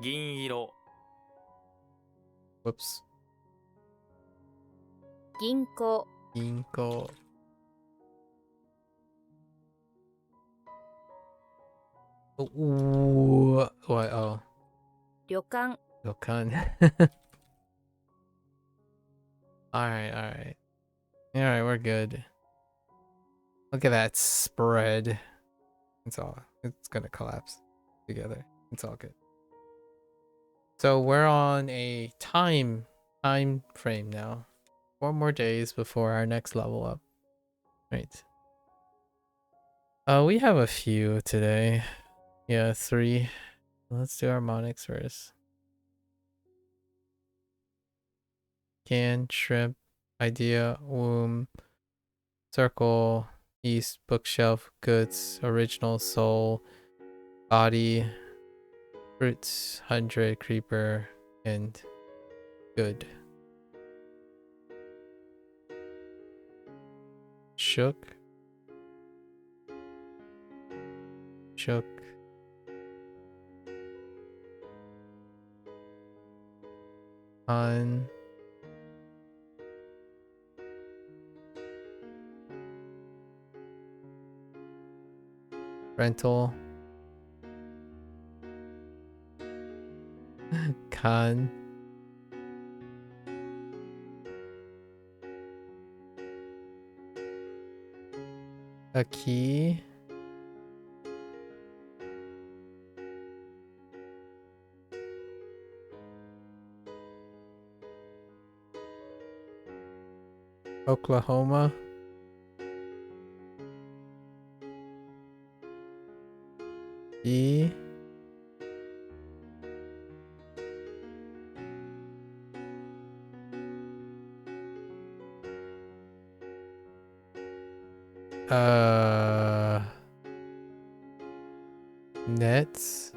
銀色 Whoops. 銀行 Ginko. Ooh, what? Oh, 旅館 Ryokan. Alright. Alright, we're good. Look at that spread. It's gonna collapse together. It's all good. So we're on a time frame now. 4 more days before our next level up. Right. We have a few today. Yeah, 3. Let's do harmonics first. Can, shrimp, idea, womb, circle, east, bookshelf, goods, original, soul, body, fruits, 100, creeper, and good. Shook. On. Rental. Kan. A key. Oklahoma. E. Nets.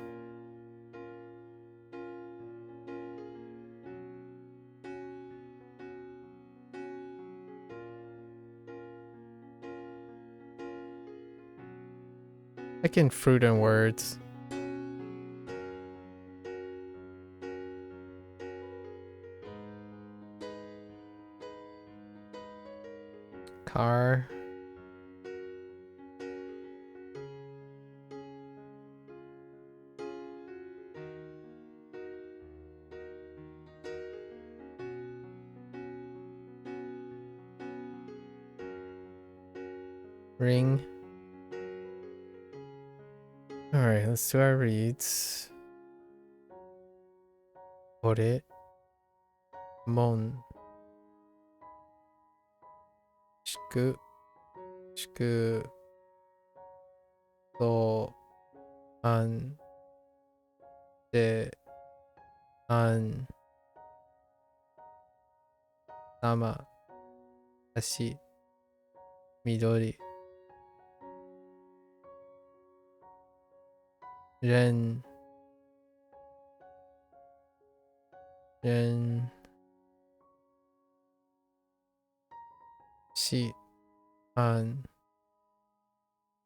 I can fruit and words. Car. Ring. Alright, let's do our reads. Ore. Mon. Shiku. Shiku. So. An. De. An. Sama. Ashi. Midori. Ren. Shi. An.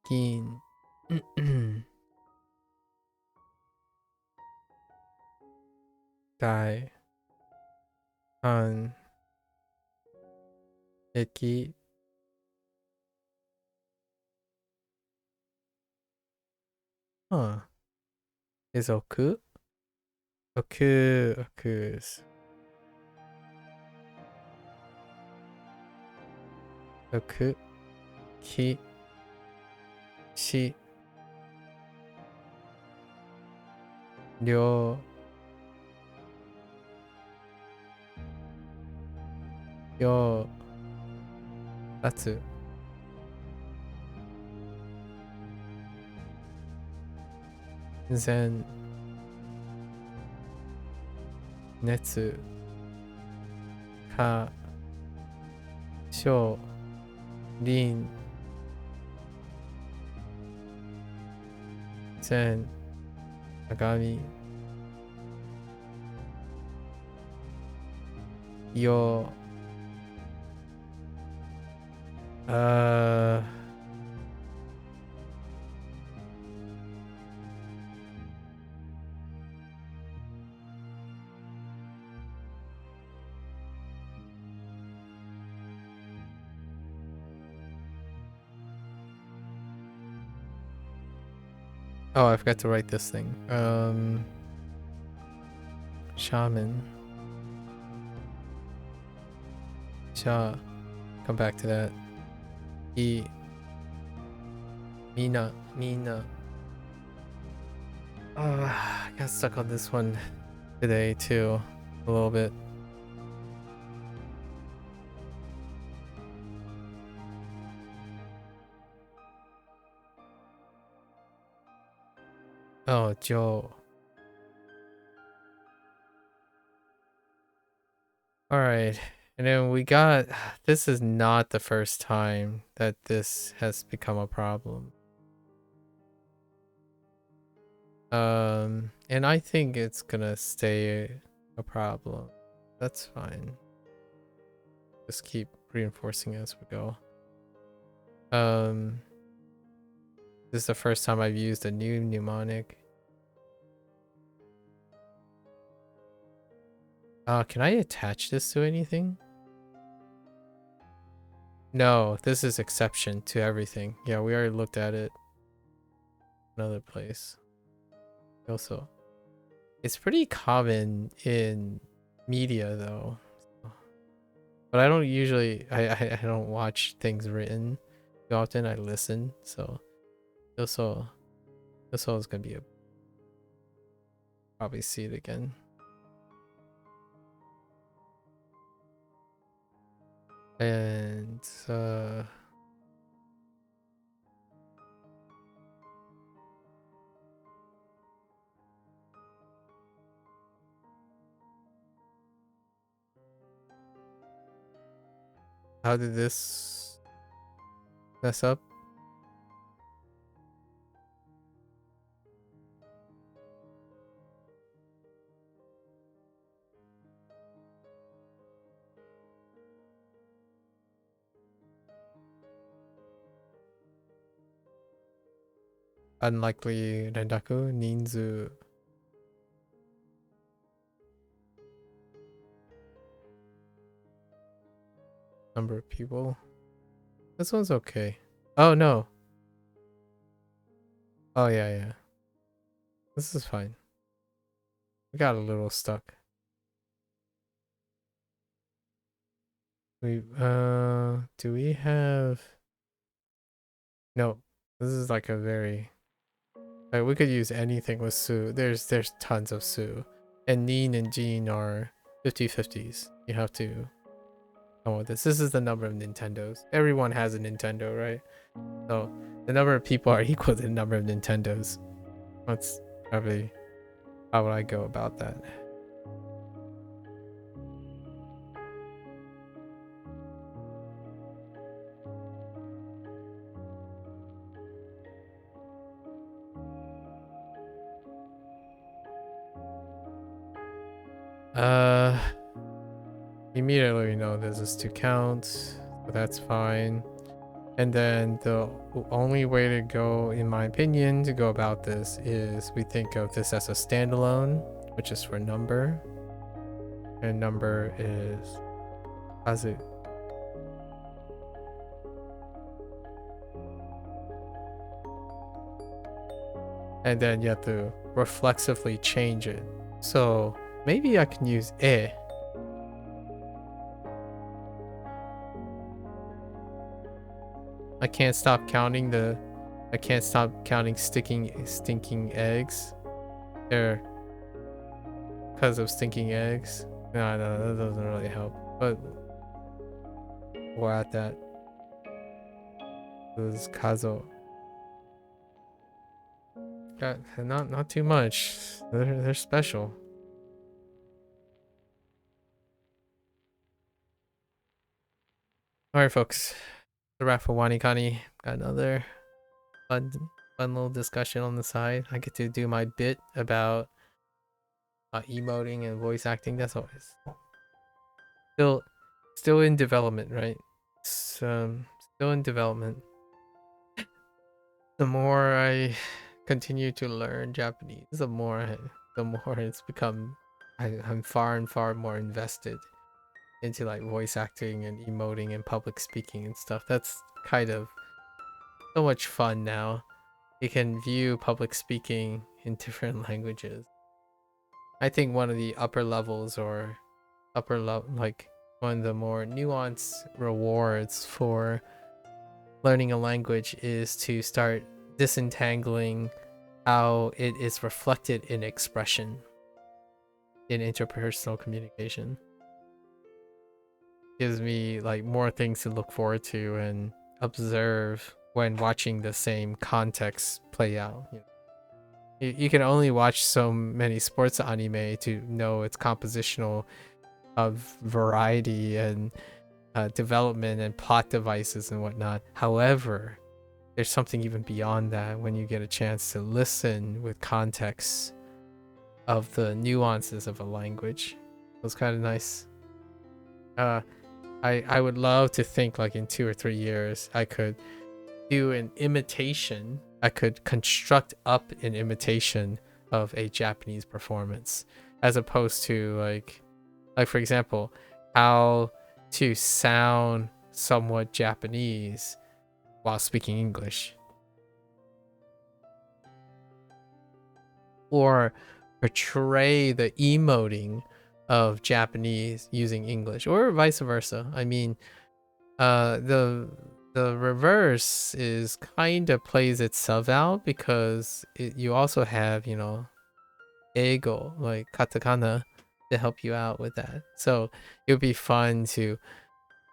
Gin. Dai. An. Eki. Huh. Is Oku? Okus. Oku. Ki. Shi. Ryo. Yo. Tatsu. Zen. Netsu. Ka. Sho. Rin. Zen. Agami. Yo. Oh, I forgot to write this thing. Shaman. Sha. Come back to that. Mina. I got stuck on this one today too, a little bit. Oh, Joe. Alright, and then we got, this is not the first time that this has become a problem. And I think it's gonna stay a problem. That's fine. Just keep reinforcing as we go. This is the first time I've used a new mnemonic. Can I attach this to anything? No, this is exception to everything. Yeah, we already looked at it. Another place. Also, it's pretty common in media though. But I don't usually, I don't watch things written too often. I listen, so this one is gonna be probably see it again. And how did this mess up? Unlikely rendaku ninzu. Number of people. This one's okay. Oh no. Oh yeah. This is fine. We got a little stuck. Do we have? No. This is like a very, like, we could use anything with Su. There's tons of Su. And Neen and Jean are 50-50s. You have to come with this. This is the number of Nintendos. Everyone has a Nintendo, right? So the number of people are equal to the number of Nintendos. That's probably how would I go about that. Immediately we know this is 2 counts, so that's fine. And then the only way to go, in my opinion, to go about this is we think of this as a standalone, which is for number. And number is kazu. And then you have to reflexively change it. So maybe I can use e. I can't stop counting stinking eggs. They're because of stinking eggs. No, that doesn't really help. But we're at that. This is Kazo. Got not too much. They're special. Alright folks. The wrap for WaniKani. Got another fun little discussion on the side. I get to do my bit about emoting and voice acting. That's always still in development, right? Still in development. The more I continue to learn Japanese, the more it's become. I'm far and far more invested into like voice acting and emoting and public speaking and stuff. That's kind of so much fun now. You can view public speaking in different languages. I think one of the upper levels or like one of the more nuanced rewards for learning a language is to start disentangling how it is reflected in expression in interpersonal communication. Gives me like more things to look forward to and observe when watching the same context play out. You can only watch so many sports anime to know its compositional of variety and development and plot devices and whatnot. However, there's something even beyond that when you get a chance to listen with context of the nuances of a language. It was kind of nice. I would love to think like in 2 or 3 years I could do an imitation. I could construct up an imitation of a Japanese performance, as opposed to like for example, how to sound somewhat Japanese while speaking English, or portray the emoting of Japanese using English, or vice versa. I mean, the reverse is kind of plays itself out because you also have, ego, like katakana, to help you out with that. So it would be fun to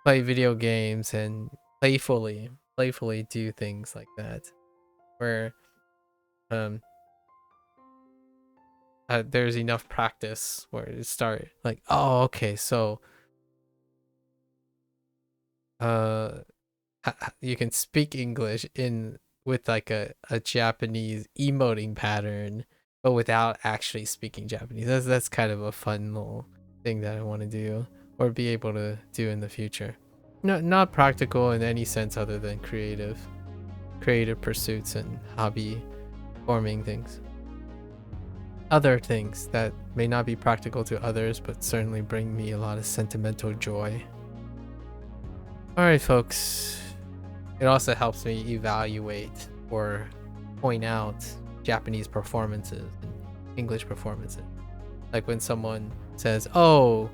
play video games and playfully do things like that, where there's enough practice where you start like, oh, okay, so you can speak English with like a Japanese emoting pattern, but without actually speaking Japanese. That's kind of a fun little thing that I want to do or be able to do in the future. Not practical in any sense other than creative pursuits and hobby forming things. Other things that may not be practical to others, but certainly bring me a lot of sentimental joy. Alright, folks. It also helps me evaluate or point out Japanese performances and English performances. Like when someone says, oh,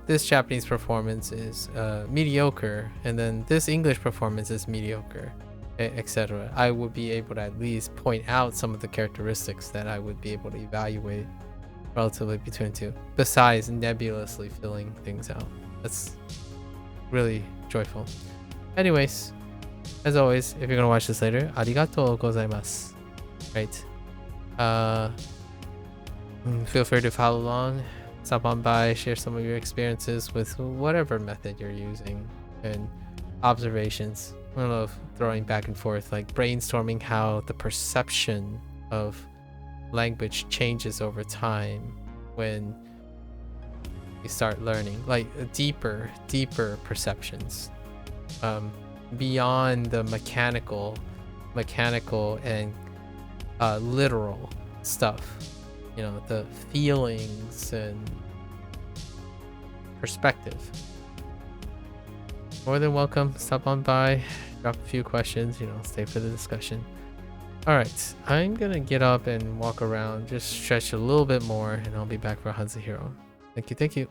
this Japanese performance is mediocre, and then this English performance is mediocre, etc. I would be able to at least point out some of the characteristics that I would be able to evaluate relatively between two, besides nebulously filling things out. That's really joyful. Anyways, as always, if you're gonna watch this later, arigatou gozaimasu. Right. Feel free to follow along, stop on by, share some of your experiences with whatever method you're using and observations. I love throwing back and forth, like brainstorming how the perception of language changes over time when you start learning, like deeper perceptions, beyond the mechanical and literal stuff, the feelings and perspective. More than welcome, stop on by, drop a few questions, stay for the discussion. All right, I'm gonna get up and walk around, just stretch a little bit more, and I'll be back for Hanzo Hero. Thank you.